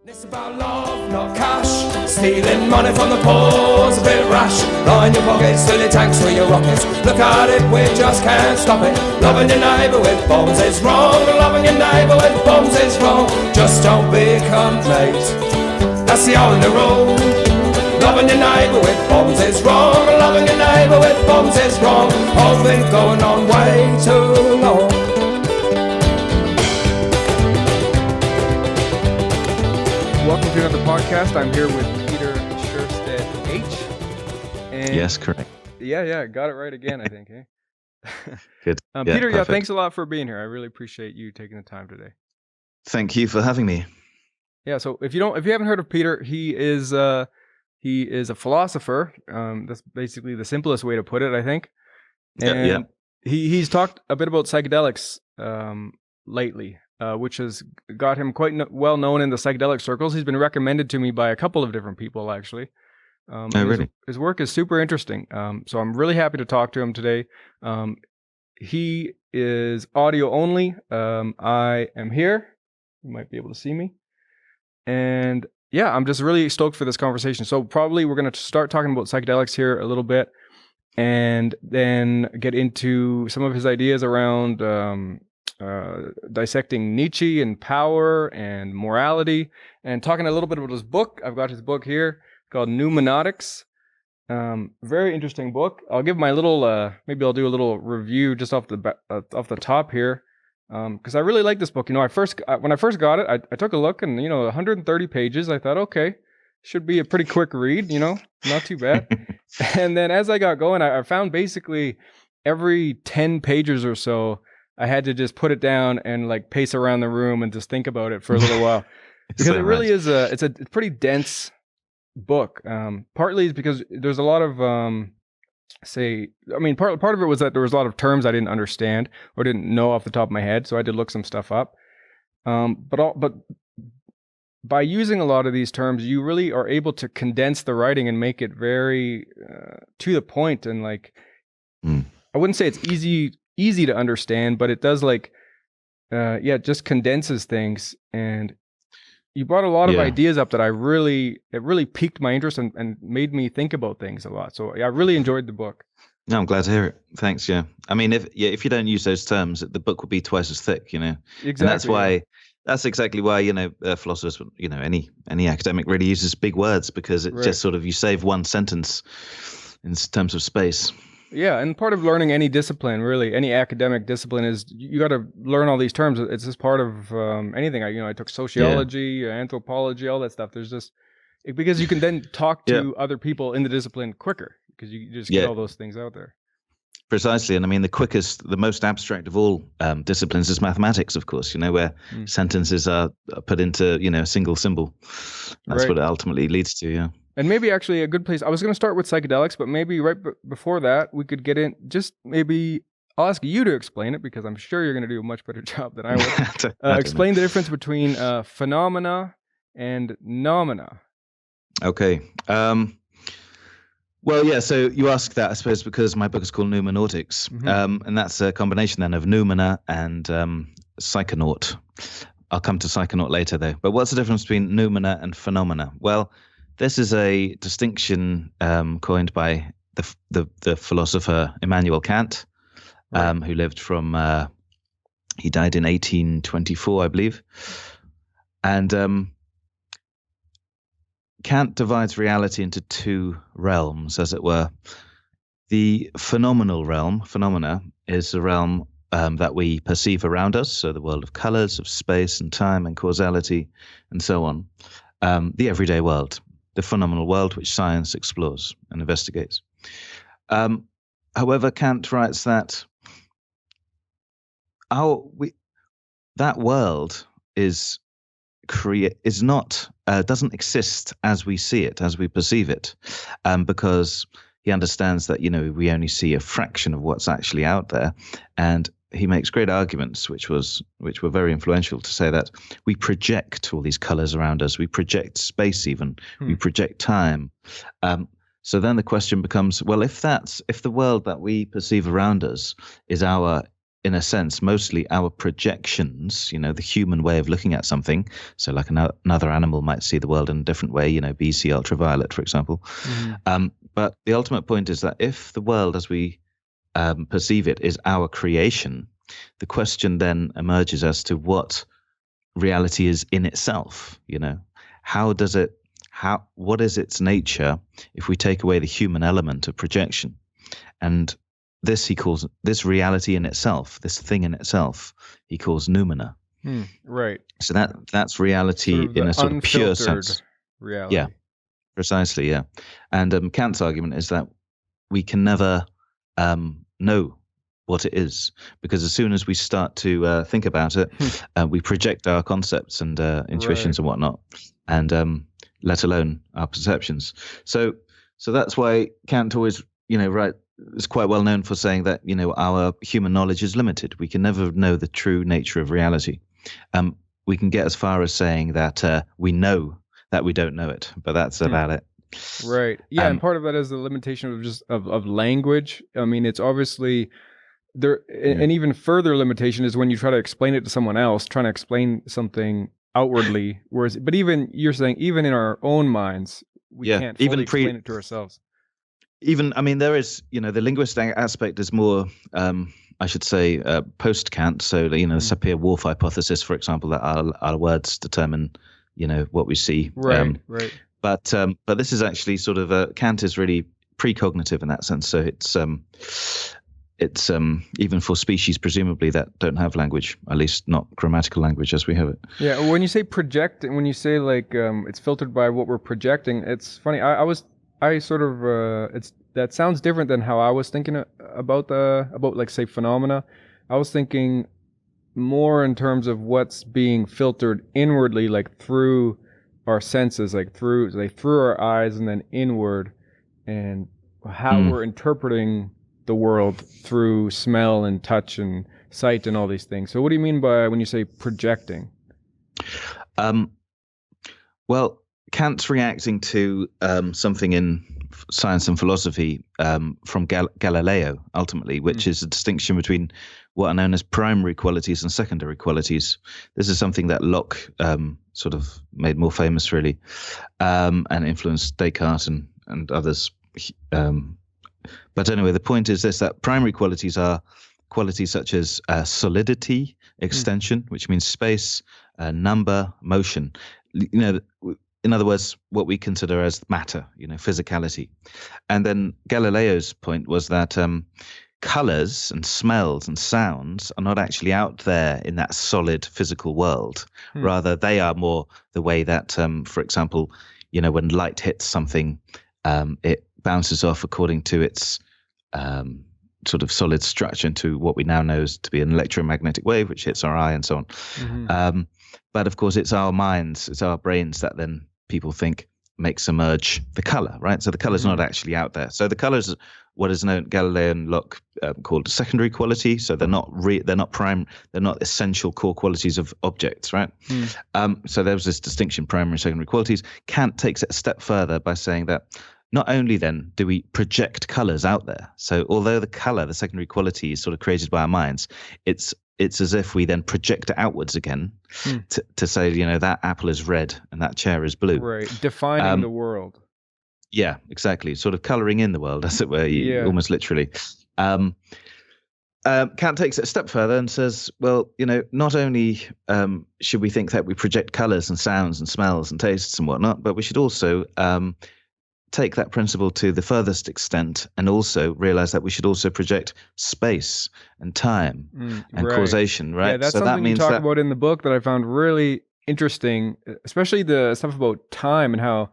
It's about love, not cash. Stealing money from the poor's a bit rash. Line your pockets, fill your tanks with your rockets. Look at it, we just can't stop it. Loving your neighbour with bombs is wrong. Loving your neighbour with bombs is wrong. Just don't become late. That's the only rule. Loving your neighbour with bombs is wrong. Loving your neighbour with bombs is wrong. All been going on way too long. Welcome to another podcast. I'm here with Peter Sjöstedt-H. And Yes, correct. Yeah, got it right again, I think. Good. Peter, perfect. thanks a lot for being here. I really appreciate you taking the time today. Thank you for having me. Yeah, so if you haven't heard of Peter, he is a philosopher. That's basically the simplest way to put it, I think. And Yeah. he's talked a bit about psychedelics lately. Which has got him quite well known in the psychedelic circles. He's been recommended to me by a couple of different people, actually. Really? His work is super interesting. So I'm really happy to talk to him today. He is audio only. I am here. You might be able to see me. And yeah, I'm just really stoked for this conversation. So probably we're going to start talking about psychedelics here a little bit, and then get into some of his ideas around dissecting Nietzsche and power and morality, and talking a little bit about his book. I've got his book here called Numismatics. Very interesting book. I'll give my little, maybe I'll do a little review just off the top here, because I really like this book. You know, when I first got it, I took a look, and 130 pages. I thought, okay, should be a pretty quick read. Not too bad. And then as I got going, I found basically every 10 pages or so, I had to just put it down and like pace around the room and just think about it for a little while, because So it really nice. it's a pretty dense book. Partly is because there's a lot of part of it was that there was a lot of terms I didn't understand or didn't know off the top of my head, so I had to look some stuff up. But by using a lot of these terms, you really are able to condense the writing and make it very to the point, and like I wouldn't say it's easy to understand, but it does it just condenses things. And you brought a lot of ideas up that it really piqued my interest and made me think about things a lot. So I really enjoyed the book. No, I'm glad to hear it. Thanks. Yeah. I mean, if you don't use those terms, the book would be twice as thick. Exactly. And that's exactly why philosophers, any academic really uses big words, because it just sort of, you save one sentence in terms of space. Yeah, and part of learning any discipline, really, any academic discipline, is you got to learn all these terms. It's just part of anything. I took sociology, anthropology, all that stuff. There's just, because you can then talk to other people in the discipline quicker, because you just get all those things out there. Precisely. And I mean, the most abstract of all disciplines is mathematics, of course, where sentences are put into, a single symbol. That's what it ultimately leads to, yeah. And maybe actually a good place, I was going to start with psychedelics, but maybe right before that, we could get in, I'll ask you to explain it, because I'm sure you're going to do a much better job than I would. Explain the difference between phenomena and noumena. Okay. So you ask that, I suppose, because my book is called Numismatics, and that's a combination then of noumena and psychonaut. I'll come to psychonaut later, though. But what's the difference between noumena and phenomena? Well, this is a distinction coined by the philosopher Immanuel Kant, who lived he died in 1824, I believe. And Kant divides reality into two realms, as it were. The phenomenal realm, phenomena, is the realm that we perceive around us, so the world of colors, of space and time and causality, and so on. The everyday world. The phenomenal world, which science explores and investigates. However, Kant writes that that world doesn't exist as we see it, as we perceive it, because he understands that we only see a fraction of what's actually out there, and he makes great arguments, which were very influential, to say that we project all these colors around us. We project space, even we project time. So then the question becomes, well, if the world that we perceive around us is our in a sense, mostly our projections, the human way of looking at something. So like another animal might see the world in a different way, bees see ultraviolet, for example. But the ultimate point is that if the world as we perceive it is our creation, the question then emerges as to what reality is in itself. What is its nature if we take away the human element of projection? And this he calls, this reality in itself, this thing in itself, he calls noumena. Right. So that's reality Sort of in a sort of pure unfiltered sense. reality. Yeah, precisely. Yeah. And Kant's argument is that we can never know what it is, because as soon as we start to think about it, we project our concepts and intuitions and whatnot, and let alone our perceptions. So that's why Kant always, is quite well known for saying that, our human knowledge is limited. We can never know the true nature of reality. We can get as far as saying that we know that we don't know it, but that's about it. Right. Yeah, and part of that is the limitation of just of language. I mean, it's obviously there. An even further limitation is when you try to explain it to someone else, trying to explain something outwardly. But even you're saying, even in our own minds, we can't fully explain it to ourselves. There is, the linguistic aspect is more, I should say, post-Kant. So, the Sapir-Whorf hypothesis, for example, that our words determine, what we see. Right. But this is actually sort of Kant is really precognitive in that sense. So it's even for species presumably that don't have language, at least not grammatical language as we have it. Yeah. When you say project, when you say like it's filtered by what we're projecting, it's funny. That sounds different than how I was thinking about like, say, phenomena. I was thinking more in terms of what's being filtered inwardly, like through our senses, like through our eyes and then inward, and how we're interpreting the world through smell and touch and sight and all these things. So what do you mean by when you say projecting? Well, Kant's reacting to something in science and philosophy from Galileo, ultimately, which is a distinction between what are known as primary qualities and secondary qualities. This is something that Locke sort of made more famous, really, and influenced Descartes and others. But anyway, the point is this, that primary qualities are qualities such as solidity, extension, which means space, number, motion. In other words, what we consider as matter, physicality. And then Galileo's point was that colors and smells and sounds are not actually out there in that solid physical world. Rather, they are more the way that, for example, when light hits something, it bounces off according to its sort of solid structure into what we now know to be an electromagnetic wave, which hits our eye and so on. But of course, it's our minds, it's our brains that then people think makes emerge the color, right? So the color is not actually out there. So the color is what is known, Galileo and Locke called secondary quality. So they're not essential core qualities of objects, right? So there was this distinction, primary and secondary qualities. Kant takes it a step further by saying that not only then do we project colors out there. So although the color, the secondary quality, is sort of created by our minds, it's as if we then project it outwards again to say, that apple is red and that chair is blue. Right, defining the world. Yeah, exactly. Sort of coloring in the world, as it were, almost literally. Kant takes it a step further and says, well, not only should we think that we project colors and sounds and smells and tastes and whatnot, but we should also take that principle to the furthest extent and also realize that we should also project space and time and causation, right? Yeah, that's so something that means you talk about in the book that I found really interesting, especially the stuff about time and how,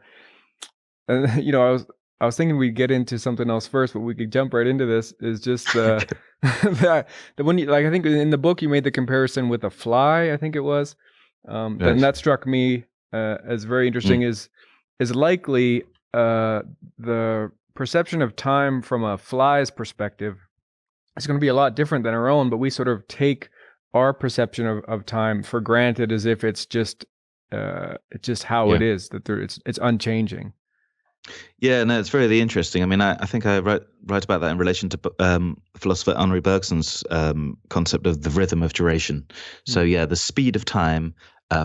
I was thinking we'd get into something else first, but we could jump right into this, is just that when you, I think in the book you made the comparison with a fly, I think it was, and that struck me as very interesting, is likely the perception of time from a fly's perspective is going to be a lot different than our own, but we sort of take our perception of time for granted as if it's just how it is, that it's unchanging. Yeah, no, it's really interesting. I mean, I think I write about that in relation to philosopher Henri Bergson's concept of the rhythm of duration. So yeah, the speed of time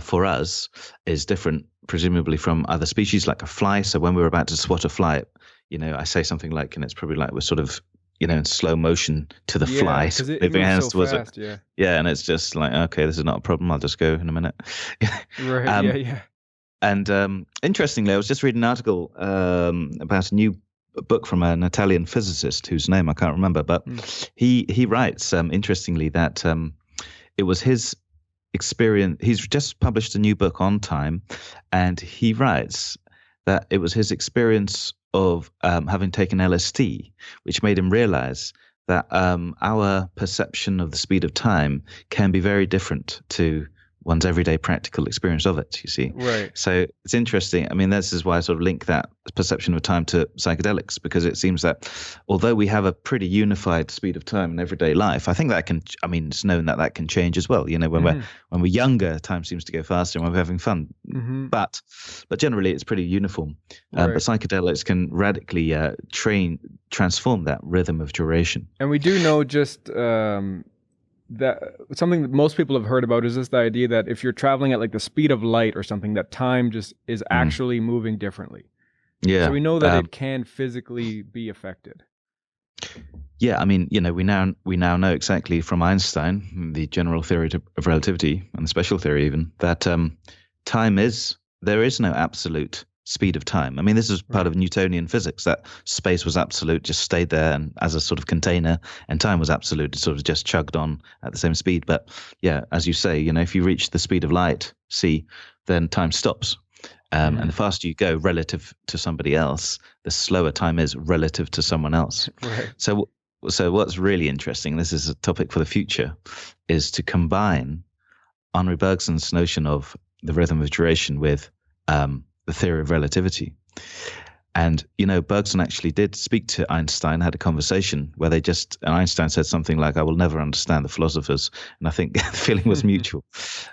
for us is different, presumably from other species, like a fly. So when we're about to swat a fly, I say something like, and it's probably like we're sort of, in slow motion to the fly, because it moving moves hands so towards fast. it. Yeah, and it's just like, okay, this is not a problem. I'll just go in a minute. Right. Yeah. And interestingly, I was just reading an article about a new book from an Italian physicist whose name I can't remember, but he writes, interestingly, that it was his experience. He's just published a new book on time, and he writes that it was his experience of having taken LSD, which made him realize that our perception of the speed of time can be very different to one's everyday practical experience of it, you see. Right. So it's interesting. I mean, this is why I sort of link that perception of time to psychedelics, because it seems that although we have a pretty unified speed of time in everyday life, I think that it's known that can change as well. When we're younger, time seems to go faster and when we're having fun. But generally it's pretty uniform. But psychedelics can radically transform that rhythm of duration. And we do know just that something that most people have heard about is just the idea that if you're traveling at like the speed of light or something, that time just is actually moving differently. Yeah. So we know that it can physically be affected. Yeah, I mean, we now know exactly from Einstein, the general theory of relativity and the special theory even, that there is no absolute speed of time. I mean, this is part of Newtonian physics, that space was absolute, just stayed there and as a sort of container, and time was absolute, it sort of just chugged on at the same speed. But yeah, as you say, if you reach the speed of light, then time stops. And the faster you go relative to somebody else, the slower time is relative to someone else. Right. So what's really interesting, this is a topic for the future, is to combine Henri Bergson's notion of the rhythm of duration with the theory of relativity. And, Bergson actually did speak to Einstein, had a conversation where and Einstein said something like, I will never understand the philosophers. And I think the feeling was mutual.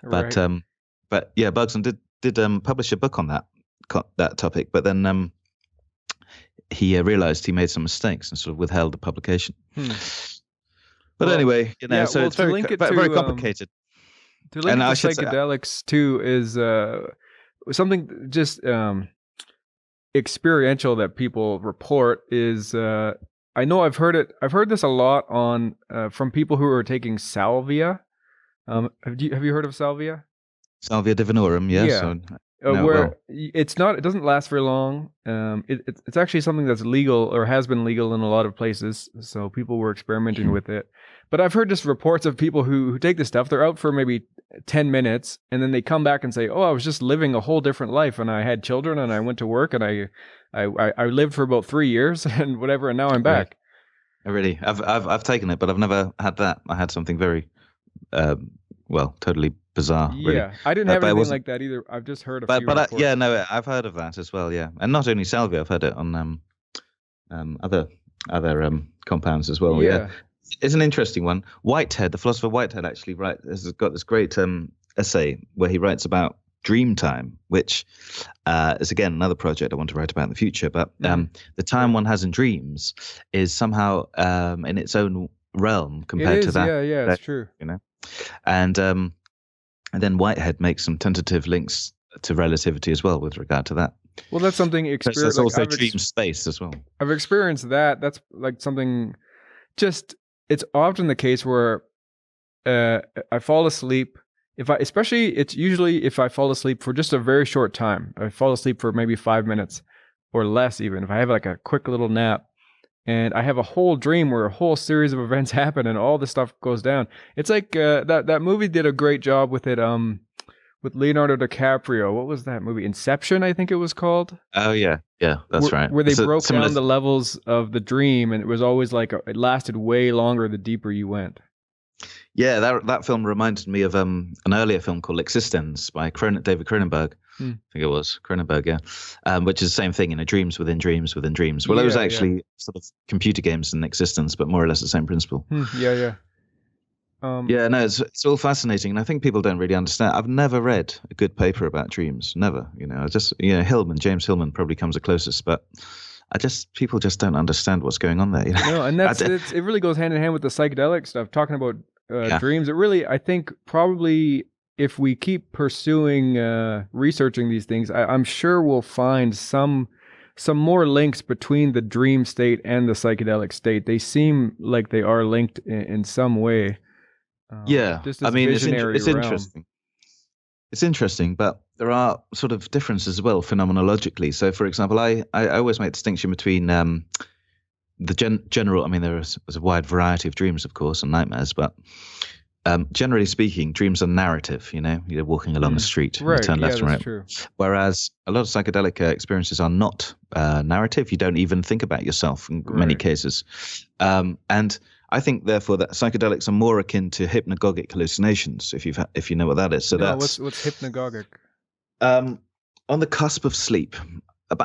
But yeah, Bergson did publish a book on that topic, but then he realized he made some mistakes and sort of withheld the publication. But anyway, so it's very complicated. To link it to psychedelics too is something just experiential that people report is I know I've heard this a lot on from people who are taking salvia. Have you heard of salvia? Salvia divinorum, yes. Yeah. It doesn't last very long. It's actually something that's legal or has been legal in a lot of places, so people were experimenting with it. But I've heard just reports of people who take this stuff. They're out for maybe 10 minutes, and then they come back and say, "Oh, I was just living a whole different life, and I had children, and I went to work, and I lived for about 3 years, and whatever, and now I'm back." Really, I've taken it, but I've never had that. I had something very, totally bizarre. Really. Yeah, I didn't have anything like that either. I've just heard a few reports. I've heard of that as well. Yeah, and not only salvia, I've heard it on other compounds as well. Yeah. It's an interesting one. Whitehead, the philosopher Whitehead, actually has got this great essay where he writes about dream time, which is again another project I want to write about in the future. But the time one has in dreams is somehow in its own realm compared to that. Yeah, it's true. And then Whitehead makes some tentative links to relativity as well with regard to that. Well, that's something experience. That's also dream space as well. I've experienced that. That's like something. It's often the case where I fall asleep. It's usually if I fall asleep for just a very short time. I fall asleep for maybe 5 minutes or less, even if I have like a quick little nap, and I have a whole dream where a whole series of events happen and all this stuff goes down. It's like that movie did a great job with it. With Leonardo DiCaprio. What was that movie? Inception, I think it was called. Oh yeah, that's right. Where they broke down the levels of the dream, and it was always like it lasted way longer the deeper you went. Yeah, that film reminded me of an earlier film called Existence by David Cronenberg. I think it was Cronenberg, yeah, which is the same thing, dreams within dreams within dreams. Well, it was actually sort of computer games in Existence, but more or less the same principle. Yeah. Yeah, no, it's all fascinating, and I think people don't really understand. I've never read a good paper about dreams, never. I just James Hillman probably comes the closest, but people just don't understand what's going on there. No, and it really goes hand in hand with the psychedelic stuff. Talking about dreams, it really, I think, probably if we keep pursuing researching these things, I'm sure we'll find some more links between the dream state and the psychedelic state. They seem like they are linked in some way. I mean, it's interesting. It's interesting, but there are sort of differences as well phenomenologically. So, for example, I always make a distinction between the general. I mean, there's a wide variety of dreams, of course, and nightmares, but generally speaking, dreams are narrative. You're walking along a street, right? You turn left and right. True. Whereas a lot of psychedelic experiences are not narrative. You don't even think about yourself in many cases, and I think, therefore, that psychedelics are more akin to hypnagogic hallucinations, if you know what that is. So what's hypnagogic? On the cusp of sleep.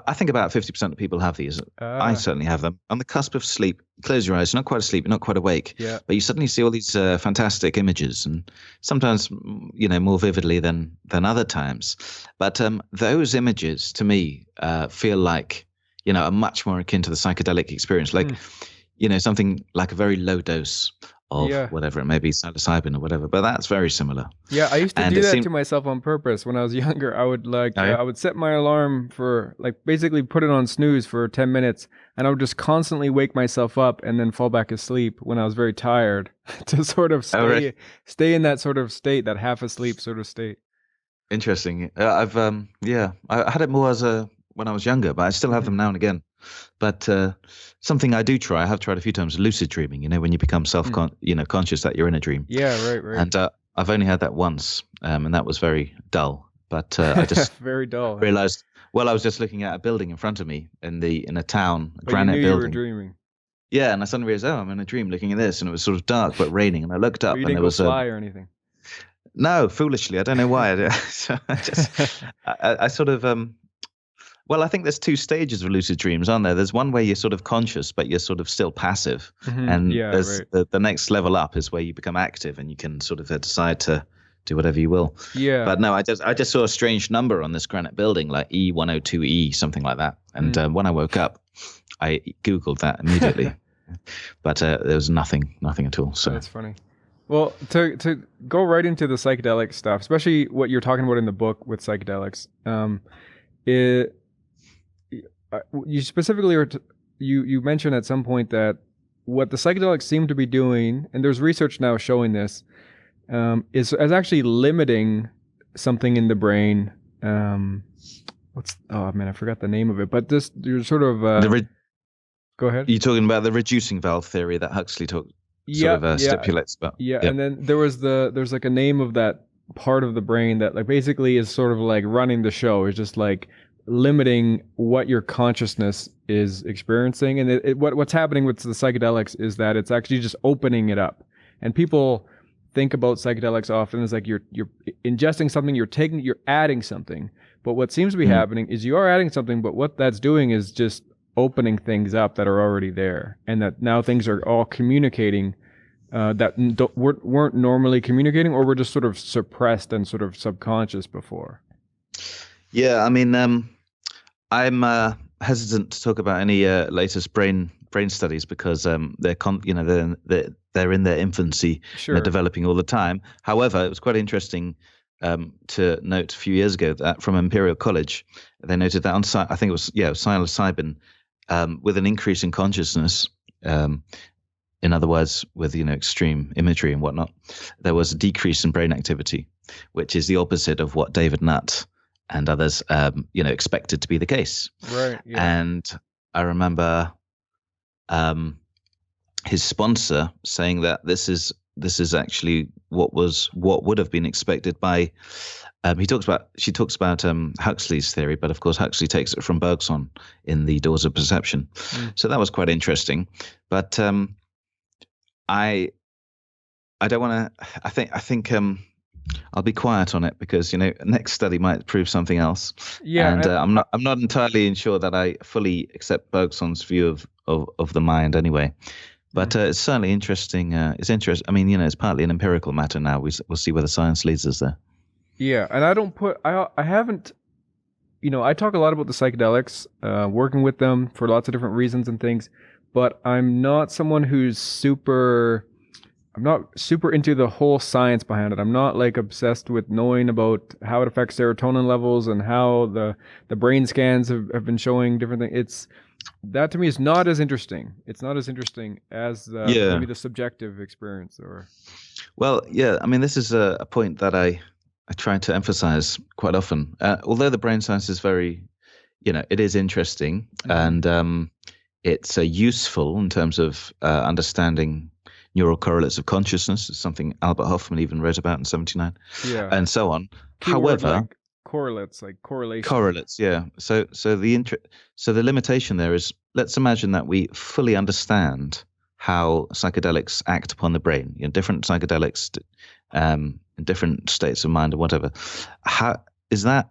I think about 50% of people have these. I certainly have them. On the cusp of sleep, close your eyes. You're not quite asleep. You're not quite awake. Yeah. But you suddenly see all these fantastic images, and sometimes, more vividly than other times. But those images, to me, feel like, are much more akin to the psychedelic experience. Like, something like a very low dose of whatever it may be, psilocybin or whatever, but that's very similar. Yeah, I used to do that to myself on purpose when I was younger. I would I would set my alarm for basically put it on snooze for 10 minutes, and I would just constantly wake myself up and then fall back asleep when I was very tired to sort of stay in that sort of state, that half asleep sort of state. Interesting. I had it more when I was younger, but I still have them now and again. But something I do try, I have tried a few times, lucid dreaming, when you become conscious that you're in a dream. Yeah, right. And I've only had that once, and that was very dull. But I just very dull. Realized, I was just looking at a building in front of me in a town, a granite you knew building. You were dreaming. Yeah, and I suddenly realized, I'm in a dream looking at this, and it was sort of dark but raining, and I looked up, and there was fly or anything. No, foolishly, I don't know why. So I sort of well, I think there's two stages of lucid dreams, aren't there? There's one where you're sort of conscious, but you're sort of still passive. Mm-hmm. And there's the next level up is where you become active and you can sort of decide to do whatever you will. Yeah. But no, I just saw a strange number on this granite building, like E102E, something like that. And when I woke up, I Googled that immediately. But there was nothing at all. So that's funny. Well, to go right into the psychedelic stuff, especially what you're talking about in the book with psychedelics, you specifically you mentioned at some point that what the psychedelics seem to be doing, and there's research now showing this, is actually limiting something in the brain. I forgot the name of it, but you're sort of go ahead. You're talking about the reducing valve theory that Huxley stipulates about. Yeah, and then there's like a name of that part of the brain that basically is sort of like running the show. It's just like limiting what your consciousness is experiencing, and what's happening with the psychedelics is that it's actually just opening it up. And people think about psychedelics often as like you're ingesting something, you're adding something. But what seems to be happening is you are adding something, but what that's doing is just opening things up that are already there, and that now things are all communicating that weren't normally communicating, or were just sort of suppressed and sort of subconscious before. Yeah, I mean, I'm hesitant to talk about any latest brain studies because they're in their infancy. Sure. They're developing all the time. However, it was quite interesting to note a few years ago that from Imperial College, they noted that on I think it was psilocybin, with an increase in consciousness, in other words, with extreme imagery and whatnot, there was a decrease in brain activity, which is the opposite of what David Nutt and others, expected to be the case. Right. Yeah. And I remember his sponsor saying that this is actually what would have been expected by. She talks about Huxley's theory, but of course Huxley takes it from Bergson in The Doors of Perception. So that was quite interesting. But I don't want to. I think. I'll be quiet on it because next study might prove something else. Yeah, and I'm not entirely sure that I fully accept Bergson's view of the mind anyway. But it's certainly interesting. It's interesting. I mean, it's partly an empirical matter now. We'll see where the science leads us there. Yeah, and I haven't, I talk a lot about the psychedelics, working with them for lots of different reasons and things, but I'm not someone I'm not super into the whole science behind it. I'm not like obsessed with knowing about how it affects serotonin levels and how the brain scans have been showing different things. That to me is not as interesting. It's not as interesting as maybe the subjective experience or. Well, yeah, I mean, this is a point that I try to emphasize quite often. Although the brain science is very, it is interesting and it's useful in terms of understanding neural correlates of consciousness. It's something Albert Hofmann even wrote about in 1979, and so on. However, like correlates, like correlation. Correlates, yeah. So the limitation there is, let's imagine that we fully understand how psychedelics act upon the brain. Different psychedelics, in different states of mind or whatever. How is that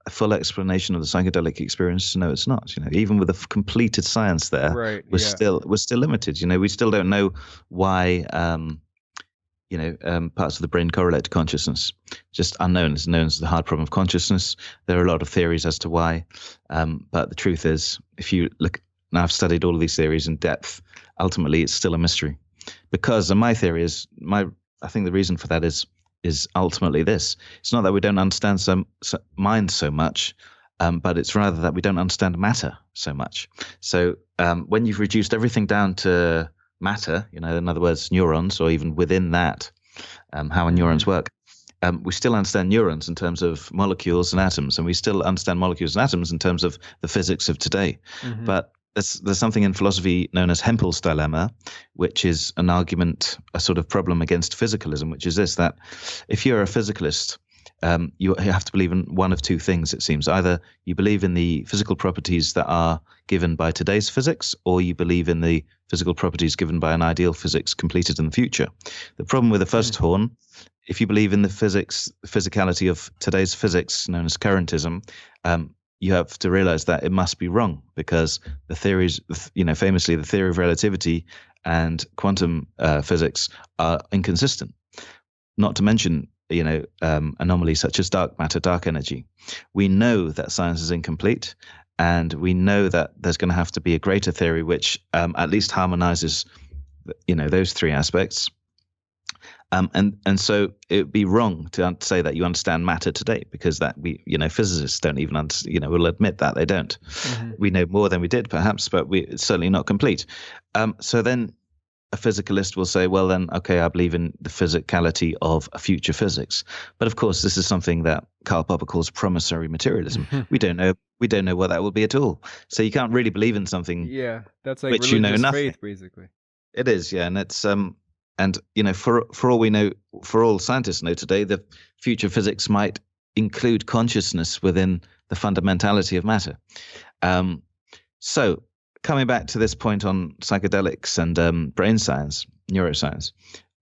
a full explanation of the psychedelic experience? No, it's not. Even with a completed science there, right, we're still limited. We still don't know why parts of the brain correlate to consciousness. Just unknown. It's known as the hard problem of consciousness. There are a lot of theories as to why, but the truth is, if you look, now I've studied all of these theories in depth. Ultimately, it's still a mystery, because my theory is I think the reason for that is ultimately this. It's not that we don't understand mind so much, but it's rather that we don't understand matter so much. So when you've reduced everything down to matter, in other words, neurons, or even within that, how neurons work, we still understand neurons in terms of molecules and atoms, and we still understand molecules and atoms in terms of the physics of today. But there's something in philosophy known as Hempel's dilemma, which is an argument, a sort of problem against physicalism, which is this: that if you're a physicalist, you have to believe in one of two things, it seems. Either you believe in the physical properties that are given by today's physics, or you believe in the physical properties given by an ideal physics completed in the future. The problem with the first horn, if you believe in the physicality of today's physics, known as currentism, you have to realize that it must be wrong, because the theories, famously the theory of relativity and quantum physics are inconsistent. Not to mention, anomalies such as dark matter, dark energy. We know that science is incomplete, and we know that there's going to have to be a greater theory which at least harmonizes, those three aspects. And so it would be wrong to say that you understand matter today, because that physicists don't even will admit that they don't. We know more than we did, perhaps, but it's certainly not complete. So then a physicalist will say, well, then, okay, I believe in the physicality of a future physics. But of course, this is something that Karl Popper calls promissory materialism. We don't know what that will be at all. So you can't really believe in something. Yeah, that's like which religious nothing. faith, basically. It is, yeah, and it's and for all we know, for all scientists know today, the future physics might include consciousness within the fundamentality of matter. So coming back to this point on psychedelics and brain science, neuroscience,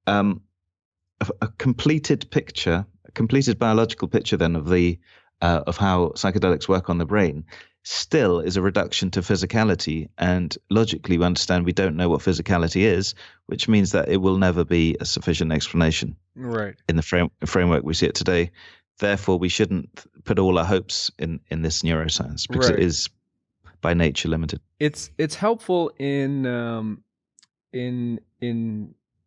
a completed biological picture then of how psychedelics work on the brain still is a reduction to physicality, and logically we understand we don't know what physicality is, which means that it will never be a sufficient explanation in the framework we see it today. Therefore, we shouldn't put all our hopes in this neuroscience, because it is by nature limited. It's helpful in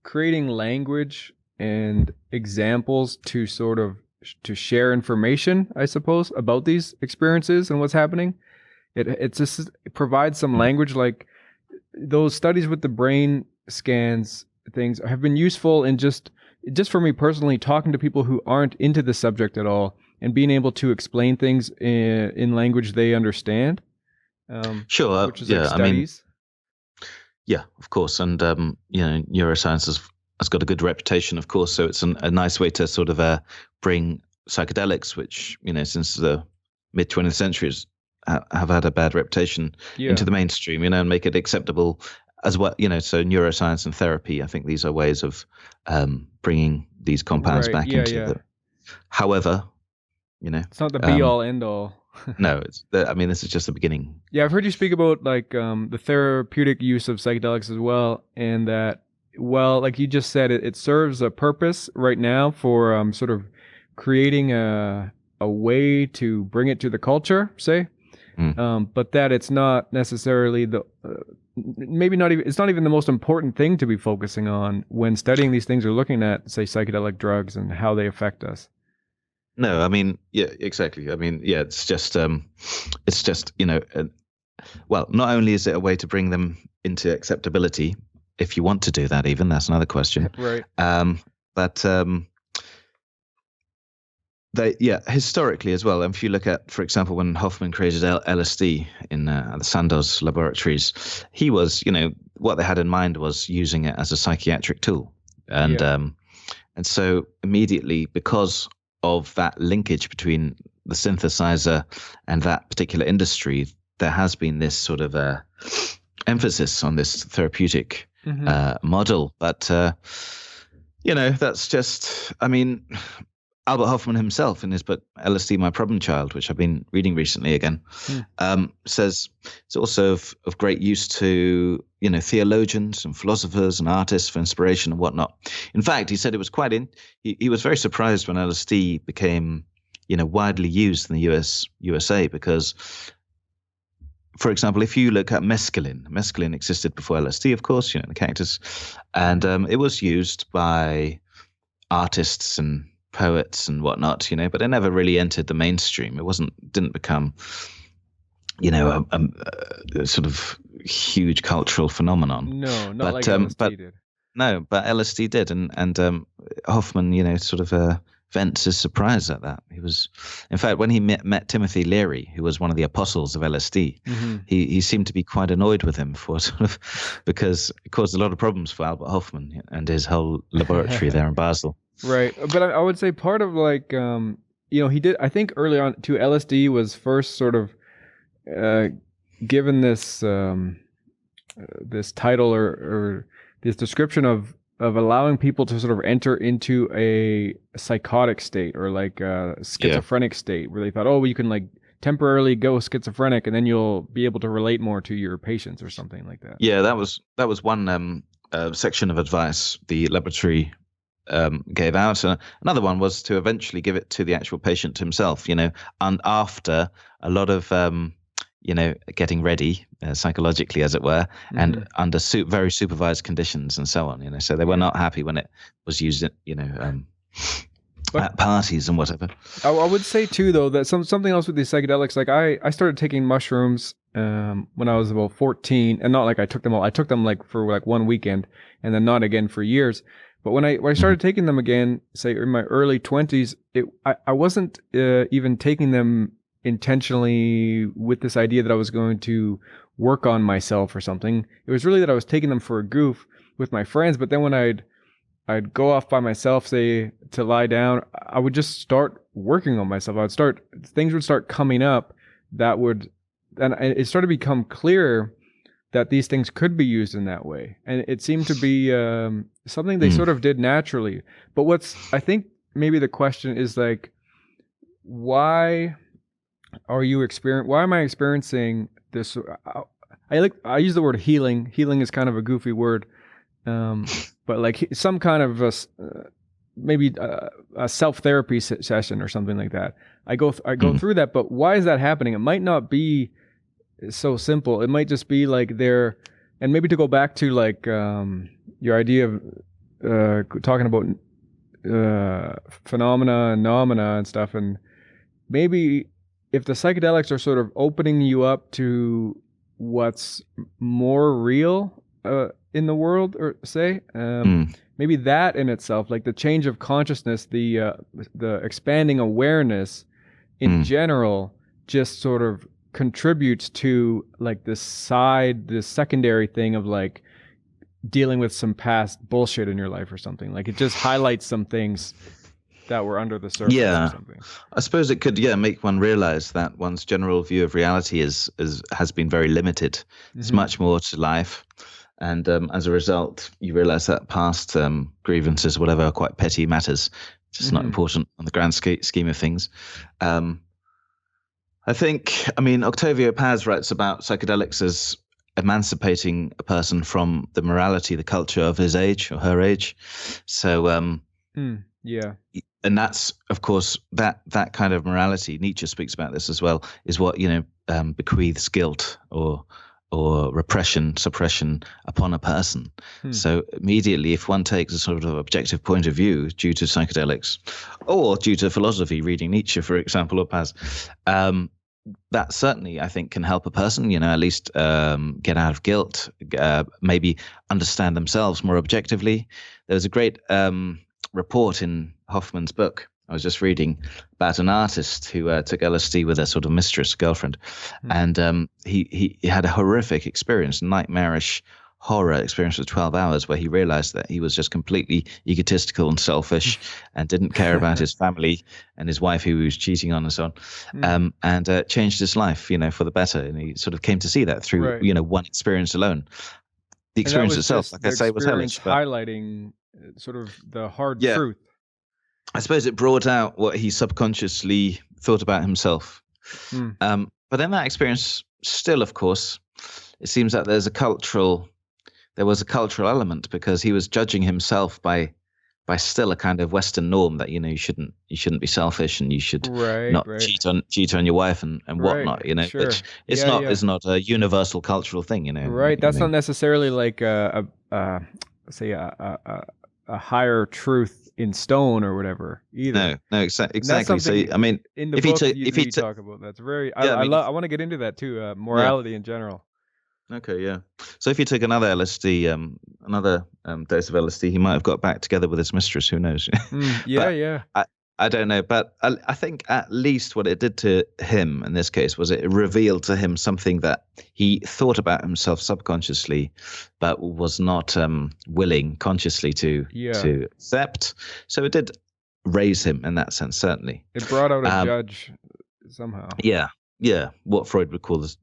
creating language and examples to sort of to share information, I suppose, about these experiences and what's happening. It provides some language. Like those studies with the brain scans things have been useful in just for me personally, talking to people who aren't into the subject at all and being able to explain things in language they understand. Sure. Which is like studies. Yeah, of course. And, neuroscience has got a good reputation, of course. So it's a nice way to sort of bring psychedelics, which, since the mid 20th centuries have had a bad reputation, into the mainstream, and make it acceptable as well. So neuroscience and therapy, I think these are ways of bringing these compounds back into the. However, it's not the be all end all. No, I mean, this is just the beginning. Yeah, I've heard you speak about like the therapeutic use of psychedelics as well, and that, well, like you just said, it serves a purpose right now for sort of creating a way to bring it to the culture, say, but that it's not necessarily the maybe not even, it's not even the most important thing to be focusing on when studying these things or looking at, say, psychedelic drugs and how they affect us. No, I mean, yeah, exactly. I mean, yeah, it's just, well, not only is it a way to bring them into acceptability, if you want to do that, even that's another question. Right. But historically as well. And if you look at, for example, when Hoffman created LSD in the Sandoz laboratories, he was, what they had in mind was using it as a psychiatric tool, and so immediately, because of that linkage between the synthesizer and that particular industry, there has been this sort of emphasis on this therapeutic model. But, that's just, I mean, Albert Hoffman himself in his book, LSD, My Problem Child, which I've been reading recently again, says it's also of great use to, theologians and philosophers and artists for inspiration and whatnot. In fact, he said it was he was very surprised when LSD became, widely used in the USA, because, for example, if you look at mescaline existed before LSD, of course, the cactus, and it was used by artists and poets and whatnot, but it never really entered the mainstream. It didn't become, a sort of huge cultural phenomenon. No, not like LSD did. No, but LSD did, and Hoffman, sort of vents his surprise at that. He was, in fact, when he met Timothy Leary, who was one of the apostles of LSD, he seemed to be quite annoyed with him for because it caused a lot of problems for Albert Hoffman and his whole laboratory there in Basel. Right. But I would say part of like, he did, I think early on too, LSD was first sort of given this this title or this description of allowing people to sort of enter into a psychotic state or like a schizophrenic state, where they thought, oh, well, you can like temporarily go schizophrenic and then you'll be able to relate more to your patients or something like that. Yeah, that was one section of advice the laboratory gave out. Another one was to eventually give it to the actual patient himself, and after a lot of getting ready psychologically, as it were, and under very supervised conditions and so on, so they were not happy when it was used at at parties and whatever. I would say too, though, that something else with these psychedelics, like I started taking mushrooms when I was about 14, and not like I took them all. I took them like for like one weekend and then not again for years. But when I started taking them again, say in my early 20s, I wasn't even taking them intentionally with this idea that I was going to work on myself or something. It was really that I was taking them for a goof with my friends. But then when I'd go off by myself, say to lie down, I would just start working on myself. Things would start coming up and it started to become clearer that these things could be used in that way. And it seemed to be something they sort of did naturally. But I think maybe the question is like, why am I experiencing this? I use the word healing. Healing is kind of a goofy word. But like some kind of maybe a self-therapy session or something like that. I go through that, but why is that happening? It might not be so simple. It might just be like and maybe to go back to like your idea of talking about phenomena and noumena and stuff, and maybe if the psychedelics are sort of opening you up to what's more real in the world, or say maybe that in itself, like the change of consciousness, the expanding awareness in general, just sort of contributes to like this secondary thing of like dealing with some past bullshit in your life or something. Like it just highlights some things that were under the surface or something. I suppose it could make one realize that one's general view of reality has been very limited. There's much more to life, and as a result you realize that past grievances, whatever, are quite petty matters, just not important on the grand scheme of things. I think, I mean, Octavio Paz writes about psychedelics as emancipating a person from the morality, the culture of his age or her age. So, Yeah. and that's, of course, that kind of morality. Nietzsche speaks about this as well. Is what bequeaths guilt or repression, suppression upon a person. So immediately, if one takes a sort of objective point of view due to psychedelics, or due to philosophy, reading Nietzsche, for example, or Paz, that certainly, I think, can help a person, at least get out of guilt, maybe understand themselves more objectively. There was a great report in Hoffman's book I was just reading about an artist who took LSD with a sort of mistress, girlfriend, and he had a horrific experience, nightmarish horror experience for 12 hours where he realized that he was just completely egotistical and selfish and didn't care about his family and his wife who he was cheating on and so on, and changed his life, for the better. And he sort of came to see that through, one experience alone. The experience itself, like I say, was hellish. Highlighting sort of the hard truth. I suppose it brought out what he subconsciously thought about himself. But in that experience, still, of course, it seems that there was a cultural element, because he was judging himself by still a kind of Western norm that you shouldn't be selfish and you should not cheat on your wife and whatnot. Sure. Which is not a universal cultural thing. Right. That's not necessarily like a higher truth in stone or whatever either. No, exactly. So I mean, in the book, you talk about that's very. I want to get into that too. Morality in general. Okay, yeah. So if you took another LSD, another dose of LSD, he might have got back together with his mistress. Who knows? I don't know, but I think at least what it did to him in this case was it revealed to him something that he thought about himself subconsciously, but was not willing consciously to accept. So it did raise him in that sense, certainly. It brought out a judge somehow. Yeah, what Freud would call the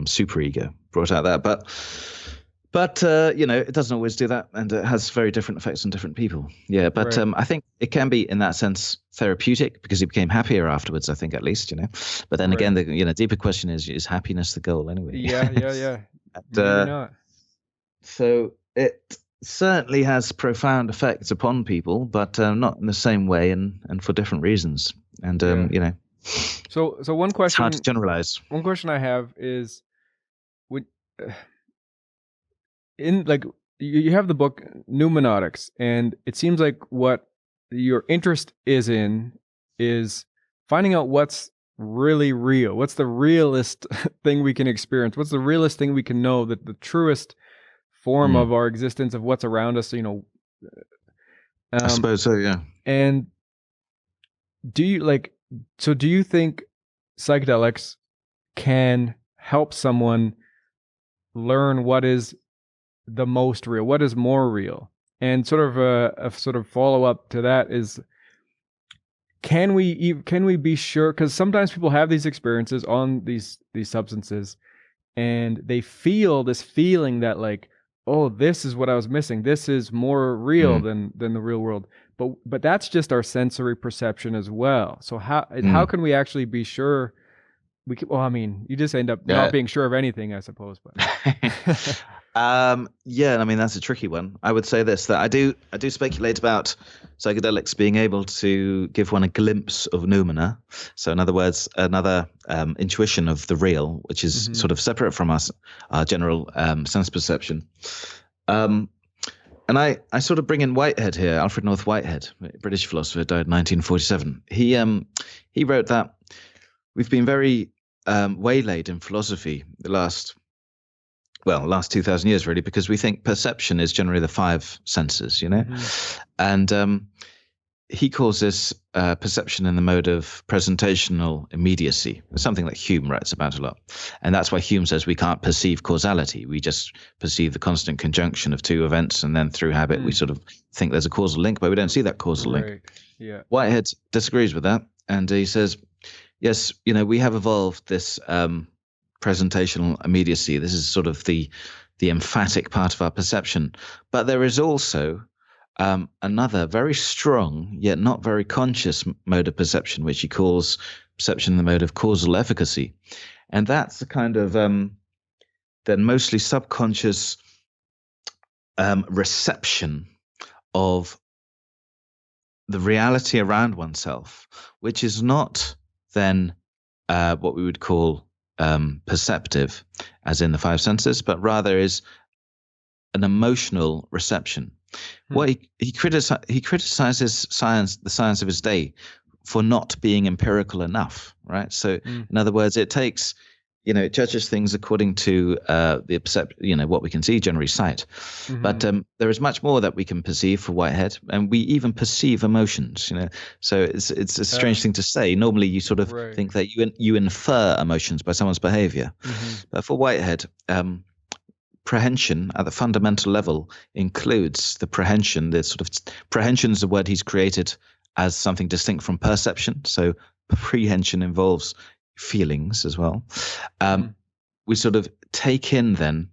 superego brought out that, but it doesn't always do that, and it has very different effects on different people. Yeah, but I think it can be in that sense therapeutic because he became happier afterwards. I think at least, But then again, the deeper question is happiness the goal anyway? Yeah. Maybe not. So it certainly has profound effects upon people, but not in the same way and for different reasons. And So one question. It's hard to generalize. One question I have is, you have the book Pneumonics, and it seems like what your interest is in is finding out what's really real. What's the realest thing we can experience? What's the realest thing we can know, that the truest form of our existence, of what's around us? I suppose so. Yeah. And do you think psychedelics can help someone learn what is the most real, what is more real? And sort of a sort of follow up to that is, can we be sure? Because sometimes people have these experiences on these substances, and they feel this feeling that like, oh, this is what I was missing. This is more real than the real world. But that's just our sensory perception as well. So how can we actually be sure? You just end up not being sure of anything, I suppose. But I mean, that's a tricky one. I would say this, that I do speculate about psychedelics being able to give one a glimpse of noumena. So in other words, another intuition of the real, which is sort of separate from our general sense perception. And I sort of bring in Whitehead here, Alfred North Whitehead, British philosopher, died in 1947. He wrote that we've been very waylaid in philosophy the last 2,000 years, really, because we think perception is generally the five senses, and he calls this perception in the mode of presentational immediacy. It's something that Hume writes about a lot, and that's why Hume says we can't perceive causality. We just perceive the constant conjunction of two events, and then through habit we sort of think there's a causal link, but we don't see that causal link. Yeah. Whitehead disagrees with that, and he says, yes, we have evolved this presentational immediacy. This is sort of the emphatic part of our perception. But there is also another very strong yet not very conscious mode of perception, which he calls perception in the mode of causal efficacy. And that's the kind of then mostly subconscious reception of the reality around oneself, which is not then what we would call perceptive, as in the five senses, but rather is an emotional reception. What he criticizes the science of his day for not being empirical enough, right? So, in other words, it takes, it judges things according to the perception, what we can see, generally sight. But there is much more that we can perceive for Whitehead, and we even perceive emotions. So it's a strange thing to say. Normally, you sort of think that you infer emotions by someone's behavior, but for Whitehead, prehension at the fundamental level includes the prehension. The sort of prehension is a word he's created as something distinct from perception. So prehension involves feelings as well. We sort of take in then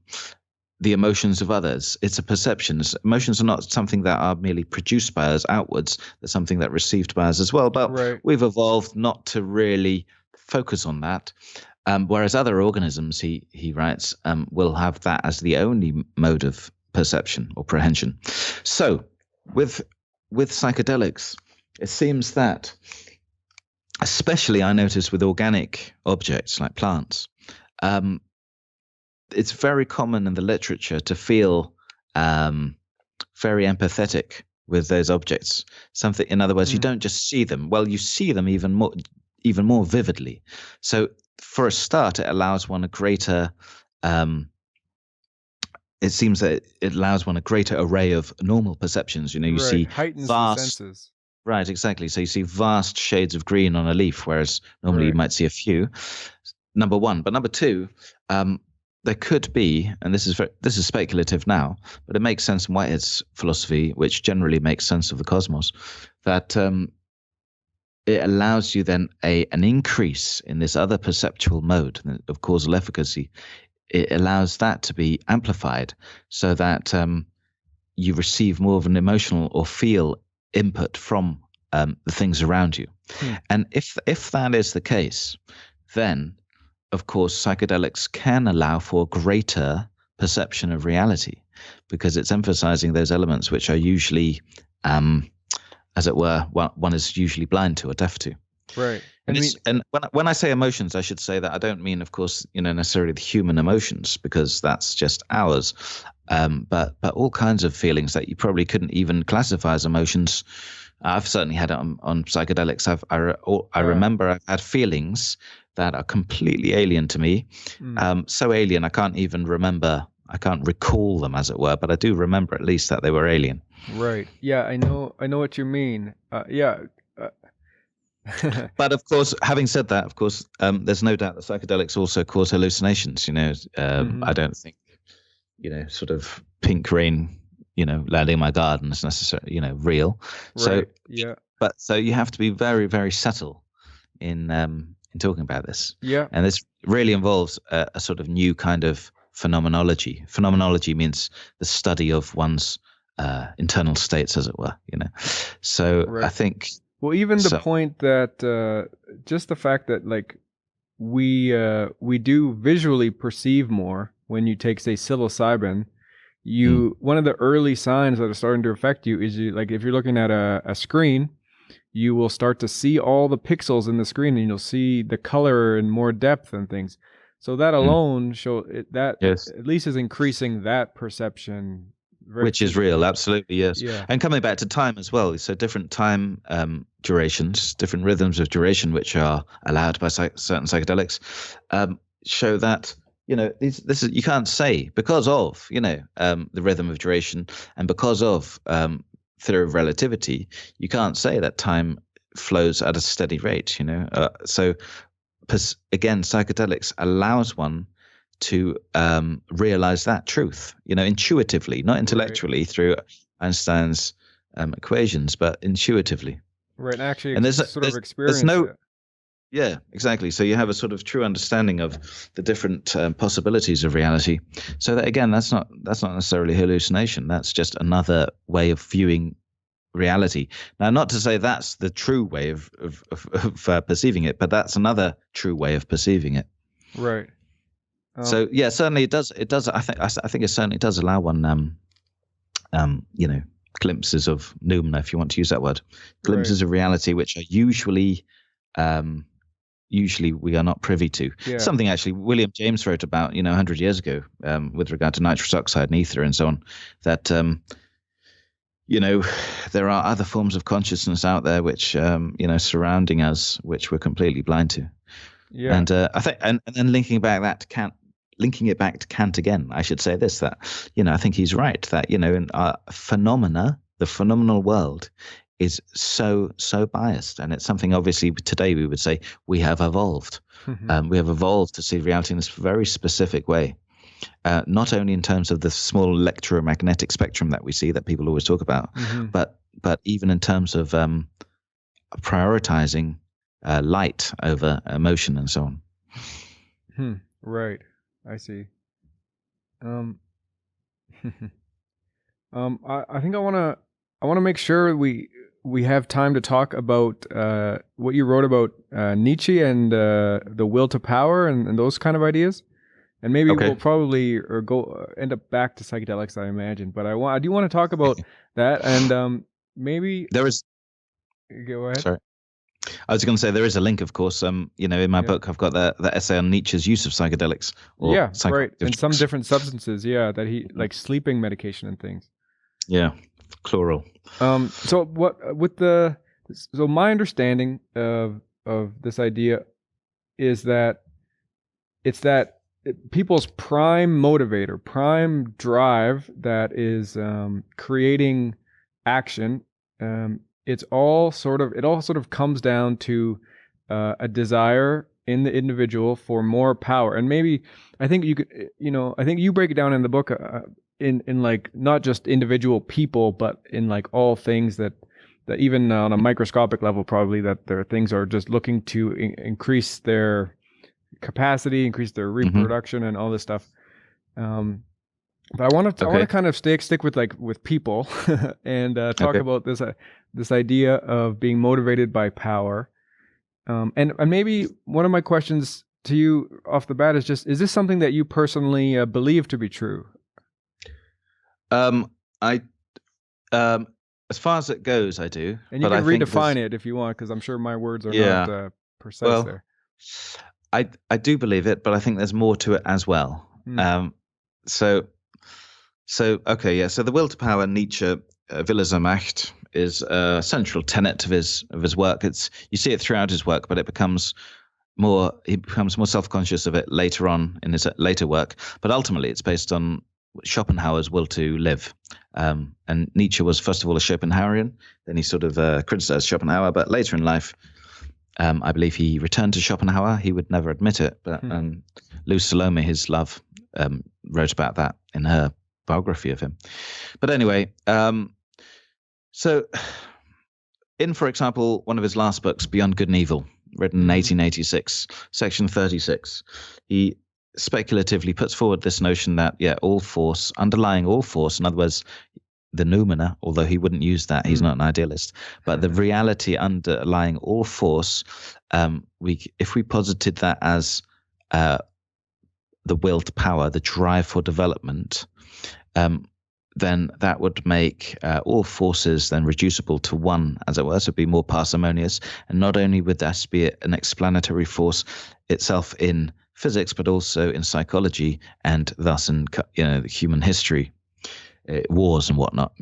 the emotions of others. It's a perception. Emotions are not something that are merely produced by us outwards. They're something that are received by us as well. But we've evolved not to really focus on that. Whereas other organisms, he writes, will have that as the only mode of perception or prehension. So with psychedelics, it seems that, especially I notice with organic objects like plants, it's very common in the literature to feel very empathetic with those objects. Something, in other words, you don't just see them. Well, you see them even more vividly. So for a start, it allows one a greater. It seems that it allows one a greater array of normal perceptions. You see heightens vast the senses. Right, exactly. So you see vast shades of green on a leaf, whereas normally you might see a few. Number one, but number two, there could be, and this is speculative now, but it makes sense in Whitehead's philosophy, which generally makes sense of the cosmos, that it allows you then an increase in this other perceptual mode of causal efficacy. It allows that to be amplified, so that you receive more of an emotional or feel input from the things around you. And if that is the case, then of course psychedelics can allow for greater perception of reality, because it's emphasizing those elements which are usually as it were one is usually blind to or deaf to. Right. And when I say emotions, I should say that I don't mean, of course, necessarily the human emotions, because that's just ours. But all kinds of feelings that you probably couldn't even classify as emotions. I've certainly had it on psychedelics. I remember I've had feelings that are completely alien to me. So alien I can't even remember. I can't recall them, as it were, but I do remember at least that they were alien. Right. Yeah, I know what you mean. But of course, having said that, of course, there's no doubt that psychedelics also cause hallucinations. I don't think, sort of pink rain, landing in my garden is necessarily, real. Right. So you have to be very, very subtle in talking about this. Yeah. And this really involves a sort of new kind of phenomenology. Phenomenology means the study of one's internal states, as it were. So I think. Well, even the point that just the fact that like we do visually perceive more when you take, say, psilocybin. One of the early signs that are starting to affect you is like if you're looking at a screen, you will start to see all the pixels in the screen, and you'll see the color and more depth and things. So that alone at least is increasing that perception. Which is real, absolutely, yes. Yeah. And coming back to time as well, so different time durations, different rhythms of duration, which are allowed by certain psychedelics, show that this is, you can't say, because of the rhythm of duration and because of theory of relativity, you can't say that time flows at a steady rate. So again, psychedelics allows one to realize that truth, intuitively, not intellectually through Einstein's equations, but intuitively. Right, actually, and there's experience. Yeah, exactly. So you have a sort of true understanding of the different possibilities of reality. So that again, that's not necessarily hallucination. That's just another way of viewing reality. Now, not to say that's the true way of perceiving it, but that's another true way of perceiving it. Right. So yeah, certainly it does. It does. I think it certainly does allow one, glimpses of noumena, if you want to use that word, glimpses of reality, which are usually we are not privy to. Yeah. Something actually William James wrote about, 100 years ago, with regard to nitrous oxide and ether and so on, that there are other forms of consciousness out there which surrounding us, which we're completely blind to. Yeah. And I think, and then linking it back to Kant again, I should say this, that, I think he's right that, in our phenomena, the phenomenal world is so biased. And it's something, obviously, today we would say we have evolved. We have evolved to see reality in this very specific way. Not only in terms of the small electromagnetic spectrum that we see that people always talk about, but even in terms of prioritizing light over emotion and so on. Right. I see. I think I want to make sure we have time to talk about what you wrote about Nietzsche and the will to power and those kind of ideas. And maybe we'll probably end up back to psychedelics, I imagine. But I do want to talk about that, and maybe there is. Go ahead. Sorry. I was going to say there is a link, of course. In my book, I've got the essay on Nietzsche's use of psychedelics. Right, and some different substances. That he like sleeping medication and things. Yeah, chloral. So my understanding of this idea is that it's that people's prime motivator, prime drive that is creating action. It all sort of comes down to a desire in the individual for more power. And maybe I think you could, I think you break it down in the book in like not just individual people, but in like all things that even on a microscopic level, probably that their things are just looking to increase their capacity, increase their reproduction, and all this stuff. But I want to kind of stick with people and talk about this idea of being motivated by power. And maybe one of my questions to you off the bat is is this something that you personally believe to be true? As far as it goes, I do. And you can redefine it if you want, because I'm sure my words are not precise there. I do believe it, but I think there's more to it as well. So the will to power, Nietzsche, Wille zur Macht, is a central tenet of his work. You see it throughout his work, but he becomes more self-conscious of it later on in his later work. But ultimately, it's based on Schopenhauer's will to live. And Nietzsche was first of all a Schopenhauerian. Then he sort of criticized Schopenhauer, but later in life, I believe he returned to Schopenhauer. He would never admit it, but Lou Salome, his love, wrote about that in her biography of him. But anyway, so in, for example, one of his last books, Beyond Good and Evil, written in 1886, section 36, he speculatively puts forward this notion that, underlying all force, in other words, the noumena, although he wouldn't use that, he's not an idealist, but the reality underlying all force, if we posited that as the will to power, the drive for development, then that would make all forces then reducible to one, as it were, so be more parsimonious. And not only would that be an explanatory force itself in physics, but also in psychology and thus in human history, wars and whatnot.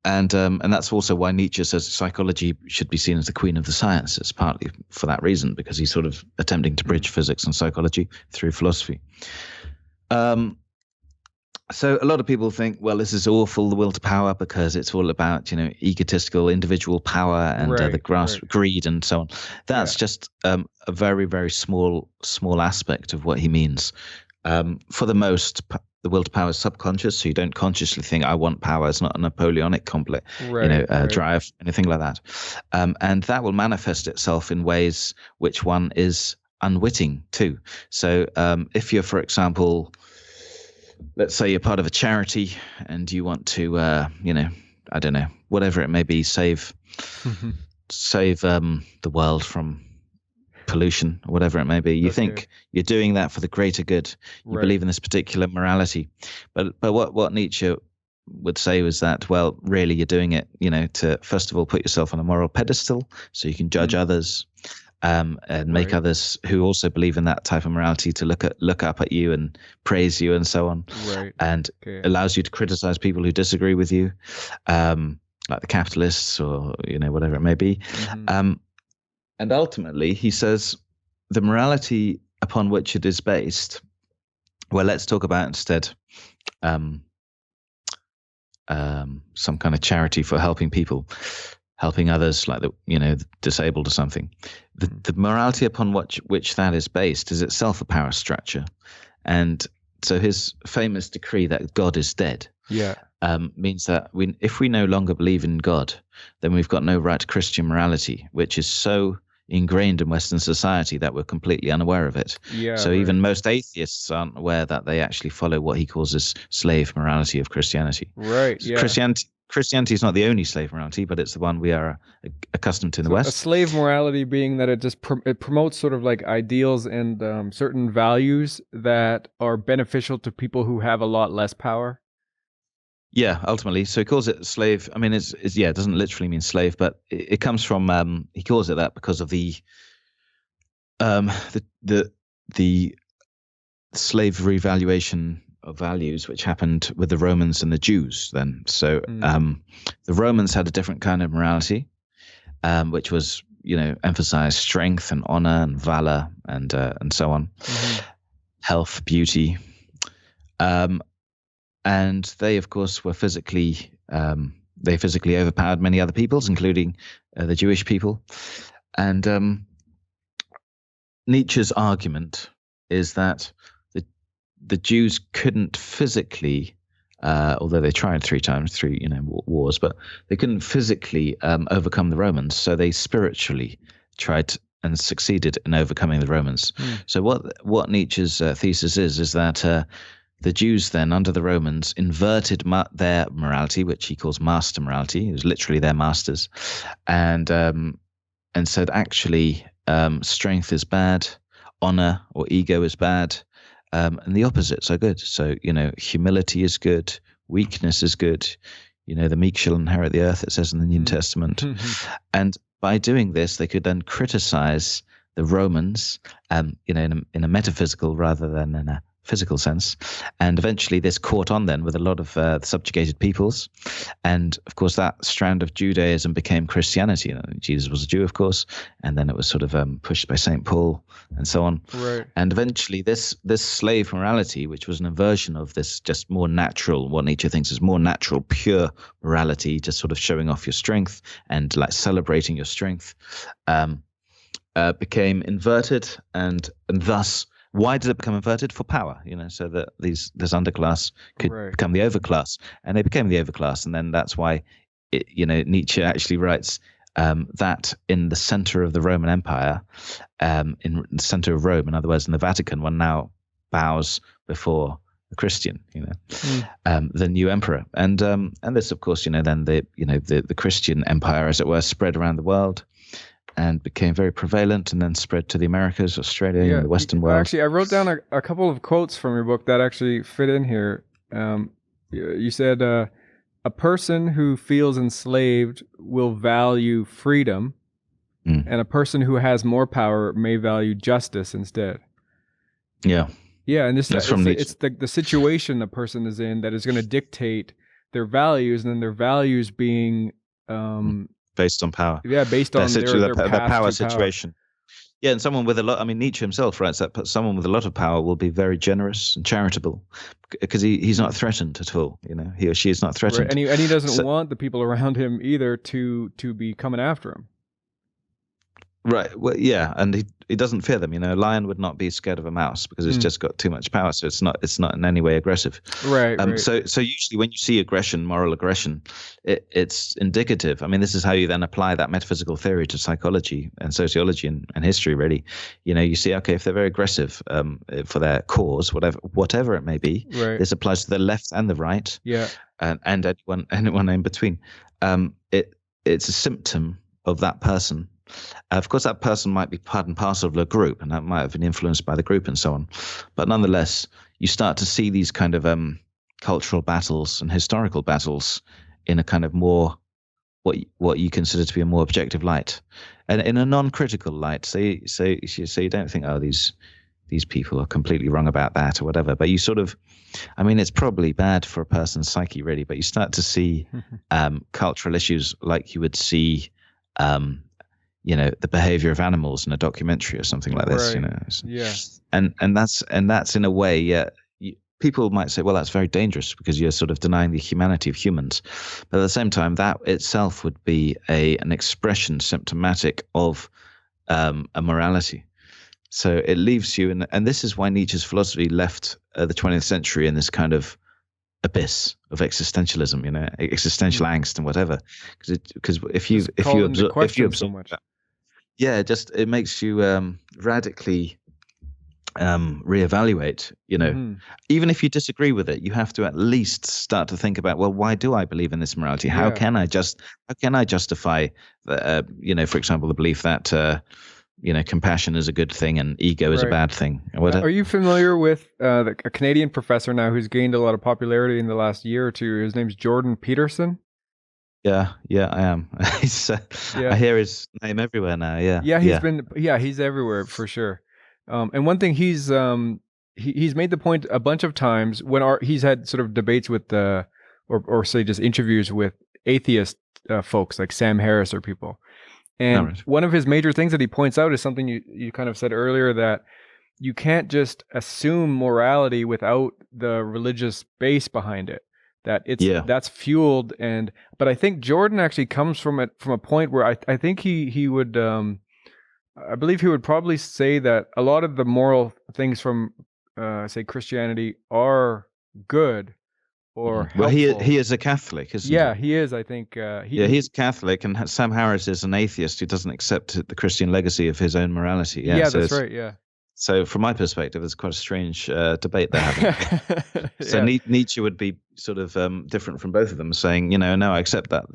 And that's also why Nietzsche says psychology should be seen as the queen of the sciences, partly for that reason, because he's sort of attempting to bridge physics and psychology through philosophy. So a lot of people think, well, this is awful, the will to power, because it's all about, egotistical individual power and the greed and so on. That's just a very, very small aspect of what he means. For the most, the will to power is subconscious, so you don't consciously think, I want power. It's not a Napoleonic complex, drive, anything like that. And that will manifest itself in ways which one is unwitting too. So if you're, for example, let's say you're part of a charity and you want to, I don't know, whatever it may be, save the world from pollution, or whatever it may be. You think you're doing that for the greater good. You believe in this particular morality. But what Nietzsche would say was that, well, really you're doing it, to first of all put yourself on a moral pedestal so you can judge others, and make others who also believe in that type of morality to look up at you and praise you and so on. And allows you to criticize people who disagree with you, like the capitalists or whatever it may be. And ultimately, he says, the morality upon which it is based, well, let's talk about instead some kind of charity for helping people, helping others, like the disabled or something. The morality upon which that is based is itself a power structure. And so his famous decree that God is dead means that if we no longer believe in God, then we've got no right to Christian morality, which is so ingrained in Western society that we're completely unaware of it. So even most atheists aren't aware that they actually follow what he calls this slave morality of Christianity. Christianity is not the only slave morality, but it's the one we are accustomed to in the West. A slave morality being that it promotes sort of like ideals and certain values that are beneficial to people who have a lot less power. Yeah, ultimately. So he calls it slave. I mean, it doesn't literally mean slave, but it comes from, he calls it that because of the slave revaluation of values, which happened with the Romans and the Jews then. So the Romans had a different kind of morality, which was, emphasized strength and honor and valor and so on, health, beauty. And they, of course, were physically overpowered many other peoples, including the Jewish people. And Nietzsche's argument is that the Jews couldn't physically, although they tried three wars, but they couldn't physically overcome the Romans. So they spiritually tried and succeeded in overcoming the Romans. So what Nietzsche's thesis is that the Jews then, under the Romans, inverted their morality, which he calls master morality. It was literally their masters, and said actually strength is bad, honor or ego is bad, and the opposites are good. So humility is good, weakness is good. The meek shall inherit the earth, it says in the New Testament. And by doing this, they could then criticize the Romans, in a metaphysical rather than in a physical sense. And eventually this caught on then with a lot of the subjugated peoples. And of course that strand of Judaism became Christianity. Jesus was a Jew, of course, and then it was sort of pushed by St. Paul and so on. And eventually this slave morality, which was an inversion of this just more natural, what Nietzsche thinks is more natural, pure morality, just sort of showing off your strength and like celebrating your strength, became inverted, and thus why did it become inverted? For power, so that this underclass could become the overclass, and they became the overclass. And then that's why, Nietzsche actually writes that in the center of the Roman Empire, in the center of Rome, in other words, in the Vatican, one now bows before the Christian, the new emperor. And this, of course, then the Christian empire, as it were, spread around the world and became very prevalent, and then spread to the Americas, Australia, and the Western world. Actually, I wrote down a couple of quotes from your book that actually fit in here. You said, a person who feels enslaved will value freedom, and a person who has more power may value justice instead. Yeah, and it's the situation a person is in that is going to dictate their values, and then their values being based on power. Yeah, based on their power situation. Yeah, and someone with a lot, Nietzsche himself writes that someone with a lot of power will be very generous and charitable because he's not threatened at all. He or she is not threatened. Right. And he doesn't want the people around him either to be coming after him. Right. Well, yeah, and he doesn't fear them. A lion would not be scared of a mouse because it's just got too much power. So it's not in any way aggressive. Right. Right. So usually when you see aggression, moral aggression, it's indicative. I mean, this is how you then apply that metaphysical theory to psychology and sociology and history. Really, you see, okay, if they're very aggressive for their cause, whatever it may be, Right. this applies to the left and the right. Yeah. And anyone in between. It's a symptom of that person. Of course, that person might be part and parcel of the group, and that might have been influenced by the group and so on. But nonetheless, you start to see these kind of cultural battles and historical battles in a kind of more what you consider to be a more objective light, and in a non-critical light. So you don't think, oh, these people are completely wrong about that or whatever. But you sort of, I mean, it's probably bad for a person's psyche, really. But you start to see cultural issues like you would see. The behavior of animals in a documentary or something like this, Right. Yeah. And that's in a way, people might say, well, that's very dangerous because you're sort of denying the humanity of humans. But at the same time, that itself would be an expression symptomatic of a morality. So it leaves you, and this is why Nietzsche's philosophy left the 20th century in this kind of abyss of existentialism, existential angst and whatever. Because if you absorb so much. Yeah, just it makes you radically reevaluate. Even if you disagree with it, you have to at least start to think about, well, why do I believe in this morality? How can I justify, for example, the belief that compassion is a good thing and ego is a bad thing? Are you familiar with a Canadian professor now who's gained a lot of popularity in the last year or two? His name's Jordan Peterson. Yeah, I am. I hear his name everywhere now. Yeah, he's everywhere for sure. And one thing he's made the point a bunch of times when he's had sort of debates with or say just interviews with atheist folks like Sam Harris or people. And one of his major things that he points out is something you kind of said earlier, that you can't just assume morality without the religious base behind it. That that's fueled, but I think Jordan actually comes from a point where I think he would I believe he would probably say that a lot of the moral things from say Christianity are good or helpful. Well, he is a Catholic, isn't he? Yeah, he is. I think he's Catholic, and Sam Harris is an atheist who doesn't accept the Christian legacy of his own morality. Yeah, that's right. Yeah. So from my perspective, it's quite a strange debate they're having. So Nietzsche would be sort of different from both of them, saying, no, I accept that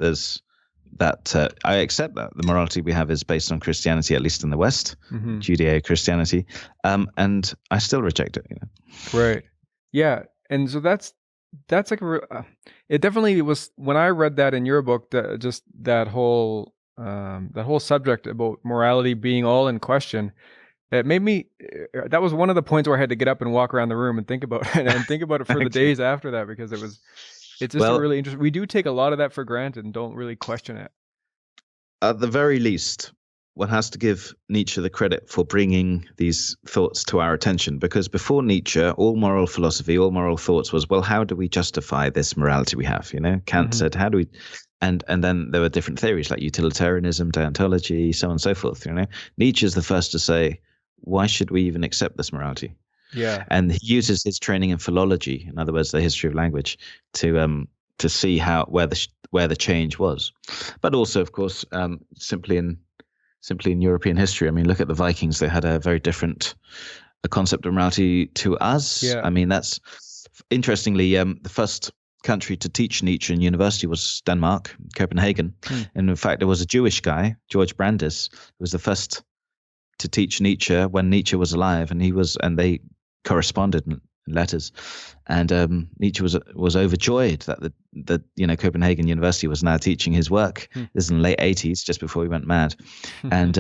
I accept that the morality we have is based on Christianity, at least in the West, Judeo-Christianity, and I still reject it. Right. Yeah, and so that's like it definitely was when I read that in your book, just that whole subject about morality being all in question. It made me. That was one of the points where I had to get up and walk around the room and think about it, and think about it for the days after that, because it's just really interesting. We do take a lot of that for granted and don't really question it. At the very least, one has to give Nietzsche the credit for bringing these thoughts to our attention, because before Nietzsche, all moral philosophy, all moral thoughts was, well, how do we justify this morality we have? Kant said, how do we? And then there were different theories like utilitarianism, deontology, so on and so forth. Nietzsche is the first to say, why should we even accept this morality? Yeah. And he uses his training in philology, in other words, the history of language, to see where the change was. But also, of course, simply in European history. I mean, look at the Vikings. They had a very different concept of morality to us. Yeah. I mean, that's interestingly, the first country to teach Nietzsche in university was Denmark, Copenhagen. And in fact, there was a Jewish guy, George Brandes, who was the first to teach Nietzsche when Nietzsche was alive, and they corresponded in letters, and Nietzsche was overjoyed that the Copenhagen University was now teaching his work. This is in the late 80s, just before he went mad, and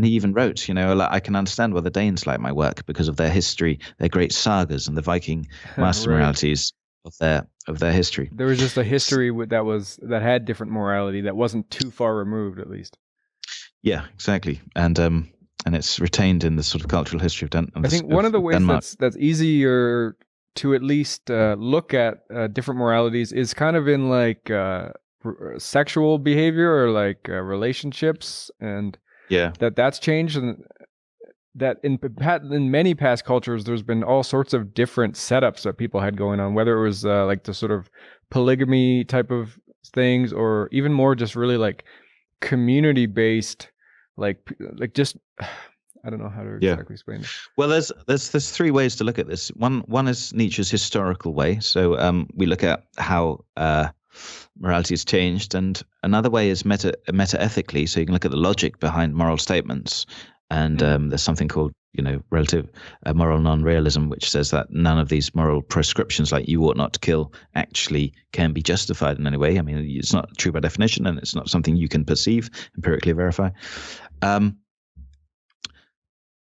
he even wrote, I can understand why the Danes like my work because of their history, their great sagas, and the Viking master moralities of their history. There was just a history that had different morality that wasn't too far removed, at least. Yeah, exactly, and it's retained in the sort of cultural history of Denmark. I think one of the ways that's easier to at least look at different moralities is kind of in like sexual behavior or like relationships. And Yeah. that's changed, and that in many past cultures, there's been all sorts of different setups that people had going on, whether it was like the sort of polygamy type of things, or even more just really like community based, like just I don't know how to exactly explain it. Well, there's three ways to look at this. One is Nietzsche's historical way. So we look at how morality has changed, and another way is meta-ethically. So you can look at the logic behind moral statements, and there's something called relative moral non-realism, which says that none of these moral prescriptions, like you ought not to kill, actually can be justified in any way. I mean, it's not true by definition, and it's not something you can perceive, empirically verify.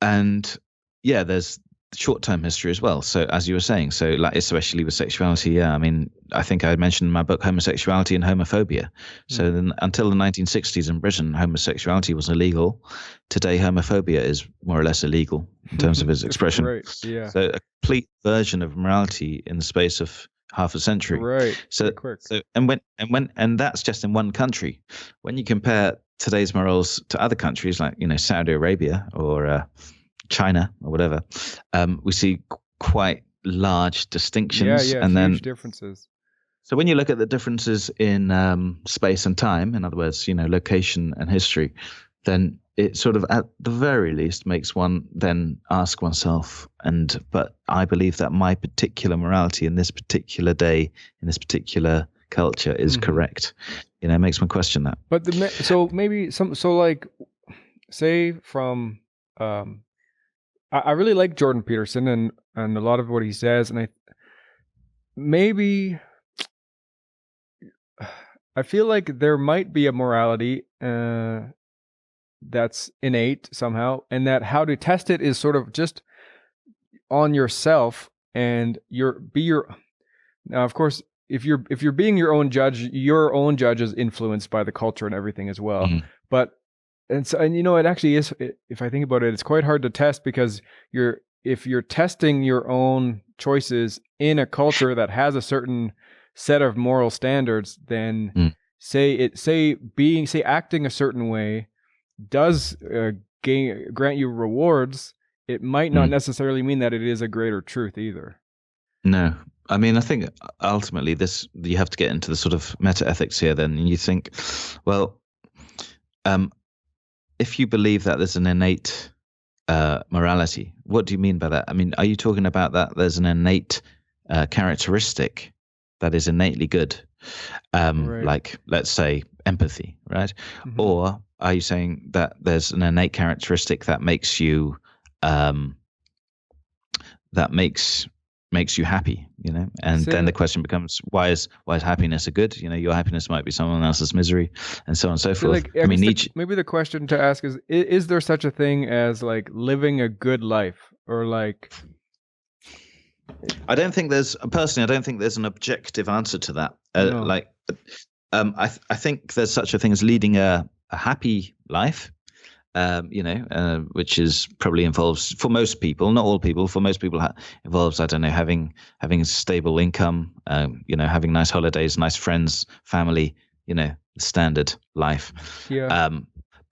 And yeah, there's short-term history as well. So as you were saying, so like especially with sexuality, yeah, I mean, I think I mentioned in my book homosexuality and homophobia. So then, until the 1960s in Britain, homosexuality was illegal. Today, homophobia is more or less illegal in terms of its expression. Right. Yeah. So a complete version of morality in the space of half a century. Right. So and that's just in one country. When you compare today's morals to other countries like Saudi Arabia or China or whatever, we see quite large distinctions. Yeah, and huge then differences. So when you look at the differences in space and time, in other words, location and history, then it sort of, at the very least, makes one then ask oneself, but I believe that my particular morality in this particular day, in this particular culture is correct. It makes one question that. But so maybe like, say from, I really like Jordan Peterson and a lot of what he says, and I feel like there might be a morality that's innate somehow, and that how to test it is sort of just on yourself, and now of course if you're being your own judge is influenced by the culture and everything as well. But it actually is, if I think about it, it's quite hard to test, because if you're testing your own choices in a culture that has a certain set of moral standards, then acting a certain way does grant you rewards, it might not necessarily mean that it is a greater truth either. No, I mean, I think ultimately you have to get into the sort of meta-ethics here then, and you think, well, if you believe that there's an innate morality, what do you mean by that? I mean, are you talking about that there's an innate characteristic that is innately good, right, like, let's say, empathy, right? Or are you saying that there's an innate characteristic that makes you makes you happy, and then the question becomes, why is happiness a good? Your happiness might be someone else's misery, and so on and so forth. Like, I mean, Nietzsche. Maybe the question to ask is there such a thing as like living a good life, or like? I don't think there's an objective answer to that. No. Like, I think there's such a thing as leading a happy life. Which is probably involves, for most people, not all people, for most people involves, I don't know, having stable income, having nice holidays, nice friends, family, standard life. Yeah.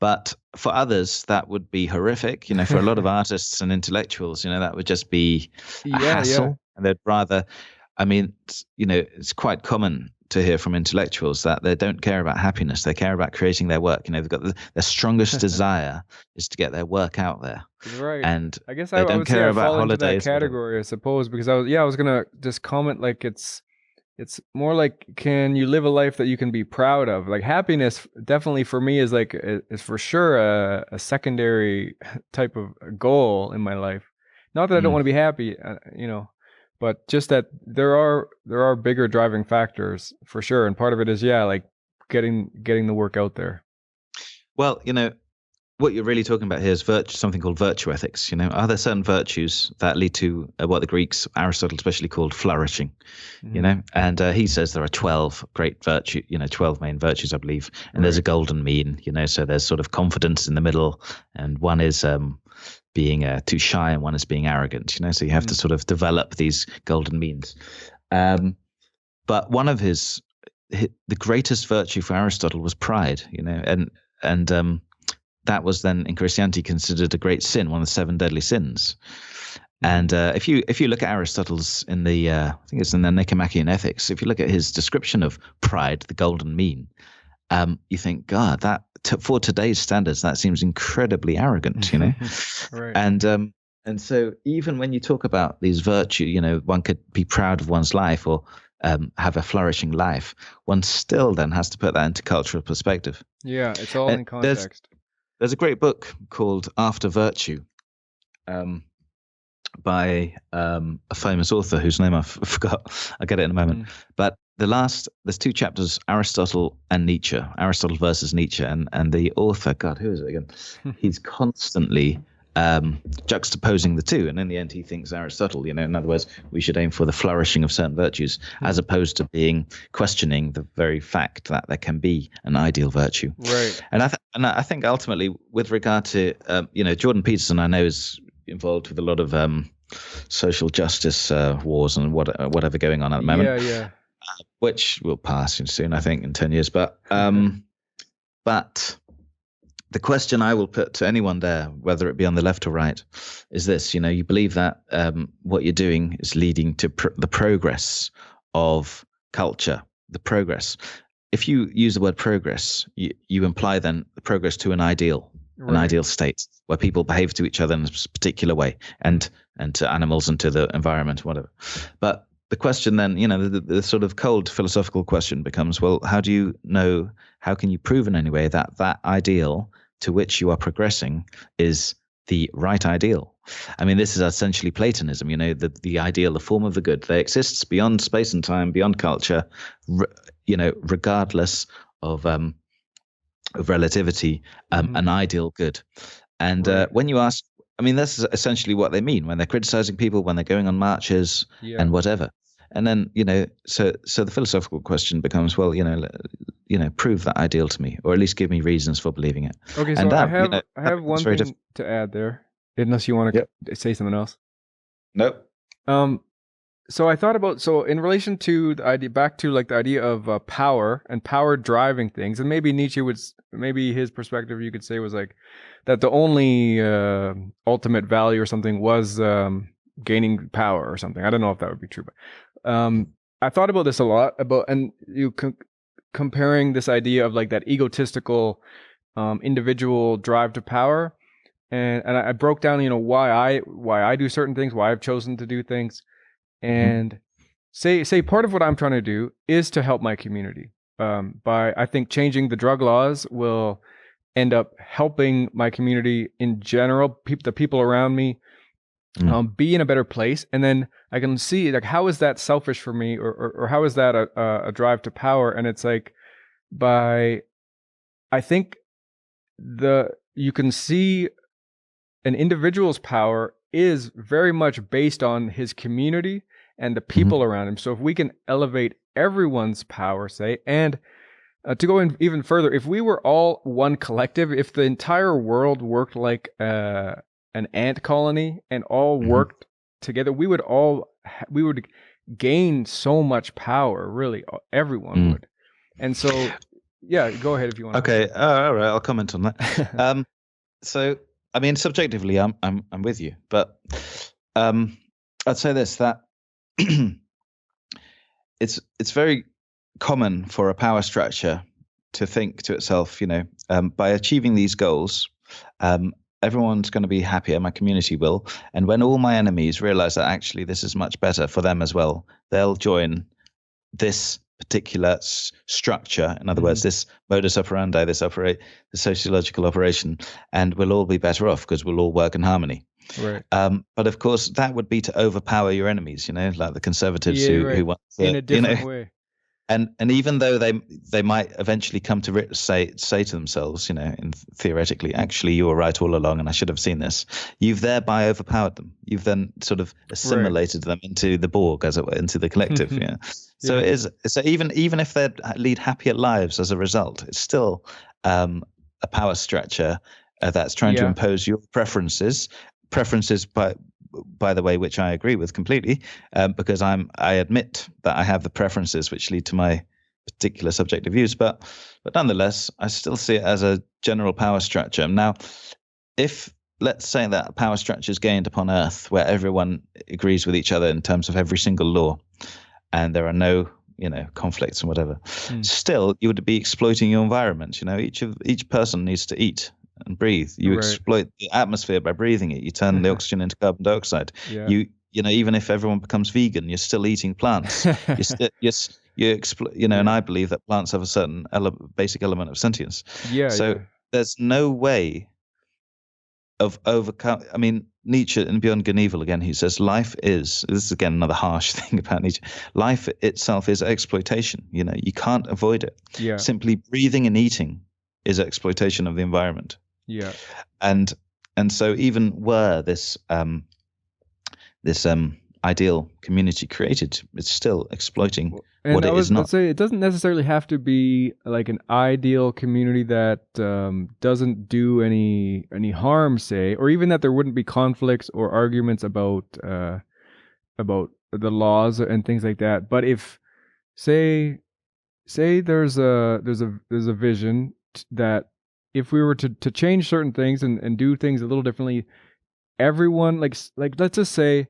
But for others, that would be horrific. For a lot of artists and intellectuals, that would just be a hassle. Yeah. And they'd rather, I mean, it's quite common to hear from intellectuals that they don't care about happiness. They care about creating their work. They've got their strongest desire is to get their work out there. Right. And I guess they don't care about holidays. Into that category, I suppose, because I was gonna just comment, like, it's more like, can you live a life that you can be proud of? Like, happiness definitely for me is for sure a secondary type of goal in my life. Not that I don't want to be happy, but just that there are bigger driving factors for sure, and part of it is like getting the work out there. Well, what you're really talking about here is something called virtue ethics. Are there certain virtues that lead to what the Greeks, Aristotle especially, called flourishing? And he says there are 12 great 12 main virtues, I believe, and there's a golden mean. So there's sort of confidence in the middle, and one is being too shy, and one is being arrogant. So you have to sort of develop these golden means. But one of the greatest virtue for Aristotle was pride. And that was then in Christianity considered a great sin, one of the 7 deadly sins. And if you look at Aristotle's in the I think it's in the Nicomachean Ethics, if you look at his description of pride, the golden mean, you think, God, that for today's standards, that seems incredibly arrogant, you know. Right. And so even when you talk about these virtues, you know, one could be proud of one's life or have a flourishing life, one still then has to put that into cultural perspective. Yeah, it's all in context. There's a great book called After Virtue, by a famous author whose name I forgot. I'll get it in a moment. But there's 2 chapters, Aristotle and Nietzsche, Aristotle versus Nietzsche, and the author, God, who is it again? He's constantly juxtaposing the two, and in the end he thinks Aristotle, you know, in other words, we should aim for the flourishing of certain virtues, as opposed to questioning the very fact that there can be an ideal virtue. Right. And I think ultimately, with regard to you know, Jordan Peterson, I know is involved with a lot of social justice wars and whatever going on at the moment. Yeah. Which will pass soon, I think, in 10 years. But the question I will put to anyone there, whether it be on the left or right, is this: you know, you believe that what you're doing is leading to the progress of culture, the progress. If you use the word progress, you imply then the progress to an ideal. Right. An ideal state where people behave to each other in a particular way, and to animals and to the environment, whatever. But the question then, you know, the sort of cold philosophical question becomes, well, how can you prove in any way that that ideal to which you are progressing is the right ideal? I mean, this is essentially Platonism, you know, the ideal, the form of the good, that exists beyond space and time, beyond culture, you know, regardless of relativity, an ideal good. And right. When you ask, I mean, that's essentially what they mean when they're criticizing people, when they're going on marches and whatever. And then, you know, so the philosophical question becomes, well, you know, prove that ideal to me, or at least give me reasons for believing it. Okay, so I have one thing to add there, unless you want to say something else. Nope. So I thought about, in relation to the idea, back to like the idea of power and power driving things, and maybe Nietzsche maybe his perspective, you could say, was like that the only ultimate value or something was gaining power or something. I don't know if that would be true, but I thought about this a lot, and you comparing this idea of like that egotistical individual drive to power, and I broke down, you know, why I do certain things, why I've chosen to do things. And say part of what I'm trying to do is to help my community. By I think changing the drug laws will end up helping my community in general, the people around me, be in a better place. And then I can see, like, how is that selfish for me, or how is that a drive to power? And it's like, I think you can see an individual's power is very much based on his community and the people around him. So if we can elevate everyone's power, say, and to go in even further, if we were all one collective, if the entire world worked like an ant colony and all worked together, we would gain so much power. Really, everyone would. And so, yeah, go ahead if you want. Okay, all right, I'll comment on that. So, I mean, subjectively, I'm with you, but I'd say this, that it's very common for a power structure to think to itself, you know, by achieving these goals, everyone's going to be happier, my community will, and when all my enemies realize that actually this is much better for them as well, they'll join this particular structure, in other words, this modus operandi, the sociological operation, and we'll all be better off because we'll all work in harmony. Right. But of course, that would be to overpower your enemies, you know, like the conservatives who want to, in a different way. And even though they might eventually come to say to themselves, you know, theoretically, actually, you were right all along, and I should have seen this. You've thereby overpowered them. You've then sort of assimilated them into the Borg, as it were, into the collective. Yeah. So it is. So even if they lead happier lives as a result, it's still a power structure that's trying to impose your preferences. Preferences, by the way, which I agree with completely, because I admit that I have the preferences which lead to my particular subjective views, but nonetheless, I still see it as a general power structure. Now, if let's say that power structure is gained upon Earth, where everyone agrees with each other in terms of every single law, and there are no conflicts and whatever, still you would be exploiting your environment. Each person needs to eat and breathe. You exploit the atmosphere by breathing it. You turn the oxygen into carbon dioxide. Yeah. Even if everyone becomes vegan, you're still eating plants. And I believe that plants have a certain basic element of sentience. There's no way of overcome. I mean, Nietzsche in Beyond Good and Evil, again, he says life is, this is again another harsh thing about Nietzsche, life itself is exploitation. You can't avoid it. Simply breathing and eating is exploitation of the environment. And so even were this ideal community created, it's still exploiting what it is not. Let's say it doesn't necessarily have to be like an ideal community that doesn't do any harm, say, or even that there wouldn't be conflicts or arguments about the laws and things like that. But if say there's a vision that if we were to change certain things and do things a little differently, everyone like let's just say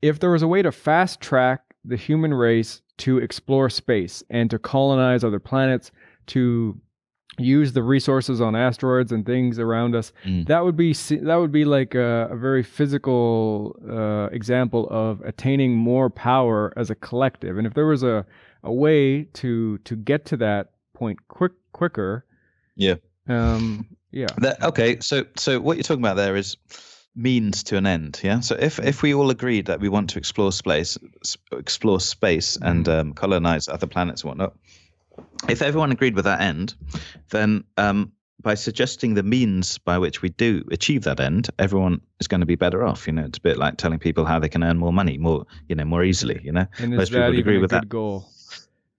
if there was a way to fast track the human race to explore space and to colonize other planets, to use the resources on asteroids and things around us, that would be like a very physical example of attaining more power as a collective. And if there was a way to get to that point quicker. Okay, so what you're talking about there is means to an end. So if we all agreed that we want to explore space and colonize other planets and whatnot, if everyone agreed with that end, then by suggesting the means by which we do achieve that end, everyone is going to be better off. It's a bit like telling people how they can earn more money more easily. And most people would agree with that goal.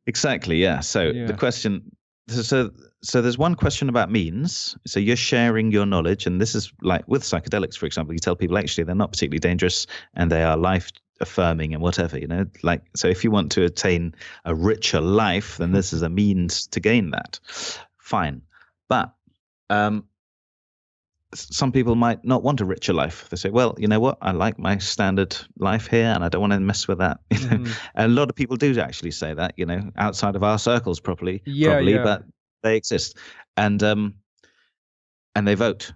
Exactly. Yeah. So the question. So there's one question about means. So you're sharing your knowledge, and this is like with psychedelics, for example. You tell people actually they're not particularly dangerous and they are life affirming and whatever. Like, so if you want to attain a richer life, then this is a means to gain that. Fine, but some people might not want a richer life. They say, well, you know what? I like my standard life here and I don't want to mess with that. And a lot of people do actually say that, outside of our circles probably, but they exist. And they vote.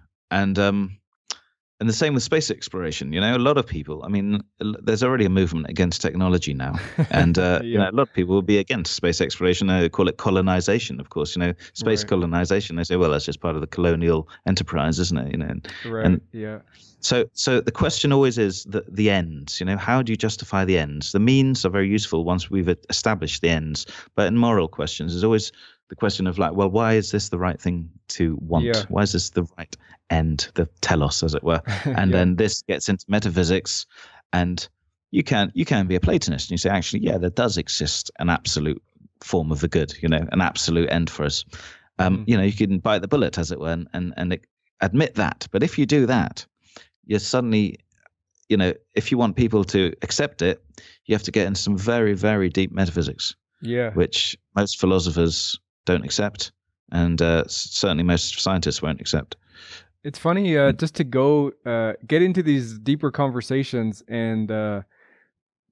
And the same with space exploration. A lot of people, I mean, there's already a movement against technology now. And, a lot of people will be against space exploration. They call it colonization, of course, space colonization. They say, well, that's just part of the colonial enterprise, isn't it? So the question always is the ends, how do you justify the ends? The means are very useful once we've established the ends. But in moral questions, there's always the question of like, well, why is this the right thing to want? Why is this the right end, the telos, as it were? And then this gets into metaphysics, and you can be a Platonist and you say, actually, there does exist an absolute form of the good, an absolute end for us. You can bite the bullet, as it were, and admit that. But if you do that, you're suddenly, if you want people to accept it, you have to get into some very, very deep metaphysics, which most philosophers don't accept, and certainly most scientists won't accept. It's funny, just to go get into these deeper conversations and to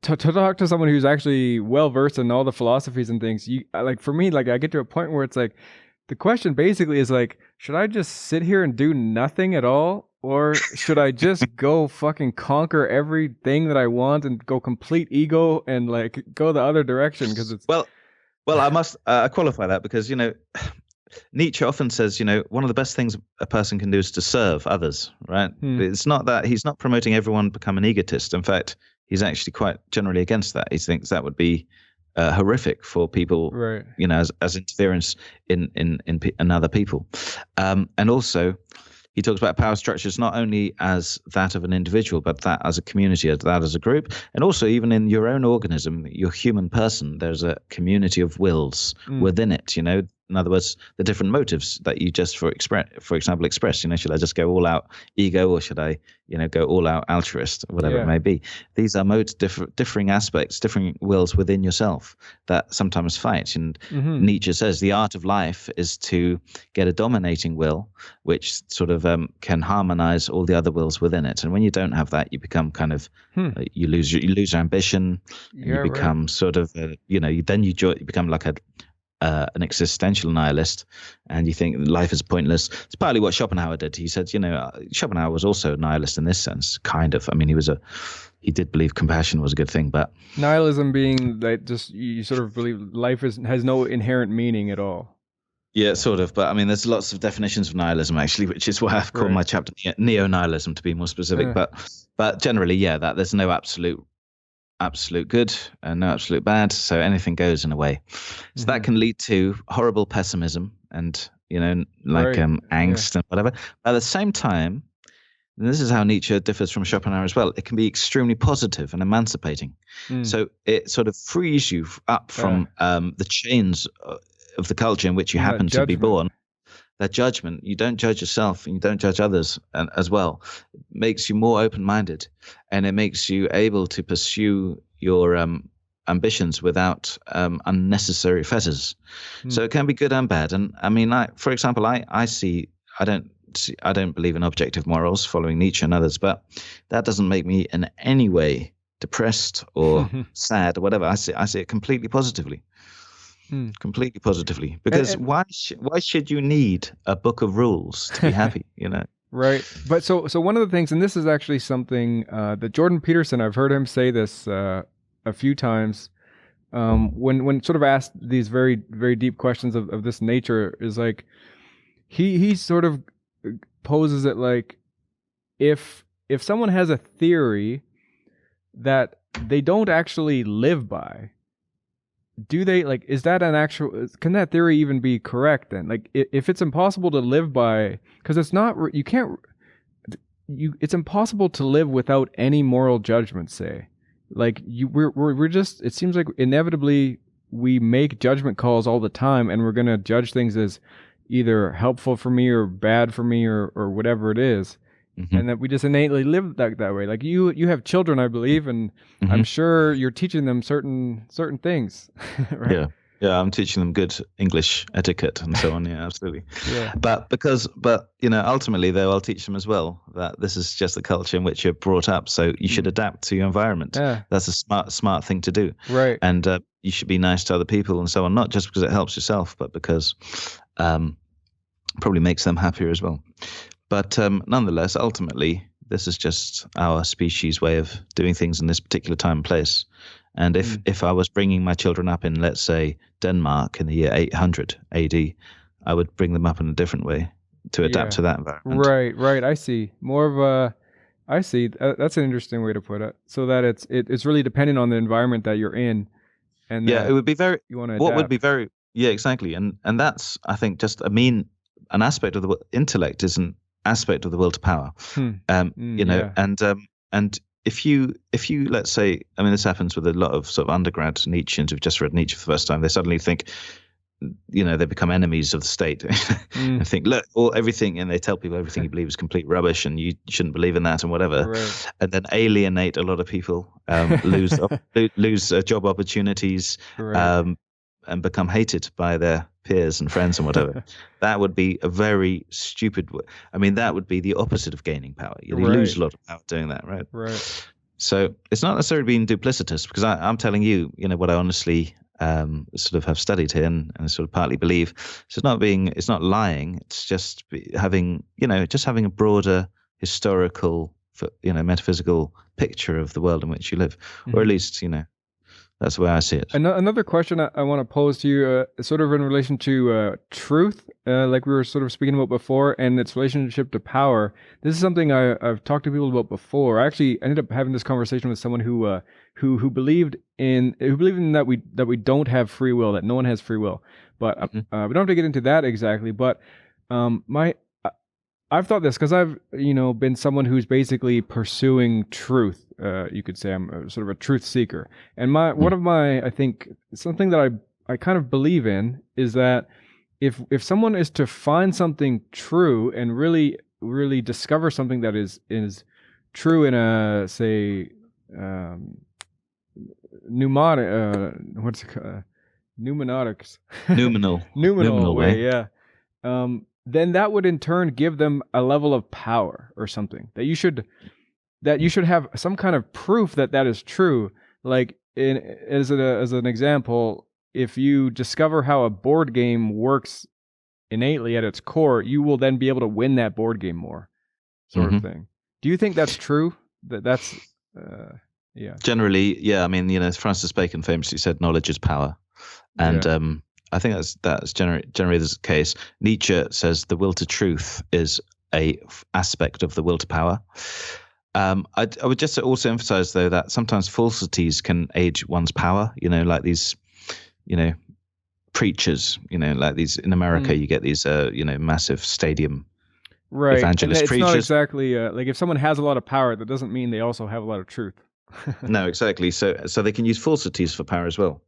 talk to someone who's actually well versed in all the philosophies and things. Like for me, like I get to a point where it's like the question basically is like, should I just sit here and do nothing at all? Or should I just go fucking conquer everything that I want and go complete ego and like go the other direction? Because it's well, I must qualify that because Nietzsche often says one of the best things a person can do is to serve others. Right? It's not that he's not promoting everyone become an egotist. In fact, he's actually quite generally against that. He thinks that would be horrific for people, as interference in other people, and also. He talks about power structures not only as that of an individual, but that as a community, as that as a group. And also even in your own organism, your human person, there's a community of wills within it. In other words, the different motives that you just, for example, express. Should I just go all out ego, or should I, go all out altruist, whatever it may be? These are differing aspects, differing wills within yourself that sometimes fight. And Nietzsche says the art of life is to get a dominating will, which sort of can harmonize all the other wills within it. And when you don't have that, you become kind of you lose your ambition, and you become sort of you become like an existential nihilist, and you think life is pointless. It's partly what Schopenhauer did. He said, Schopenhauer was also a nihilist in this sense, kind of. I mean, he did believe compassion was a good thing, but nihilism being that just you sort of believe life has no inherent meaning at all. Yeah, sort of. But I mean, there's lots of definitions of nihilism actually, which is why I've called my chapter neo-nihilism, to be more specific. But generally, that there's no absolute good and no absolute bad, so anything goes in a way. So that can lead to horrible pessimism and angst and whatever. At the same time, and this is how Nietzsche differs from Schopenhauer as well, it can be extremely positive and emancipating. So it sort of frees you up from the chains of the culture in which you happen to be born. That judgment, you don't judge yourself and you don't judge others as well. It makes you more open-minded, and it makes you able to pursue your ambitions without unnecessary fetters. So it can be good and bad. And I mean, for example, I don't believe in objective morals, following Nietzsche and others, but that doesn't make me in any way depressed or sad or whatever. I see it completely positively. Completely positively, because why should you need a book of rules to be happy? Right. But so one of the things, and this is actually something that Jordan Peterson, I've heard him say this a few times, when sort of asked these very, very deep questions of this nature, is like he sort of poses it like if someone has a theory that they don't actually live by, do they, like, is that an actual, can that theory even be correct then? Like, if it's impossible to live by, because it's not, it's impossible to live without any moral judgment, say. Like, we're just, it seems like inevitably we make judgment calls all the time, and we're going to judge things as either helpful for me or bad for me or whatever it is. And that we just innately live that way. Like you have children, I believe, and I'm sure you're teaching them certain things. Right? Yeah, I'm teaching them good English etiquette and so on. Yeah, absolutely. But ultimately though, I'll teach them as well that this is just the culture in which you're brought up. So you should adapt to your environment. Yeah. That's a smart thing to do. Right. And you should be nice to other people and so on, not just because it helps yourself, but because probably makes them happier as well. But nonetheless, ultimately, this is just our species' way of doing things in this particular time and place. And if I was bringing my children up in, let's say, Denmark in the year 800 AD, I would bring them up in a different way to adapt to that environment. Right. I see. I see. That's an interesting way to put it. So that it's really dependent on the environment that you're in. And it would be very, you want to what adapt. would be very, exactly. And that's, I think, just an aspect of the intellect is an aspect of the will to power. And if you let's say, I mean, this happens with a lot of sort of undergrad Nietzscheans who've just read Nietzsche for the first time. They suddenly think, they become enemies of the state and think, look, everything, and they tell people everything you believe is complete rubbish and you shouldn't believe in that and whatever. Right. And then alienate a lot of people, lose job opportunities, and become hated by their peers and friends and whatever. That would be a very stupid. I mean, that would be the opposite of gaining power. You lose a lot of power doing that, right? Right. So it's not necessarily being duplicitous, because I'm telling you, what I honestly sort of have studied here and sort of partly believe. So it's not lying. It's just having a broader historical, metaphysical picture of the world in which you live, or at least, that's the way I see it. Another question I want to pose to you, sort of in relation to truth, like we were sort of speaking about before, and its relationship to power. This is something I've talked to people about before. I actually ended up having this conversation with someone who believed in that we don't have free will, that no one has free will. But we don't have to get into that exactly. But I've thought this because I've been someone who's basically pursuing truth. You could say I'm sort of a truth seeker, and one of my, I think, something that I kind of believe in is that if someone is to find something true and really discover something that is true in a, say, mnemonic, what's it called? Pneumatics. Numinal way, yeah. Then that would in turn give them a level of power or something that you should have some kind of proof that is true. Like as an example, if you discover how a board game works innately at its core, you will then be able to win that board game more, sort of thing. Do you think that's true? That's yeah. Generally, yeah. I mean, Francis Bacon famously said, "Knowledge is power," and I think that's generally the case. Nietzsche says the will to truth is a aspect of the will to power. I would just also emphasize, though, that sometimes falsities can aid one's power. Like these, preachers. Like these in America, you get these, massive stadium evangelist it's preachers. Not exactly like if someone has a lot of power, that doesn't mean they also have a lot of truth. No, exactly. So they can use falsities for power as well.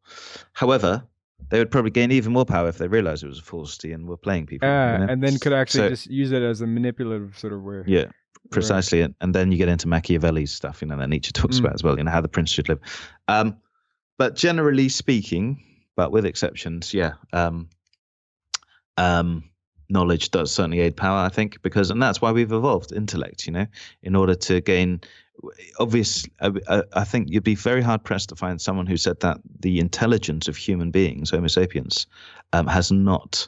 However, they would probably gain even more power if they realized it was a falsity and were playing people. And then could actually just use it as a manipulative sort of way. Yeah, precisely. Right. And then you get into Machiavelli's stuff, that Nietzsche talks about as well, how the prince should live. But generally speaking, but with exceptions, knowledge does certainly aid power, I think, and that's why we've evolved intellect, in order to gain. Obviously, I think you'd be very hard pressed to find someone who said that the intelligence of human beings, Homo sapiens, has not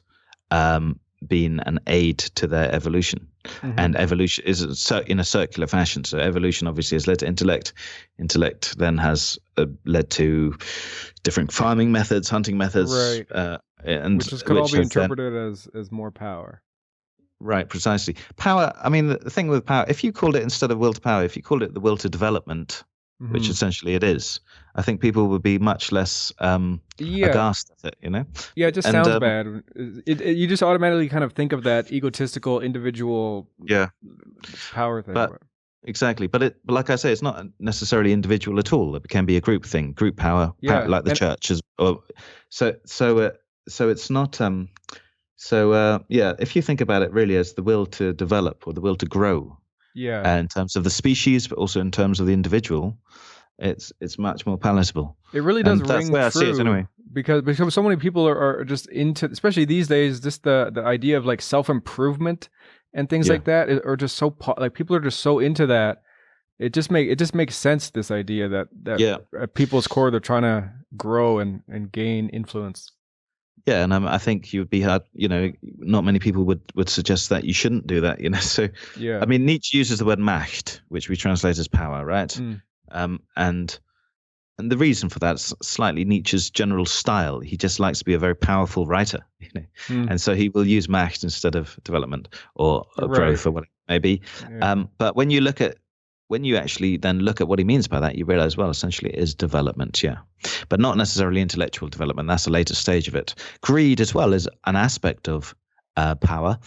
been an aid to their evolution. And evolution is in a circular fashion. So evolution obviously has led to intellect. Intellect then has led to different farming methods, hunting methods, which could all be interpreted as more power. Right, precisely. Power, I mean, the thing with power, if you called it, instead of will to power, if you called it the will to development, which essentially it is, I think people would be much less aghast at it, Yeah, it just sounds bad. You just automatically kind of think of that egotistical individual power thing. Exactly. But like I say, it's not necessarily individual at all. It can be a group thing, group power, like the church. So it's not... if you think about it really as the will to develop or the will to grow, in terms of the species, but also in terms of the individual, it's much more palatable. It really does ring true. That's the way I see it anyway. Because so many people are just into, especially these days, just the idea of like self-improvement and things like that are just so like people are just so into that. It just makes sense, this idea that at people's core they're trying to grow and gain influence. Yeah, and I think you would be hard. Not many people would suggest that you shouldn't do that. So I mean, Nietzsche uses the word Macht, which we translate as power, right? And the reason for that is slightly Nietzsche's general style. He just likes to be a very powerful writer, and so he will use Macht instead of development or growth or whatever it may be. But when you actually then look at what he means by that, you realize, well, essentially it is development, but not necessarily intellectual development. That's a later stage of it. Greed as well is an aspect of power,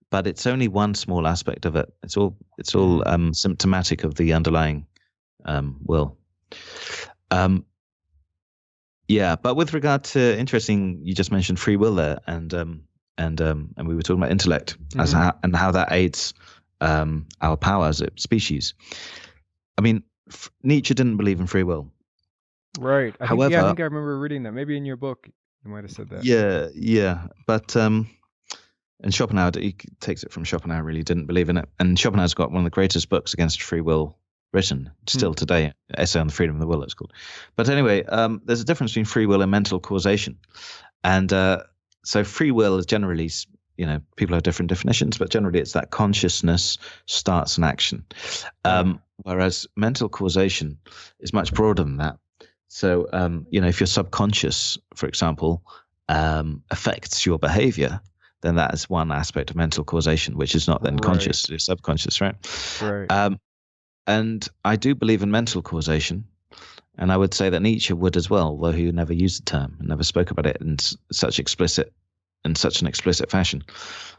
but it's only one small aspect of it. It's all symptomatic of the underlying will. But with regard to you just mentioned free will there, and we were talking about intellect and how that aids our power as a species. I mean, Nietzsche didn't believe in free will. Right. I think I remember reading that. Maybe in your book you might have said that. Yeah. But and Schopenhauer, he takes it from Schopenhauer, really didn't believe in it. And Schopenhauer's got one of the greatest books against free will written still today, Essay on the Freedom of the Will, it's called. But anyway, there's a difference between free will and mental causation. And so free will is generally, people have different definitions, but generally it's that consciousness starts an action. Whereas mental causation is much broader than that. So, if your subconscious, for example, affects your behavior, then that is one aspect of mental causation, which is not then conscious, it's subconscious, right? Right. And I do believe in mental causation. And I would say that Nietzsche would as well, though he never used the term and never spoke about it in such an explicit fashion.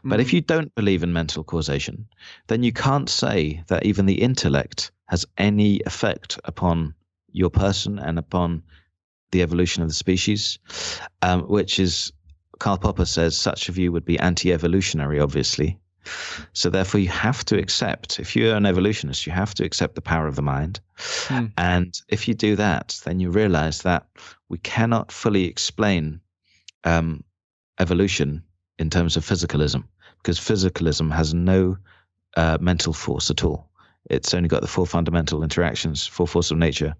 But if you don't believe in mental causation, then you can't say that even the intellect has any effect upon your person and upon the evolution of the species, which is Karl Popper says such a view would be anti-evolutionary, obviously. So therefore, you have to accept, if you're an evolutionist, you have to accept the power of the mind. And if you do that, then you realize that we cannot fully explain evolution in terms of physicalism, because physicalism has no mental force at all. It's only got the four fundamental interactions, four forces of nature,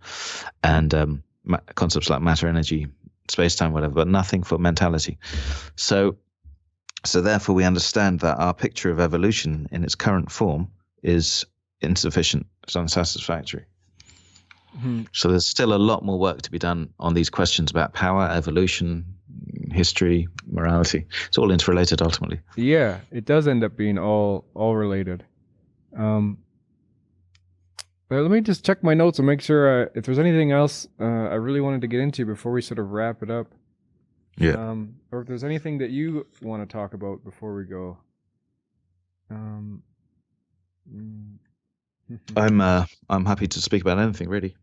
and concepts like matter, energy, space-time, whatever, but nothing for mentality. So therefore, we understand that our picture of evolution in its current form is insufficient, it's unsatisfactory. So there's still a lot more work to be done on these questions about power, evolution, history, morality. It's all interrelated ultimately. Yeah, it does end up being all related. But let me just check my notes and make sure if there's anything else I really wanted to get into before we sort of wrap it up. Yeah. Or if there's anything that you want to talk about before we go. I'm happy to speak about anything really,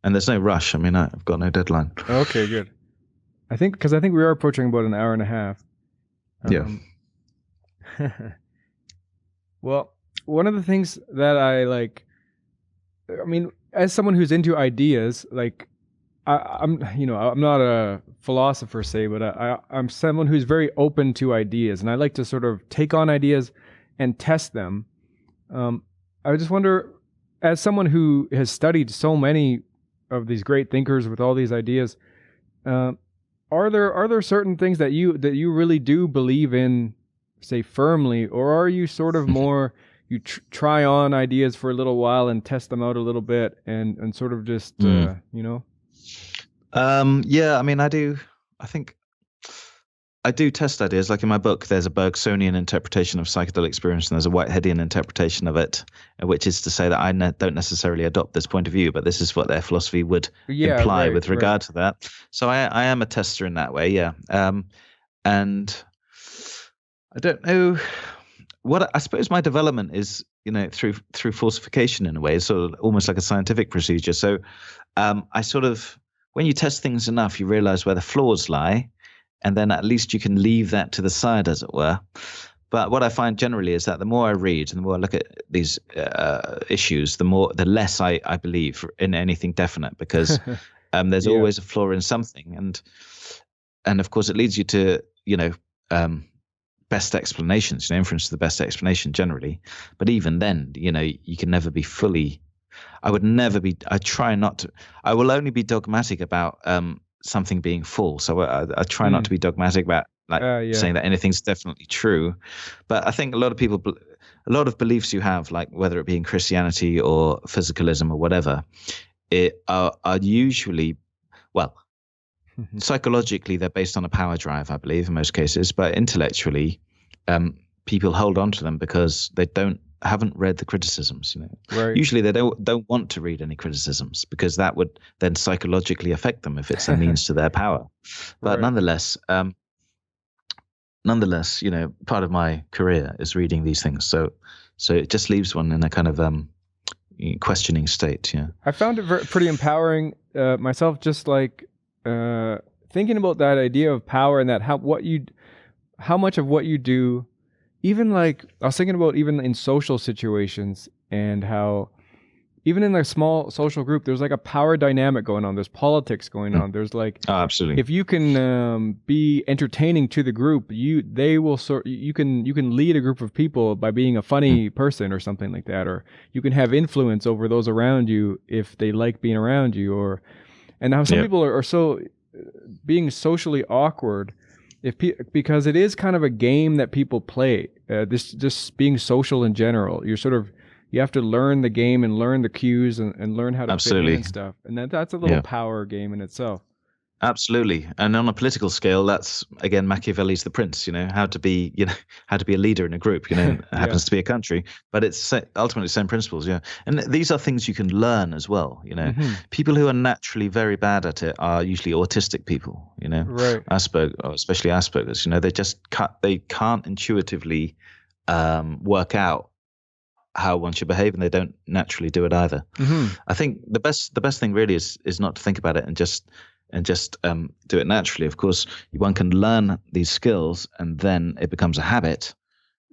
and there's no rush. I mean, I've got no deadline. Okay, good. I think we are approaching about an hour and a half. Yeah. Well, one of the things that I like, I mean, as someone who's into ideas, like I'm not a philosopher, say, but I'm someone who's very open to ideas, and I like to sort of take on ideas and test them. I just wonder, as someone who has studied so many of these great thinkers with all these ideas, are there certain things that you really do believe in, say, firmly, or are you sort of more you try on ideas for a little while and test them out a little bit and sort of just Yeah, I mean, I think I do test ideas. Like in my book, there's a Bergsonian interpretation of psychedelic experience, and there's a Whiteheadian interpretation of it, which is to say that I don't necessarily adopt this point of view, but this is what their philosophy would imply with regard to that. So I am a tester in that way, yeah. And I don't know what I suppose my development is, through falsification in a way, sort of almost like a scientific procedure. So I sort of, when you test things enough, you realize where the flaws lie, and then at least you can leave that to the side, as it were. But what I find generally is that the more I read and the more I look at these issues, the less I believe in anything definite, because there's always a flaw in something, and of course it leads you to best explanations, inference to the best explanation generally. But even then, you can never be fully. I will only be dogmatic about something being false. So I try not to be dogmatic about saying that anything's definitely true. But I think a lot of beliefs you have, like whether it be in Christianity or physicalism or whatever, are usually, well, psychologically they're based on a power drive, I believe, in most cases. But intellectually, people hold on to them because they haven't read the criticisms. Right. Usually they don't want to read any criticisms, because that would then psychologically affect them if it's a means to their power. But nonetheless, part of my career is reading these things. So it just leaves one in a kind of questioning state. Yeah, I found it pretty empowering myself, just like thinking about that idea of power, and that how much of what you do. Even like, I was thinking about even in social situations, and how even in a small social group, there's like a power dynamic going on. There's politics going on. There's like, absolutely. If you can be entertaining to the group, you can lead a group of people by being a funny person or something like that, or you can have influence over those around you if they like being around you, and how some people are so being socially awkward. Because it is kind of a game that people play, this just being social in general. You have to learn the game and learn the cues and learn how to fit in and stuff. And that's a little power game in itself. Absolutely. And on a political scale, that's again Machiavelli's The Prince, how to be a leader in a group, it happens to be a country, but it's ultimately the same principles, And these are things you can learn as well, People who are naturally very bad at it are usually autistic people, Right. Especially Asperger's, they can't intuitively work out how one should behave, and they don't naturally do it either. I think the best thing really is not to think about it and just and just do it naturally. Of course, one can learn these skills, and then it becomes a habit,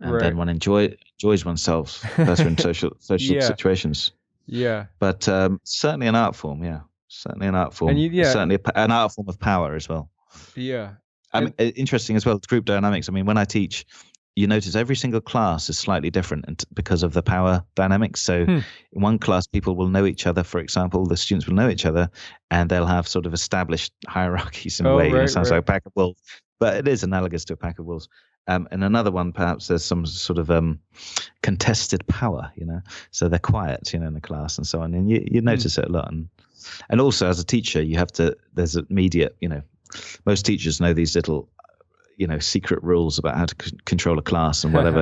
and then one enjoys oneself better in social situations. Yeah. But certainly an art form, certainly an art form, And certainly an art form of power as well. Yeah. I mean, interesting as well, group dynamics. I mean, when I teach, you notice every single class is slightly different because of the power dynamics. So in one class, people will know each other. For example, the students will know each other, and they'll have sort of established hierarchies in a way. It sounds like a pack of wolves, but it is analogous to a pack of wolves. And another one, perhaps there's some sort of contested power, so they're quiet, in the class and so on. And you notice it a lot. And also as a teacher, there's immediate, most teachers know these little, secret rules about how to control a class and whatever,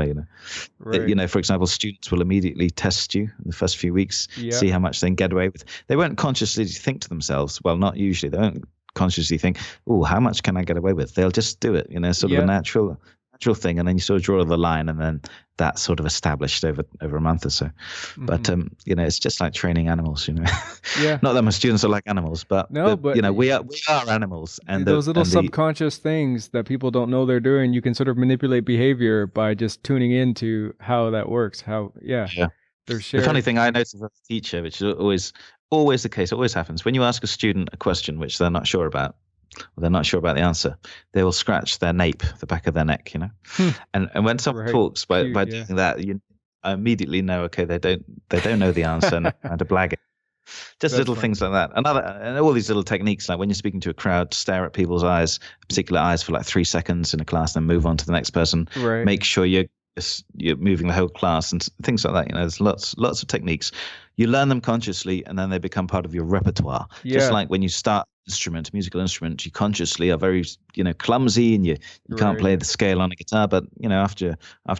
Right. For example, students will immediately test you in the first few weeks, see how much they can get away with. They won't consciously think to themselves, well, not usually, they won't consciously think, oh, how much can I get away with? They'll just do it, sort of a natural thing, and then you sort of draw the line, and then that's sort of established over a month or so. Mm-hmm. But it's just like training animals, Yeah. Not that my students are like animals, but we are animals, and those little subconscious things that people don't know they're doing, you can sort of manipulate behavior by just tuning into how that works. The funny thing I noticed as a teacher, which is always the case, always happens, when you ask a student a question which they're not sure about, or they're not sure about the answer, they will scratch their nape, the back of their neck, And when someone talks by doing that, you immediately know, okay, they don't know the answer and how to blag it. Just That's little things like that. And all these little techniques, like when you're speaking to a crowd, stare at people's eyes, particular eyes for like 3 seconds in a class, then move on to the next person. Right. Make sure you're moving the whole class and things like that. There's lots of techniques. You learn them consciously, and then they become part of your repertoire. Just like when you start musical instrument, you consciously are very, clumsy, and you can't play the scale on a guitar. But after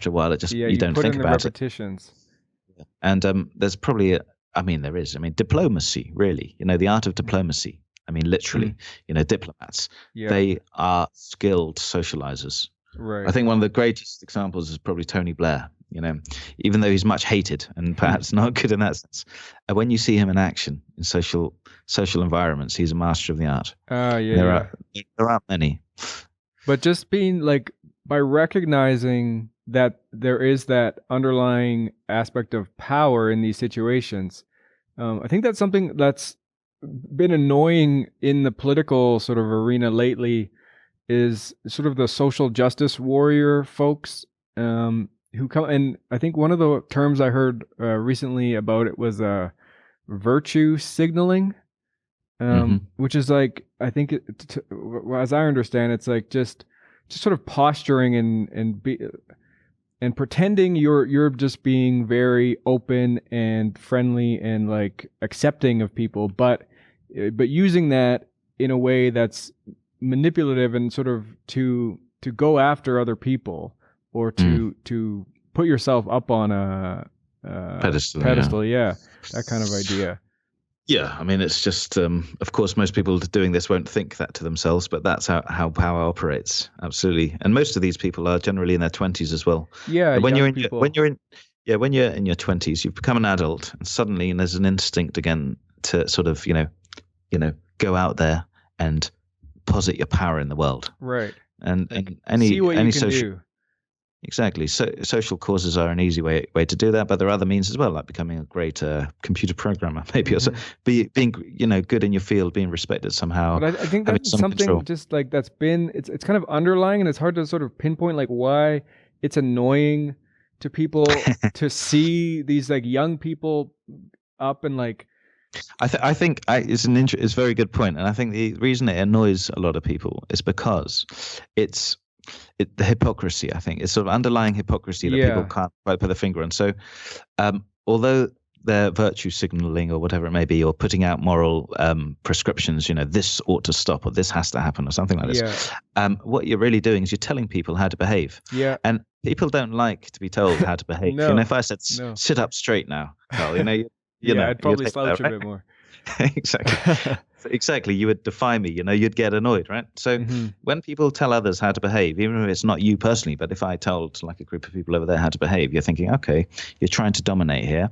a while, it just you don't think about repetitions. it. And there's probably there is. Diplomacy, really. The art of diplomacy. Literally. Diplomats. Yeah. They are skilled socializers. Right. I think one of the greatest examples is probably Tony Blair. Even though he's much hated and perhaps not good in that sense, when you see him in action in social environments, he's a master of the art. There aren't many. But just being by recognizing that there is that underlying aspect of power in these situations, I think that's something that's been annoying in the political sort of arena lately, is sort of the social justice warrior folks who come. And I think one of the terms I heard recently about it was virtue signaling, which is I think as I understand, it's just sort of posturing and pretending you're just being very open and friendly and accepting of people, but using that in a way that's manipulative and sort of to go after other people, or to put yourself up on a pedestal, that kind of idea. It's just of course most people doing this won't think that to themselves, but that's how power operates. Absolutely. And most of these people are generally in their 20s as well. When you're in your 20s, you've become an adult, and suddenly there's an instinct again to sort of go out there and posit your power in the world, right? And any see what you can social do. Exactly. So social causes are an easy way to do that, but there are other means as well, like becoming a great computer programmer, maybe, or being good in your field, being respected somehow. But I think that's something control. Just that's been it's kind of underlying, and it's hard to sort of pinpoint why it's annoying to people to see these young people up and I think it's a very good point, and I think the reason it annoys a lot of people is because it's the hypocrisy. I think it's sort of underlying hypocrisy that people can't quite put their finger on. So, although they're virtue signaling or whatever it may be, or putting out moral prescriptions, this ought to stop, or this has to happen, or something like this. What you're really doing is you're telling people how to behave. And people don't like to be told how to behave. No. If I said sit up straight now, Carl, I'd probably slouch a bit more. Exactly. Exactly. You would defy me, you'd get annoyed, right? So when people tell others how to behave, even if it's not you personally, but if I told like a group of people over there how to behave, you're thinking, okay, you're trying to dominate here.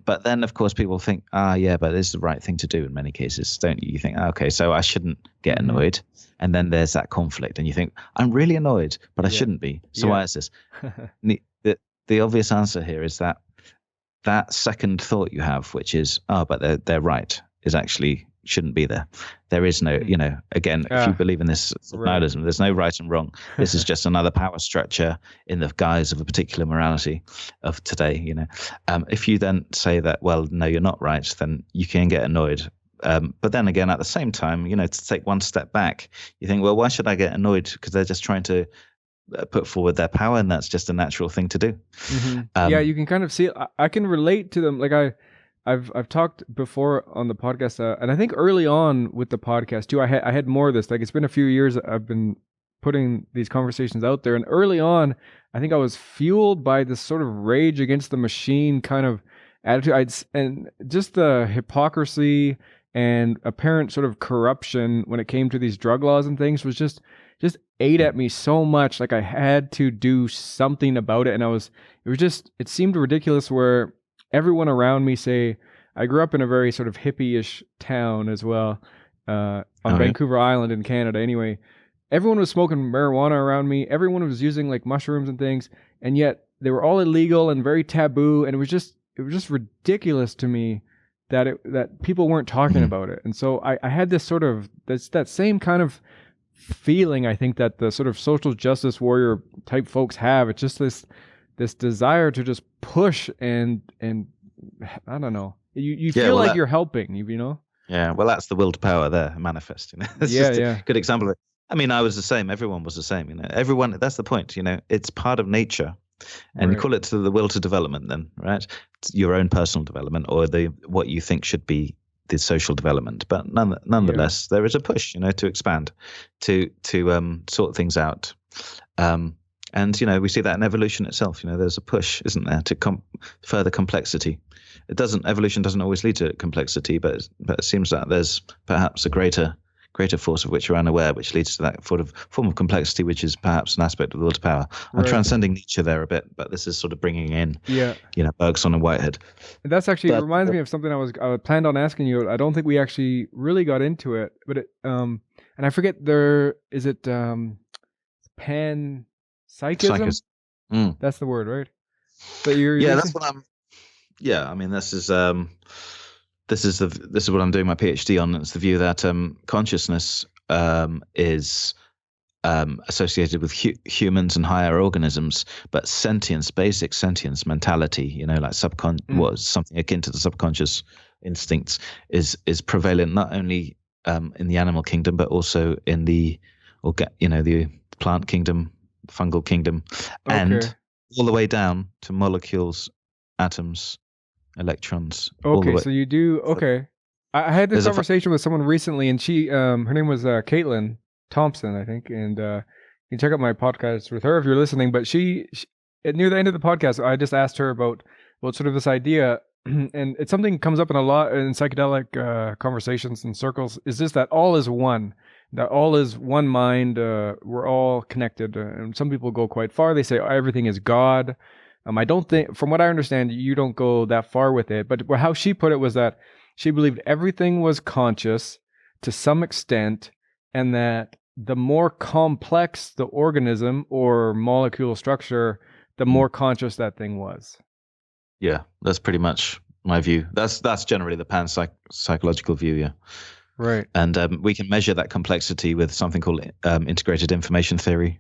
But then, of course, people think, yeah, but it's the right thing to do in many cases, don't you? You think, okay, so I shouldn't get annoyed. And then there's that conflict and you think, I'm really annoyed, but I shouldn't be. So why is this? The obvious answer here is that second thought you have, which is, but they're right, is actually shouldn't be there. There is no, again, if you believe in this nihilism, there's no right and wrong. This is just another power structure in the guise of a particular morality of today, If you then say that, well, no, you're not right, then you can get annoyed. But then again, at the same time, to take one step back, you think, well, why should I get annoyed? Because they're just trying to put forward their power, and that's just a natural thing to do. Yeah, you can kind of see it. I can relate to them. Like I've talked before on the podcast, and I think early on with the podcast too, I had more of this. Like, it's been a few years I've been putting these conversations out there, and early on, I think I was fueled by this sort of rage against the machine kind of attitude, and just the hypocrisy and apparent sort of corruption when it came to these drug laws and things was just ate at me so much. Like, I had to do something about it, and it seemed ridiculous where everyone around me, say, I grew up in a very sort of hippie-ish town as well, on Vancouver Island in Canada. Anyway, everyone was smoking marijuana around me. Everyone was using like mushrooms and things, and yet they were all illegal and very taboo. And it was just ridiculous to me that people weren't talking about it. And so I had this sort of that same kind of feeling, I think, that the sort of social justice warrior type folks have. It's just this desire to just push and I don't know. You feel like you're helping, Yeah, well, that's the will to power there manifest. It's just a good example of it. I mean, I was the same. Everyone was the same. Everyone. That's the point. It's part of nature, and you call it the will to development. Then, right? It's your own personal development, or what you think should be the social development. But nonetheless, there is a push, to expand, to sort things out. And, we see that in evolution itself. There's a push, isn't there, to further complexity. Evolution doesn't always lead to complexity, but it seems that there's perhaps a greater force of which we're unaware, which leads to that sort of form of complexity, which is perhaps an aspect of the will to power. I'm transcending Nietzsche there a bit, but this is sort of bringing in, Bergson and Whitehead. That's actually reminds me of something I planned on asking you. I don't think we actually really got into it, but and I forget is it Psychism? That's the word, right? But that's what I'm. Yeah, I mean, this is what I'm doing my PhD on. It's the view that consciousness is associated with humans and higher organisms, but basic sentience, mentality, like something akin to the subconscious instincts, is prevalent not only in the animal kingdom, but also in the plant kingdom, fungal kingdom, and all the way down to molecules, atoms, electrons. Okay, so you do. Okay, I had this conversation with someone recently, and she, her name was Caitlin Thompson, I think, and you can check out my podcast with her if you're listening. But she near the end of the podcast, I just asked her about sort of this idea, and it's something that comes up in a lot in psychedelic conversations and circles. Is this that all is one? That all is one mind. We're all connected, and some people go quite far. They say everything is God. I don't think, from what I understand, you don't go that far with it. But how she put it was that she believed everything was conscious to some extent, and that the more complex the organism or molecule structure, the more conscious that thing was. Yeah, that's pretty much my view. That's generally the pan-psychological view, yeah. Right. And we can measure that complexity with something called integrated information theory,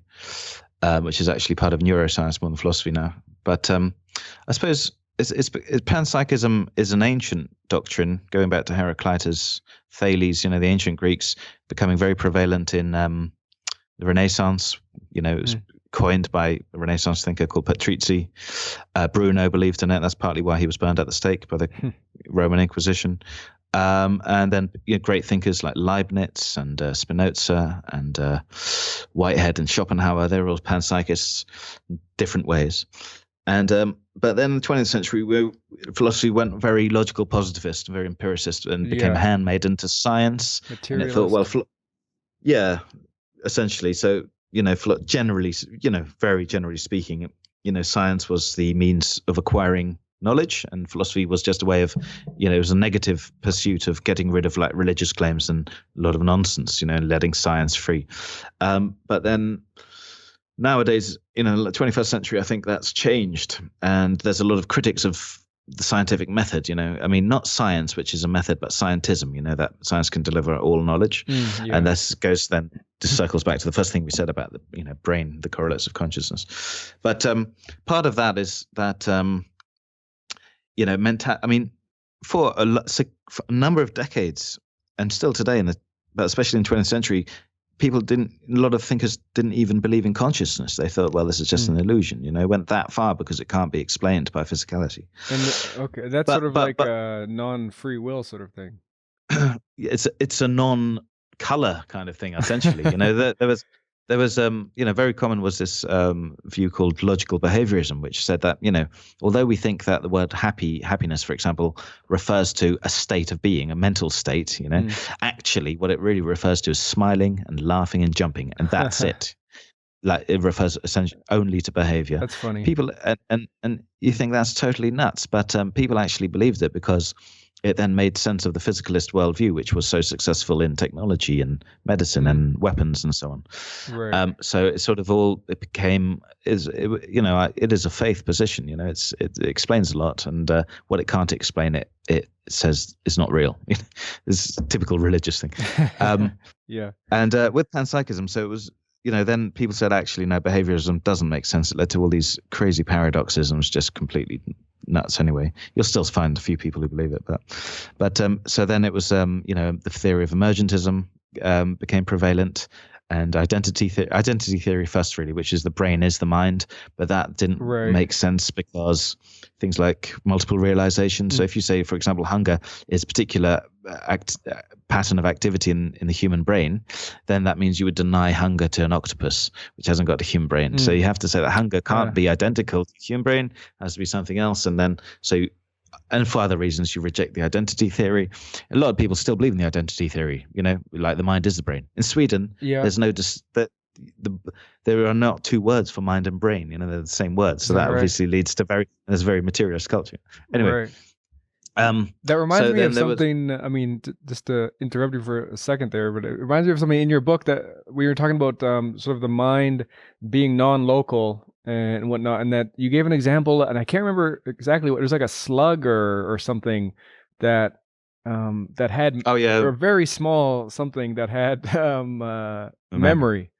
which is actually part of neuroscience more than philosophy now. But I suppose panpsychism is an ancient doctrine going back to Heraclitus, Thales, the ancient Greeks, becoming very prevalent in the Renaissance. It was coined by a Renaissance thinker called Patrizzi. Bruno believed in it. That's partly why he was burned at the stake by the Roman Inquisition. And then great thinkers like Leibniz and Spinoza and Whitehead and Schopenhauer, they're all panpsychists in different ways. And but then in the 20th century, philosophy went very logical positivist, very empiricist, and became handmade into science. And it thought, well, yeah, essentially. So, generally, very generally speaking, science was the means of acquiring knowledge, and philosophy was just a way of, it was a negative pursuit of getting rid of like religious claims and a lot of nonsense, letting science free. But then nowadays, the 21st century, I think that's changed, and there's a lot of critics of the scientific method. I mean, not science, which is a method, but scientism. That science can deliver all knowledge, and this circles back to the first thing we said about the brain, the correlates of consciousness. But part of that is that I mean, for a number of decades, and still today, but especially in the 20th century, a lot of thinkers didn't even believe in consciousness. They thought, well, this is just an illusion. It went that far because it can't be explained by physicality. And that's sort of like a non-free will sort of thing. It's a non-color kind of thing, essentially. There was very common was this view called logical behaviorism, which said that, although we think that the word happiness, for example, refers to a state of being, a mental state, actually what it really refers to is smiling and laughing and jumping, and that's it. Like, it refers essentially only to behavior. That's funny. People, and you think that's totally nuts, but people actually believed it because it then made sense of the physicalist worldview, which was so successful in technology and medicine and weapons and so on. Right. So it sort of it is a faith position. It explains a lot, and what it can't explain, it says is not real. It's a typical religious thing. Yeah. And with panpsychism, so it was. Then people said, actually, no, behaviorism doesn't make sense. It led to all these crazy paradoxes and was just completely nuts anyway. You'll still find a few people who believe it. But so then it was, the theory of emergentism became prevalent, and identity theory first, really, which is the brain is the mind. But that didn't make sense because things like multiple realization. So if you say, for example, hunger is a particular pattern of activity in the human brain, then that means you would deny hunger to an octopus, which hasn't got a human brain. So you have to say that hunger can't be identical to the human brain, it has to be something else. And for other reasons, you reject the identity theory. A lot of people still believe in the identity theory, like the mind is the brain. In Sweden, there's no there are not two words for mind and brain, they're the same words. So that obviously leads to there's very materialist culture. Anyway. That reminds me of something. I mean, just to interrupt you for a second there, but it reminds me of something in your book that we were talking about, sort of the mind being non-local and whatnot, and that you gave an example, and I can't remember exactly what it was, like a slug or something that had or a very small something that had memory.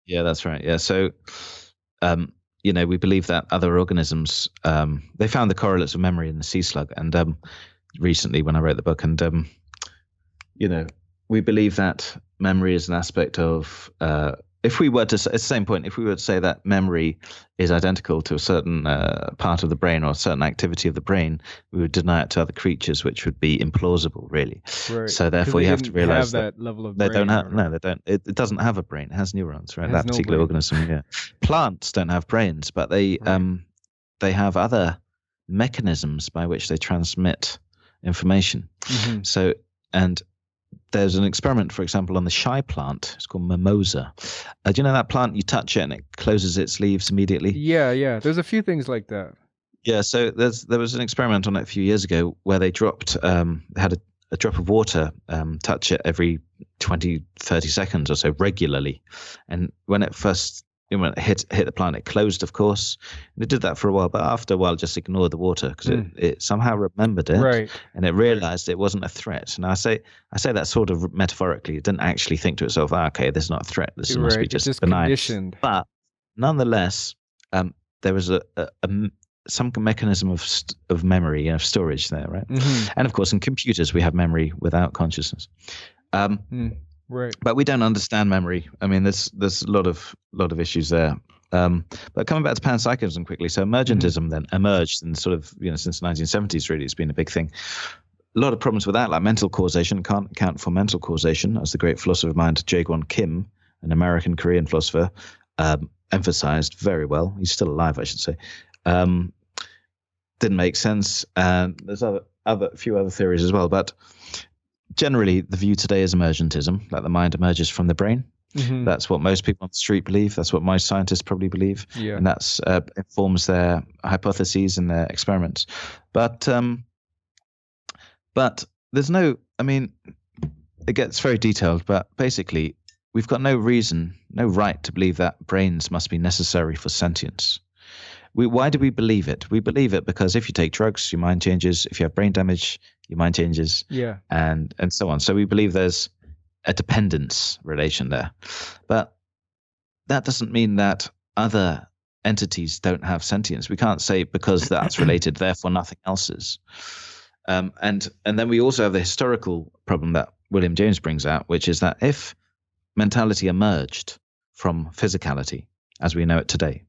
Yeah, that's right. Yeah, so we believe that other organisms, they found the correlates of memory in the sea slug, and recently when I wrote the book, and we believe that memory is an aspect of if we were to, at the same point, if we were to say that memory is identical to a certain part of the brain or a certain activity of the brain, we would deny it to other creatures, which would be implausible, really. Right. So therefore, you have to realize that level of they brain don't have. No, they don't. It doesn't have a brain. It has neurons, right? That particular organism. Yeah. Plants don't have brains, but they have other mechanisms by which they transmit information. So there's an experiment, for example, on the shy plant. It's called mimosa. Do you know that plant? You touch it and it closes its leaves immediately. Yeah. There's a few things like that. Yeah. So there was an experiment on it a few years ago where they had a drop of water, touch it every 20, 30 seconds or so regularly, and when it hit the plant, it closed, of course, and it did that for a while, but after a while just ignored the water because it somehow remembered it, and it realized it wasn't a threat. And I say that sort of metaphorically. It didn't actually think to itself, okay, this is not a threat, this must be just benign. Conditioned. But nonetheless, there was some mechanism of memory, of storage there, right? And of course in computers we have memory without consciousness. Right. But we don't understand memory. I mean, there's a lot of issues there. But coming back to panpsychism quickly, so emergentism then emerged, and sort of since the 1970s really, it's been a big thing. A lot of problems with that, like mental causation. Can't account for mental causation, as the great philosopher of mind Jae-Gwon Kim, an American Korean philosopher, emphasized very well. He's still alive, I should say. didn't make sense. And there's a few other theories as well. But generally, the view today is emergentism, that the mind emerges from the brain. Mm-hmm. That's what most people on the street believe. That's what most scientists probably believe. Yeah. And that's informs their hypotheses and their experiments. But there's no, I mean, it gets very detailed, but basically, we've got no reason, no right to believe that brains must be necessary for sentience. Why do we believe it? We believe it because if you take drugs, your mind changes. If you have brain damage, your mind changes. Yeah. And so on. So we believe there's a dependence relation there. But that doesn't mean that other entities don't have sentience. We can't say because that's related, therefore nothing else is. And then we also have the historical problem that William James brings out, which is that if mentality emerged from physicality as we know it today,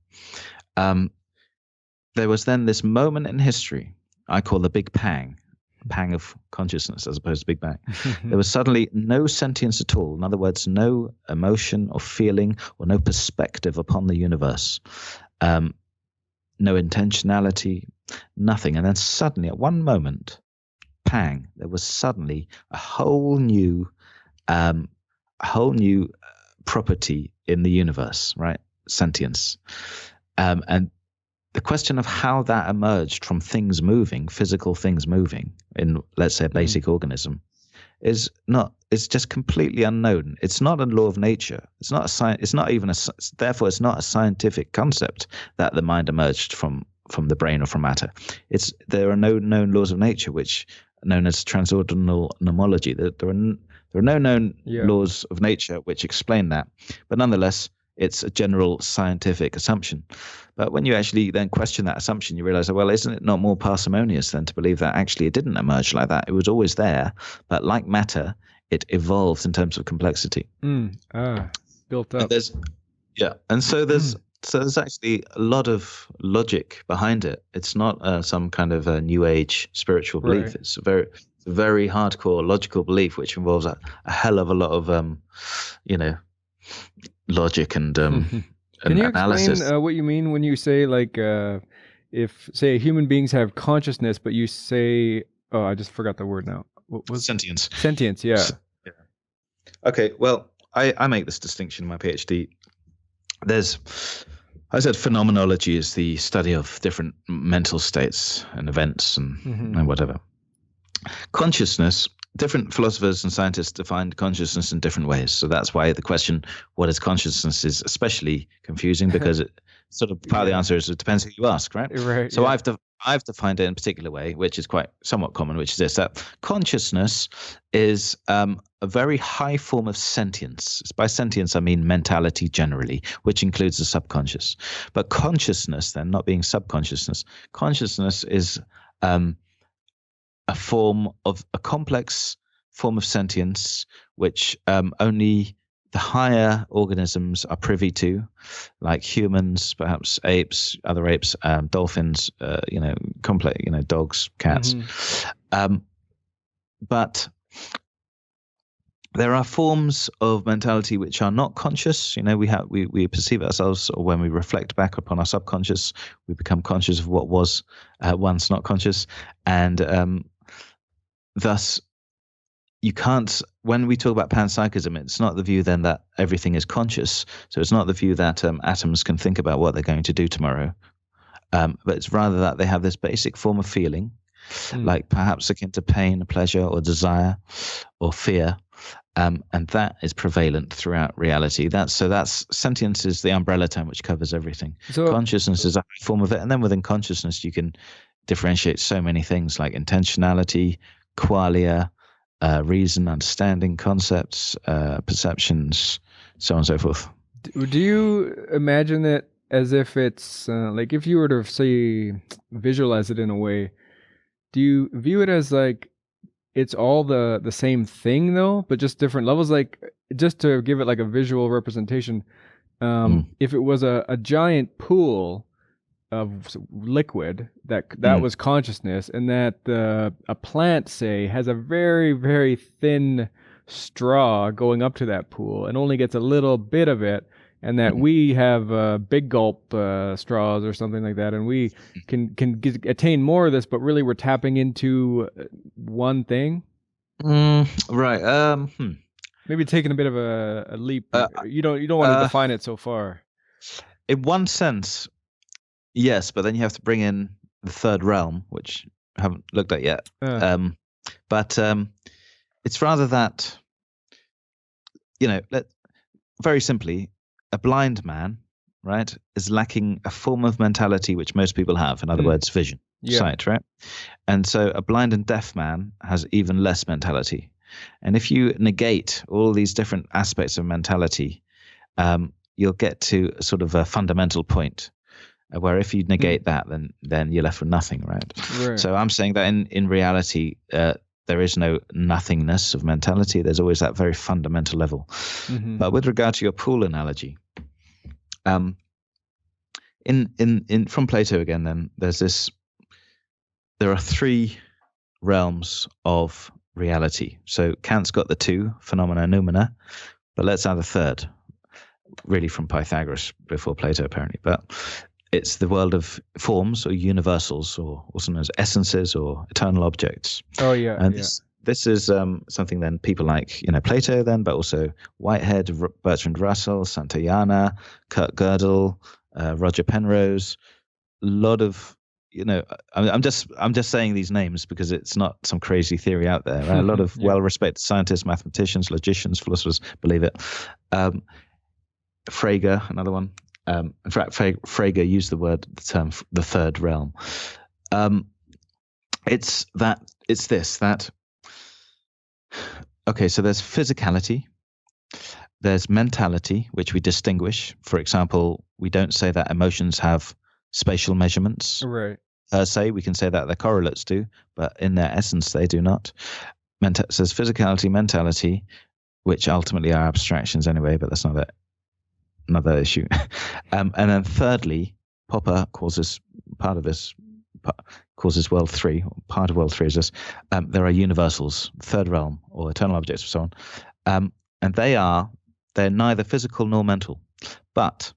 there was then this moment in history I call the Big Pang of consciousness as opposed to Big Bang. There was suddenly no sentience at all. In other words, no emotion or feeling or no perspective upon the universe. No intentionality, nothing. And then suddenly at one moment, pang, there was suddenly a whole new property in the universe, right? Sentience. And the question of how that emerged from things moving, physical things moving in, let's say, a basic organism, is just completely unknown. It's not a law of nature. It's not a science. It's not even therefore it's not a scientific concept that the mind emerged from the brain or from matter. There are no known laws of nature, which are known as transordinal nomology. There are no known laws of nature which explain that, but nonetheless, it's a general scientific assumption. But when you actually then question that assumption, you realize, well, isn't it not more parsimonious than to believe that actually it didn't emerge like that? It was always there, but like matter, it evolved in terms of complexity. Built up. And so there's actually a lot of logic behind it. It's not some kind of a new age spiritual belief. Right. It's a very hardcore logical belief, which involves a hell of a lot of logic and Can you analysis. Explain what you mean when you say, like, if, say, human beings have consciousness, but you say, oh, I just forgot the word now. What was sentience? Sentience, yeah. Okay, well, I make this distinction in my PhD. I said phenomenology is the study of different mental states and events and whatever. Consciousness, different philosophers and scientists define consciousness in different ways. So that's why the question, what is consciousness, is especially confusing, because it sort of part of the answer is it depends who you ask, right? Right. So I've defined it in a particular way, which is somewhat common, which is this: that consciousness is a very high form of sentience. By sentience, I mean mentality generally, which includes the subconscious. But consciousness, then, not being subconsciousness, consciousness is a complex form of sentience, which only the higher organisms are privy to, like humans, perhaps apes, other apes, dolphins, complex, dogs, cats. But there are forms of mentality which are not conscious. We perceive ourselves, or when we reflect back upon our subconscious, we become conscious of what was once not conscious, and thus, you can't, when we talk about panpsychism, it's not the view then that everything is conscious. So it's not the view that atoms can think about what they're going to do tomorrow, but it's rather that they have this basic form of feeling, like perhaps akin to pain, pleasure, or desire, or fear, and that is prevalent throughout reality. That's sentience is the umbrella term which covers everything. So consciousness is a form of it, and then within consciousness you can differentiate so many things like intentionality, qualia, reason, understanding, concepts, perceptions, so on and so forth. Do you imagine it as if it's like, if you were to, say, visualize it in a way, do you view it as like it's all the same thing though, but just different levels? Like, just to give it like a visual representation, if it was a giant pool of liquid that was consciousness, and that a plant, say, has a very, very thin straw going up to that pool and only gets a little bit of it, and that we have big gulp straws or something like that, and we can attain more of this, but really we're tapping into one thing. Right. Maybe taking a bit of a leap. You don't want to define it so far. In one sense, yes, but then you have to bring in the third realm, which I haven't looked at yet. But it's rather that, very simply, a blind man, right, is lacking a form of mentality which most people have. In other words, vision, sight, right? And so a blind and deaf man has even less mentality. And if you negate all these different aspects of mentality, you'll get to sort of a fundamental point where if you negate that, then you're left with nothing, right? So I'm saying that in reality, there is no nothingness of mentality. There's always that very fundamental level. But with regard to your pool analogy, from Plato again, then there are three realms of reality. So Kant's got the two, phenomena, noumena, but let's add a third, really from Pythagoras before Plato apparently. But it's the world of forms or universals, or also known as essences or eternal objects. Oh yeah. And this is something then people like Plato then, but also Whitehead, Bertrand Russell, Santayana, Kurt Gödel, Roger Penrose, a lot of I'm just saying these names because it's not some crazy theory out there. Right? A lot of well-respected scientists, mathematicians, logicians, philosophers believe it. Frege, another one. In fact, Frege used the term, the third realm. It's this. Okay, so there's physicality, there's mentality, which we distinguish. For example, we don't say that emotions have spatial measurements. Right. Per se, we can say that their correlates do, but in their essence, they do not. So there's physicality, mentality, which ultimately are abstractions anyway, but that's another issue. And then thirdly, Popper causes world three. Part of world three is this. There are universals, third realm, or eternal objects, and so on. And they're neither physical nor mental, but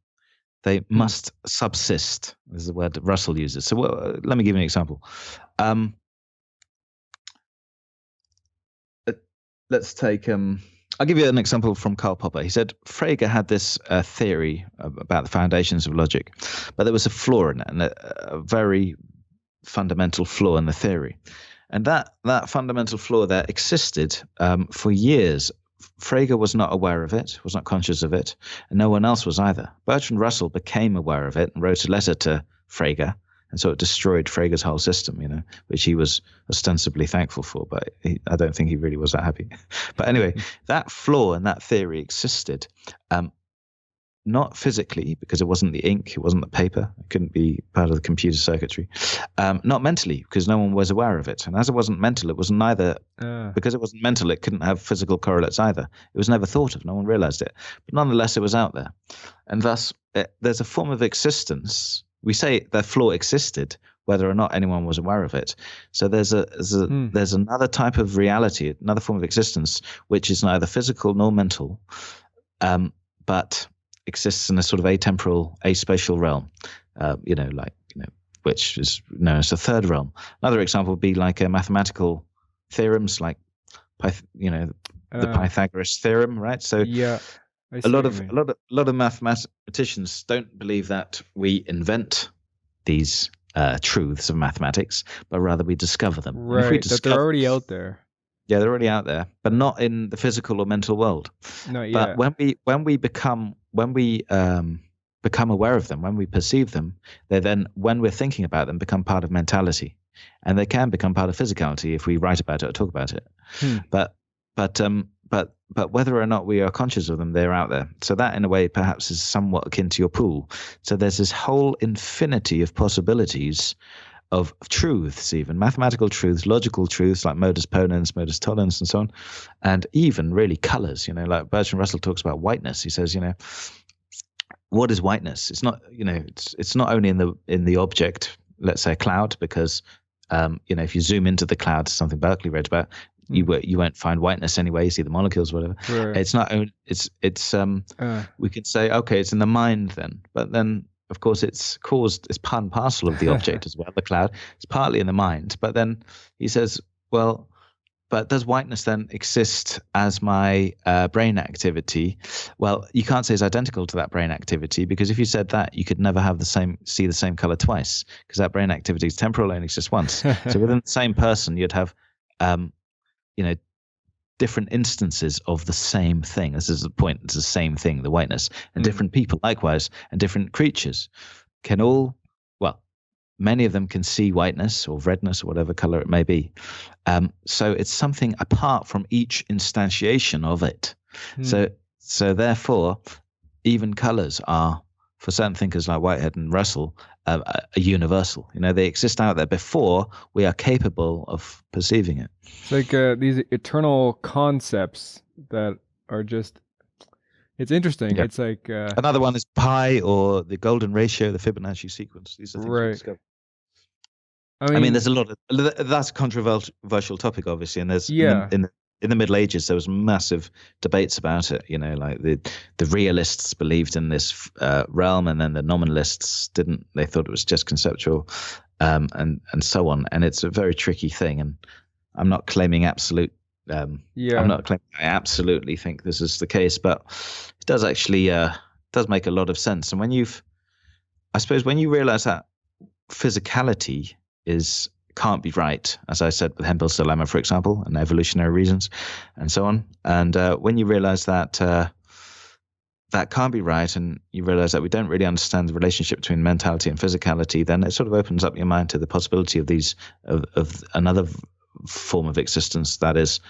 they must subsist. This is the word that Russell uses. So let me give you an example. Let's take. I'll give you an example from Karl Popper. He said Frege had this theory about the foundations of logic, but there was a flaw in it, and a very fundamental flaw in the theory. And that fundamental flaw there existed for years. Frege was not aware of it, was not conscious of it, and no one else was either. Bertrand Russell became aware of it and wrote a letter to Frege, and so it destroyed Frege's whole system, which he was ostensibly thankful for, but I don't think he really was that happy. But anyway, that flaw in that theory existed, not physically, because it wasn't the ink, it wasn't the paper, it couldn't be part of the computer circuitry, not mentally, because no one was aware of it. And as it wasn't mental, it was neither, because it wasn't mental, it couldn't have physical correlates either. It was never thought of, no one realized it. But nonetheless, it was out there. And thus, there's a form of existence. We say the flaw existed, whether or not anyone was aware of it. So there's another type of reality, another form of existence, which is neither physical nor mental, but exists in a sort of atemporal, aspatial realm, which is known as the third realm. Another example would be like mathematical theorems, like the Pythagoras theorem, right? So a lot of mathematicians don't believe that we invent these truths of mathematics, but rather we discover them. Right, that they're already out there. Yeah, they're already out there, but not in the physical or mental world. Not yet. But when we become aware of them, when we perceive them, they then, when we're thinking about them, become part of mentality, and they can become part of physicality if we write about it or talk about it. But whether or not we are conscious of them, they're out there. So that, in a way, perhaps is somewhat akin to your pool. So there's this whole infinity of possibilities of truths, even mathematical truths, logical truths like modus ponens, modus tollens, and so on, and even really colors. Like Bertrand Russell talks about whiteness. He says, what is whiteness? It's not, it's not only in the object, let's say a cloud, because if you zoom into the cloud, something Berkeley wrote about, You won't find whiteness anyway. You see the molecules, whatever. Right. It's not. It's we can say, okay, it's in the mind then, but then of course it's part and parcel of the object as well. The cloud, it's partly in the mind, but then he says, well, but does whiteness then exist as my brain activity? Well, you can't say it's identical to that brain activity, because if you said that, you could never see the same color twice, because that brain activity is temporal, only exists once. So within the same person, you'd have, different instances of the same thing. This is the point. It's the same thing, the whiteness, and different people likewise, and different creatures can all, well, many of them can see whiteness or redness or whatever color it may be. So it's something apart from each instantiation of it. So therefore, even colors are, for certain thinkers like Whitehead and Russell, a universal. They exist out there before we are capable of perceiving it. It's like these eternal concepts that are just. It's interesting. Yep. It's like another one is pi, or the golden ratio, the Fibonacci sequence. These are things we discover. I mean, there's a lot of that's a controversial topic, obviously, and there's in the Middle Ages there was massive debates about it. Like the realists believed in this realm, and then the nominalists didn't. They thought it was just conceptual, and so on. And it's a very tricky thing. And I'm not claiming absolute. I'm not claiming I absolutely think this is the case, but it does actually does make a lot of sense. And when you realize that physicality can't be right, as I said with Hempel's dilemma, for example, and evolutionary reasons, and so on. And when you realize that that can't be right, and you realize that we don't really understand the relationship between mentality and physicality, then it sort of opens up your mind to the possibility of another form of existence that is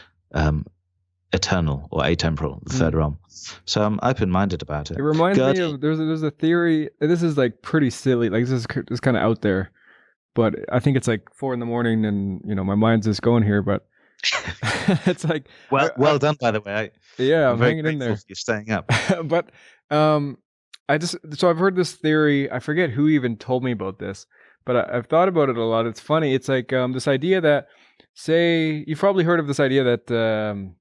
eternal or atemporal, the third realm. So I'm open-minded about it. It reminds me of there's a theory. This is like pretty silly. Like this is kind of out there. But I think it's like 4 a.m. and my mind's just going here. But it's like well done, by the way. I'm hanging in there. You're staying up. But so I've heard this theory. I forget who even told me about this, but I've thought about it a lot. It's funny. It's like this idea that, say, you've probably heard of this idea that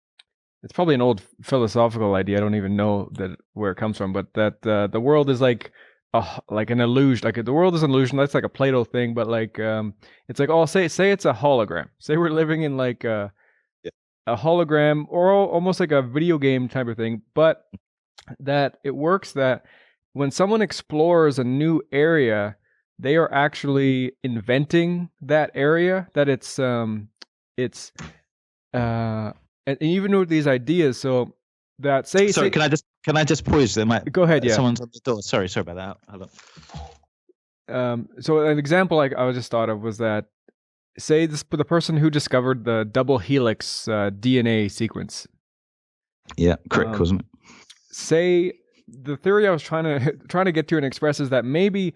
it's probably an old philosophical idea. I don't even know where it comes from, but that the world is like an illusion. Like the world is an illusion. That's like a Plato thing, but like it's like, say it's a hologram. Say we're living in like a hologram, or almost like a video game type of thing, but that it works that when someone explores a new area, they are actually inventing that area. That and even with these ideas, so that say. Can I just pause there? Go ahead. Yeah. Someone's on the door. Sorry about that. Hold on. So an example I just thought of was that, say the person who discovered the double helix DNA sequence. Yeah, correct, wasn't it? Say the theory I was trying to get to and express is that maybe,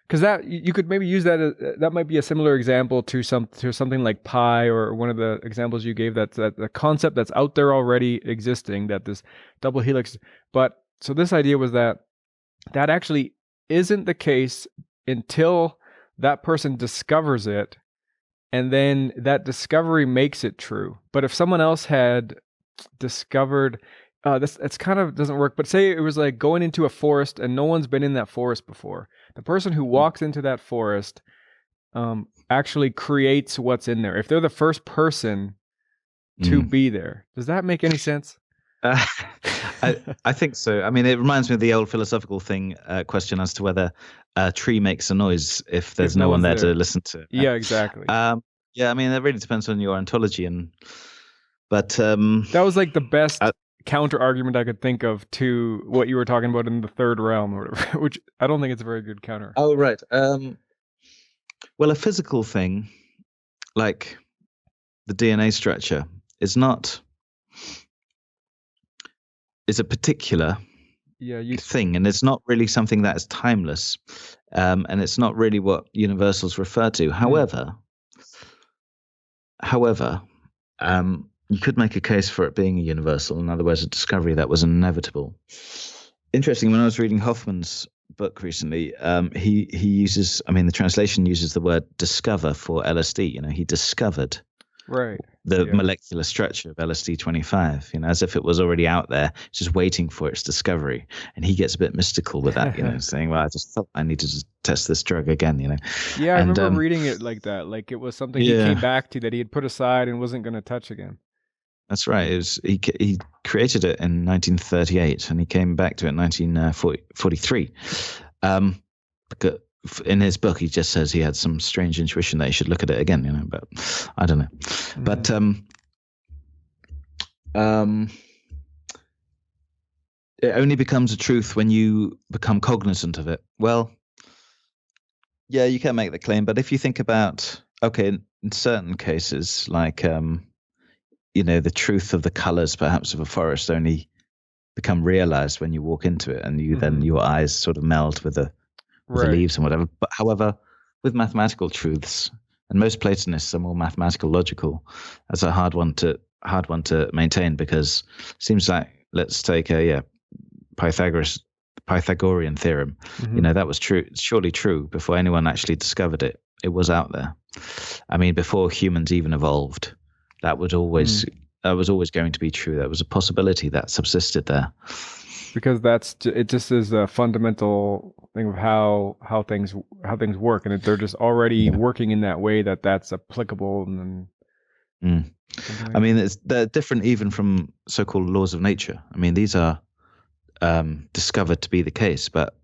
because that you could maybe use that might be a similar example to something like pi, or one of the examples you gave, that the concept that's out there already existing, that this double helix. But so this idea was that actually isn't the case until that person discovers it, and then that discovery makes it true. But if someone else had discovered it's kind of doesn't work, but say it was like going into a forest and no one's been in that forest before. The person who walks into that forest actually creates what's in there. If they're the first person to be there. Does that make any sense? I think so. I mean, it reminds me of the old philosophical question as to whether a tree makes a noise if there's no one there to listen to. Yeah, exactly. I mean, it really depends on your ontology, but that was like the best counter argument I could think of to what you were talking about in the third realm, or whatever, which I don't think it's a very good counter. Oh, right. Well, a physical thing like the DNA structure is a particular thing, and it's not really something that is timeless, and it's not really what universals refer to. However, you could make a case for it being a universal, in other words, a discovery that was inevitable. Interesting, when I was reading Hoffman's book recently, he uses, the translation uses the word discover for LSD. He discovered Right. the Yeah. molecular structure of LSD-25, as if it was already out there, just waiting for its discovery. And he gets a bit mystical with that, saying, well, I just felt I need to just test this drug again, Yeah, I And remember reading it like that. Like it was something he yeah, came back to that he had put aside and wasn't going to touch again. that's right. He created it in 1938, and he came back to it in 1943. Because in his book, he just says he had some strange intuition that he should look at it again, but I don't know. Mm-hmm. But it only becomes a truth when you become cognizant of it. Well, yeah, you can make the claim, but if you think about, okay, in certain cases, like, the truth of the colors perhaps of a forest only become realized when you walk into it, and then your eyes sort of meld with the leaves and whatever. But however, with mathematical truths, and most Platonists are more mathematical logical, that's a hard one to maintain, because it seems like, let's take a Pythagorean theorem. That was true, surely true before anyone actually discovered it. It was out there. I mean, before humans even evolved, that was always going to be true. That was a possibility that subsisted there. Because it just is a fundamental thing of how things work, and they're just already working in that way that's applicable. And then I mean, they're different even from so-called laws of nature. I mean, these are discovered to be the case, but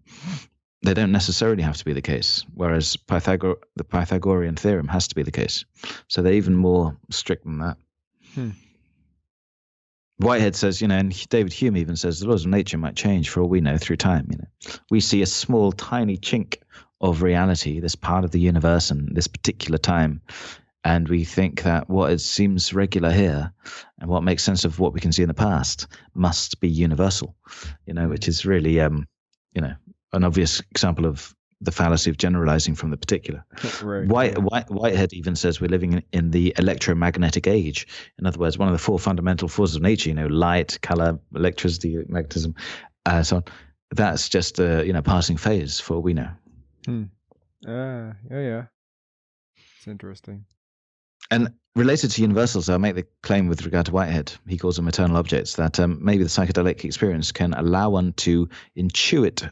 they don't necessarily have to be the case. Whereas the Pythagorean theorem has to be the case. So they're even more strict than that. Whitehead says, and David Hume even says, the laws of nature might change for all we know through time. We see a small, tiny chink of reality, this part of the universe and this particular time, and we think that what seems regular here and what makes sense of what we can see in the past must be universal, which is really, an obvious example of the fallacy of generalizing from the particular. Whitehead even says we're living in the electromagnetic age. In other words, one of the four fundamental forces of nature, light, color, electricity, magnetism, so on. That's just a passing phase for all we know. Yeah. It's interesting. And related to universals, I'll make the claim with regard to Whitehead. He calls them eternal objects, that maybe the psychedelic experience can allow one to intuit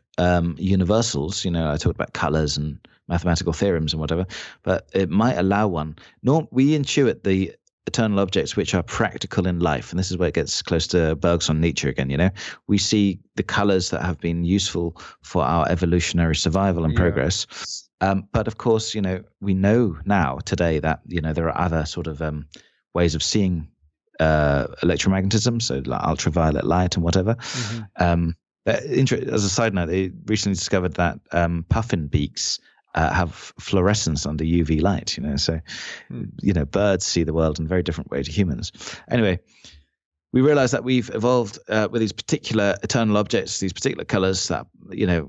universals. I talked about colors and mathematical theorems and whatever, but it might allow one. We intuit the eternal objects which are practical in life, and this is where it gets close to Bergson Nietzsche again. We see the colors that have been useful for our evolutionary survival and progress. But of course, we know now today that, there are other sort of ways of seeing electromagnetism, so like ultraviolet light and whatever. As a side note, they recently discovered that puffin beaks have fluorescence under UV light, so, birds see the world in a very different way to humans. Anyway, we realize that we've evolved with these particular eternal objects, these particular colors that,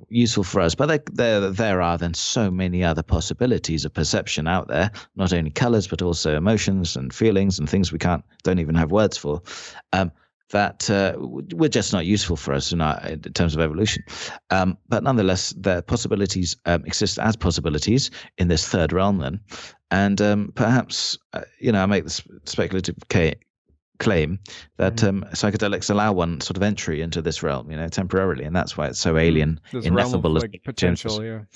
useful for us. But there are then so many other possibilities of perception out there, not only colors, but also emotions and feelings and things we don't even have words for, that were just not useful for us in terms of evolution. But nonetheless, the possibilities exist as possibilities in this third realm then. And perhaps, I make this speculative claim that psychedelics allow one sort of entry into this realm, temporarily, and that's why it's so alien, this ineffable, realm of, like, potential,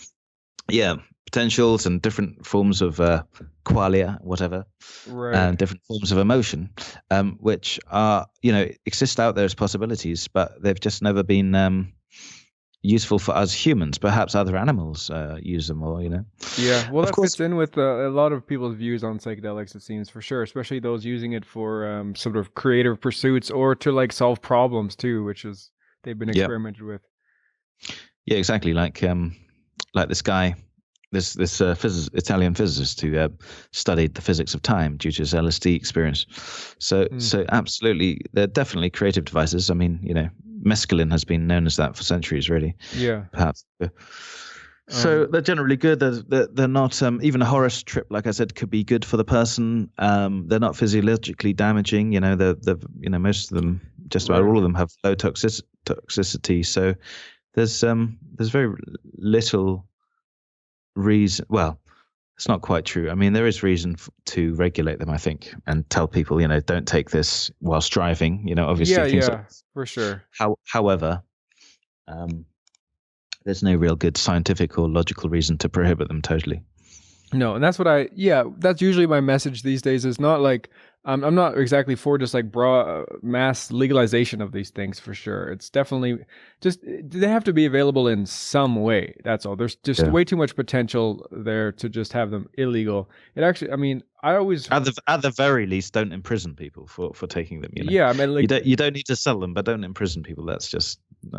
potentials and different forms of qualia, whatever, and different forms of emotion, which are exist out there as possibilities, but they've just never been useful for us humans. Perhaps other animals use them more, Yeah, well, that fits in with a lot of people's views on psychedelics, it seems, for sure, especially those using it for sort of creative pursuits or to like solve problems too, which is they've been experimented with. Yeah, exactly. Like this guy, this Italian physicist who studied the physics of time due to his LSD experience. So absolutely, they're definitely creative devices. I mean, mescaline has been known as that for centuries, really. Yeah. Perhaps. So they're generally good. They're not even a horror trip, like I said, could be good for the person. They're not physiologically damaging. Most of them, just about all of them, have low toxicity. So there's very little reason. Well, it's not quite true. I mean, there is reason to regulate them, I think, and tell people, don't take this whilst driving. Obviously, Yeah, for sure. However, there's no real good scientific or logical reason to prohibit them totally. No, and that's that's usually my message these days. Is not like I'm not exactly for just like broad mass legalization of these things for sure. It's definitely just they have to be available in some way. That's all. There's just way too much potential there to just have them illegal. It actually, I mean, I always at the very least don't imprison people for taking them. Yeah, I mean, like, you don't need to sell them, but don't imprison people. That's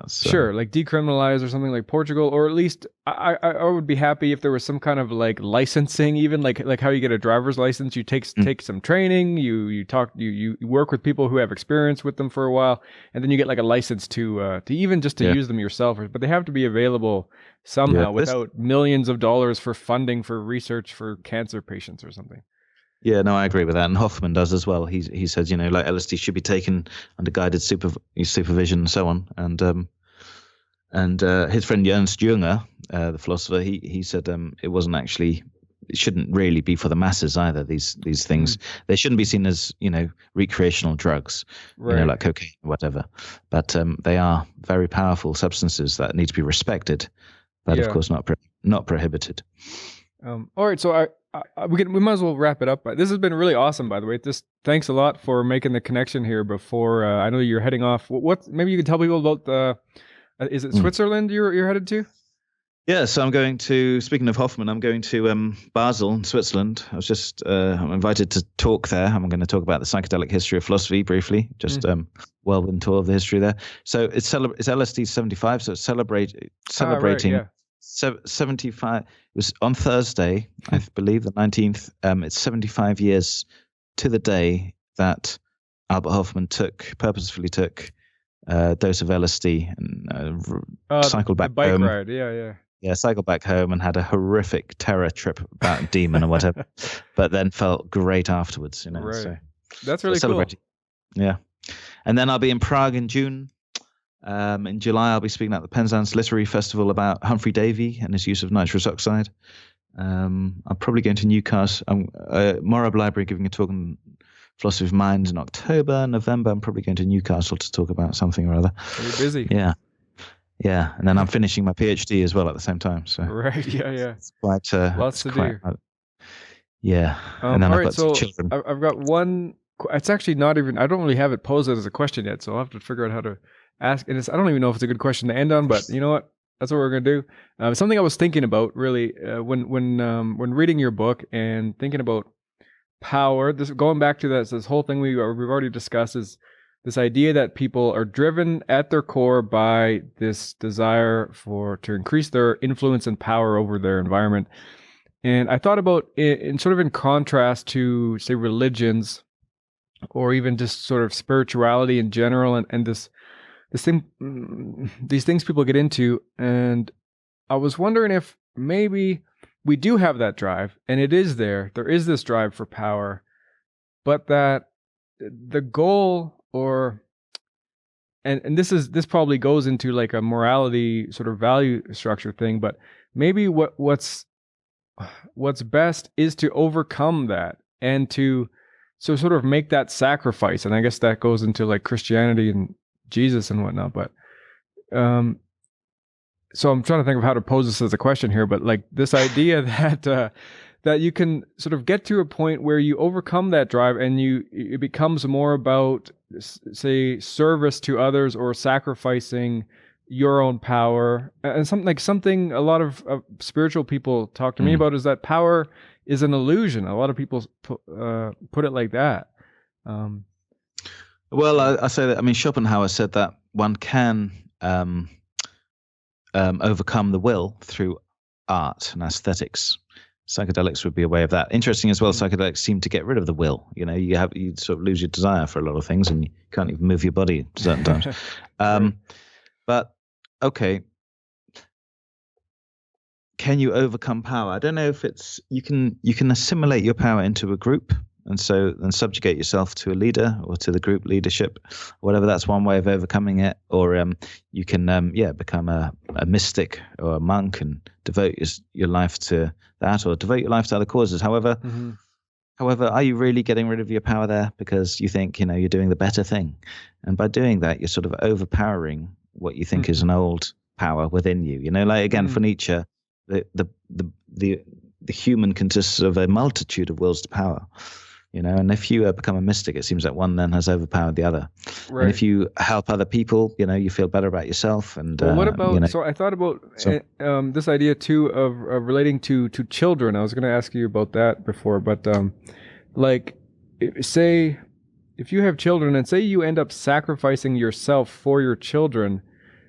sure, like decriminalize or something like Portugal, or at least I would be happy if there was some kind of like licensing, even like how you get a driver's license. You take some training, you talk, you work with people who have experience with them for a while, and then you get like a license to even just to use them yourself. But they have to be available somehow without millions of dollars for funding for research for cancer patients or something. Yeah, no, I agree with that, and Hoffman does as well. He says, like LSD should be taken under guided supervision and so on. And his friend Ernst Jünger, the philosopher, he said it shouldn't really be for the masses either. These things, they shouldn't be seen as recreational drugs, like cocaine or whatever. But they are very powerful substances that need to be respected, but of course not prohibited. All right, so we might as well wrap it up. This has been really awesome, by the way. Thanks a lot for making the connection here before. I know you're heading off. Maybe you can tell people about is it Switzerland you're headed to? Yeah, so I'm going to. Speaking of Hoffman, I'm going to Basel in Switzerland. I was just I'm invited to talk there. I'm going to talk about the psychedelic history of philosophy briefly, just whirlwind tour of the history there. So it's LSD 75, so it's celebrating. Right, 75. It was on Thursday, I believe, the 19th. It's 75 years to the day that Albert Hoffman purposefully took a dose of LSD and cycled back bike home. Ride, yeah. Yeah, cycled back home and had a horrific terror trip about a demon or whatever, but then felt great afterwards. Right. So, that's really cool. Yeah, and then I'll be in Prague in June. In July, I'll be speaking at the Penzance Literary Festival about Humphrey Davy and his use of nitrous oxide. I'm probably going to Newcastle. Morab Library giving a talk on philosophy of mind in October. November, I'm probably going to Newcastle to talk about something or other. You're busy. Yeah, and then I'm finishing my PhD as well at the same time. So right, yeah. It's quite lots to do. Yeah, and then I've got so children. I've got one. It's actually not even. I don't really have it posed as a question yet, so I'll have to figure out how to ask. And I don't even know if it's a good question to end on, but you know what? That's what we're gonna do. Something I was thinking about really when reading your book and thinking about power. Going back to this whole thing we've already discussed is this idea that people are driven at their core by this desire to increase their influence and power over their environment. And I thought about it in sort of in contrast to, say, religions, or even just sort of spirituality in general, and these things people get into. And I was wondering if maybe we do have that drive, and it is there. There is this drive for power, but that the goal, and this probably goes into like a morality sort of value structure thing, but maybe what's best is to overcome that and to sort of make that sacrifice. And I guess that goes into like Christianity and Jesus and whatnot. But so I'm trying to think of how to pose this as a question here, but like this idea that you can sort of get to a point where you overcome that drive and it becomes more about, say, service to others or sacrificing your own power. And something a lot of spiritual people talk to me about is that power is an illusion. A lot of people put it like that. Well, I say that. I mean, Schopenhauer said that one can overcome the will through art and aesthetics. Psychedelics would be a way of that. Interesting as well, psychedelics seem to get rid of the will. You sort of lose your desire for a lot of things, and you can't even move your body at certain times. But okay, can you overcome power? I don't know if it's you can assimilate your power into a group, and subjugate yourself to a leader or to the group leadership, whatever. That's one way of overcoming it. Or you can become a a mystic or a monk and devote your life to that, or devote your life to other causes. However, are you really getting rid of your power there because you think you're doing the better thing? And by doing that, you're sort of overpowering what you think is an old power within you. Like again, for Nietzsche, the human consists of a multitude of wills to power. And if you become a mystic, it seems like one then has overpowered the other. Right. And if you help other people, you feel better about yourself. And what about? So I thought about this idea too of relating to children. I was going to ask you about that before, but like, say if you have children, and say you end up sacrificing yourself for your children,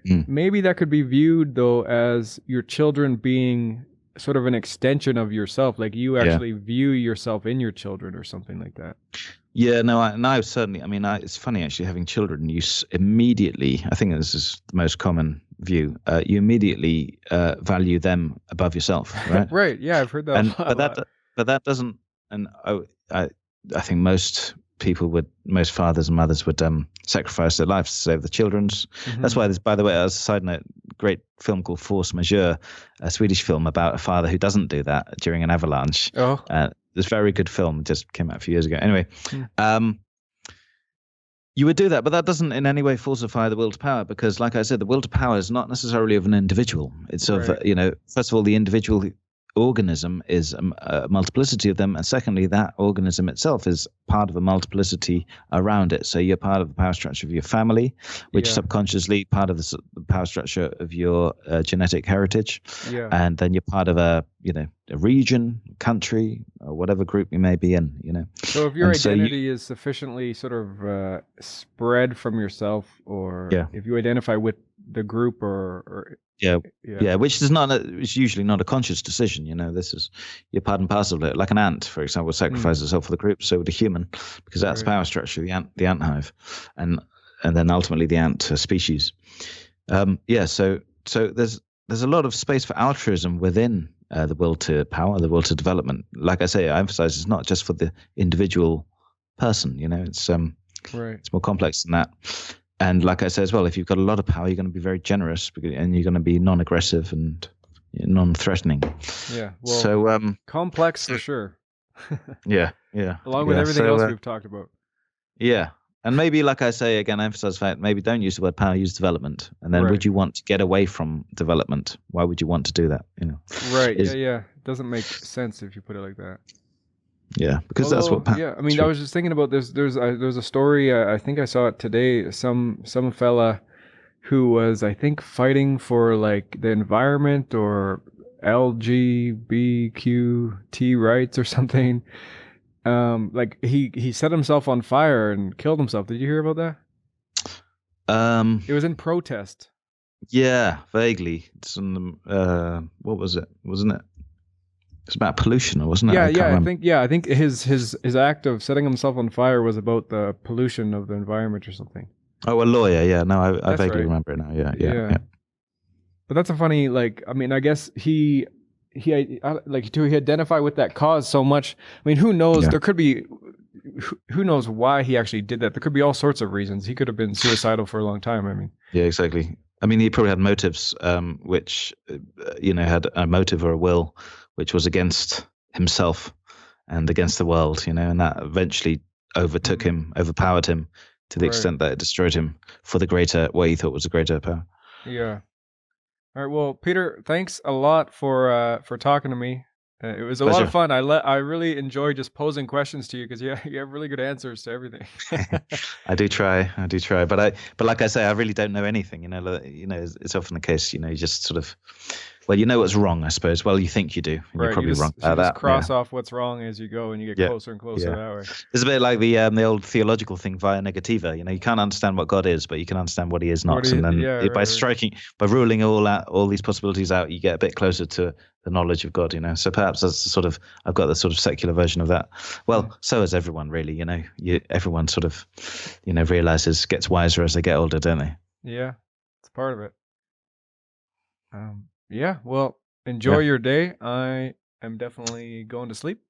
maybe that could be viewed though as your children being sort of an extension of yourself, like you actually view yourself in your children or something like that. Yeah, no, certainly. I mean, it's funny actually having children. You immediately, I think this is the most common view. You immediately value them above yourself, right? Right. Yeah, I've heard that. But that doesn't. And I think most fathers and mothers would sacrifice their lives to save the children's. That's why there's, by the way, as a side note, great film called Force Majeure, a Swedish film about a father who doesn't do that during an avalanche. This very good film, just came out a few years ago. Anyway, you would do that, but that doesn't in any way falsify the will to power, because like I said, the will to power is not necessarily of an individual. It's of, first of all, the individual organism is a multiplicity of them, and secondly, that organism itself is part of a multiplicity around it. So you're part of the power structure of your family, which subconsciously part of the power structure of your genetic heritage, and then you're part of a region, country, or whatever group you may be in. So if your identity is sufficiently sort of spread from yourself, or if you identify with the group or which is it's usually not a conscious decision. This is, you're part and parcel of it. Like an ant, for example, sacrifices itself for the group. So would a human, because that's the power structure, the ant hive, and then ultimately the ant species. So there's a lot of space for altruism within the will to power, the will to development. Like I say, I emphasize it's not just for the individual person. It's it's more complex than that. And like I say as well, if you've got a lot of power, you're going to be very generous, and you're going to be non-aggressive and non-threatening. Yeah. Well, so complex for sure. Yeah. Along with everything else we've talked about. Yeah. And maybe, like I say, again, I emphasize the fact, maybe don't use the word power, use development. And then would you want to get away from development? Why would you want to do that? Right. It doesn't make sense if you put it like that. Yeah, because that's what. I mean, I was just thinking about this. There's a story. I think I saw it today. Some fella who was, I think, fighting for like the environment or LGBTQ rights or something. Like he set himself on fire and killed himself. Did you hear about that? It was in protest. Yeah, vaguely. It's on the, what was it? Wasn't it? It's about pollution, wasn't it? I think his act of setting himself on fire was about the pollution of the environment or something. Oh, a lawyer. Yeah, no, I vaguely remember it now. Yeah. But that's a funny, like, I mean, I guess he identify with that cause so much. I mean, who knows? There could be, who knows why he actually did that? There could be all sorts of reasons. He could have been suicidal for a long time. I mean. Yeah, exactly. I mean, he probably had motives, which, had a motive or a will which was against himself and against the world, and that eventually overpowered him to the extent that it destroyed him for what he thought was a greater power. Yeah. All right. Well, Peter, thanks a lot for talking to me. It was a lot of fun. I really enjoy just posing questions to you because you have really good answers to everything. I do try, but like I say, I really don't know anything. It's often the case. You just sort of, you know what's wrong, I suppose. Well, you think you do. And you're probably wrong about that. Cross off what's wrong as you go, and you get closer and closer that way. It's a bit like the old theological thing via negativa. You can't understand what God is, but you can understand what He is not. And then by ruling all these possibilities out, you get a bit closer to the knowledge of God. So perhaps that's I've got the sort of secular version of that. Well, so has everyone really. Everyone sort of realizes, gets wiser as they get older, don't they? Yeah, it's part of it. Yeah, well, enjoy your day. I am definitely going to sleep.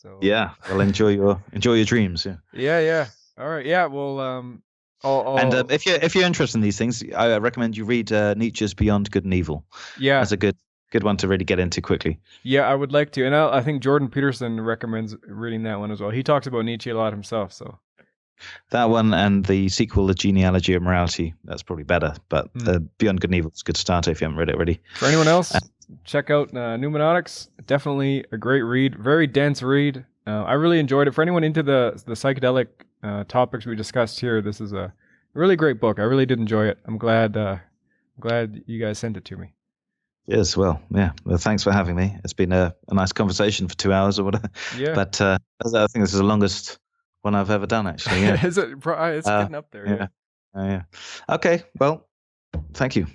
So well, enjoy your dreams. Yeah. Yeah. All right. Yeah. Well, And if you're interested in these things, I recommend you read Nietzsche's Beyond Good and Evil. Yeah, that's a good one to really get into quickly. Yeah, I would like to, and I think Jordan Peterson recommends reading that one as well. He talks about Nietzsche a lot himself, so that one and the sequel, The Genealogy of Morality, that's probably better. But the Beyond Good and Evil is a good starter if you haven't read it already. For anyone else, check out Pneumatics. Definitely a great read, very dense read. I really enjoyed it. For anyone into the psychedelic topics we discussed here, this is a really great book. I really did enjoy it. I'm glad you guys sent it to me. Yes, well, yeah. Well, thanks for having me. It's been a nice conversation for 2 hours or whatever. Yeah. But I think this is the longest one I've ever done, actually. Yeah. It's getting up there. Yeah. Okay. Well, thank you.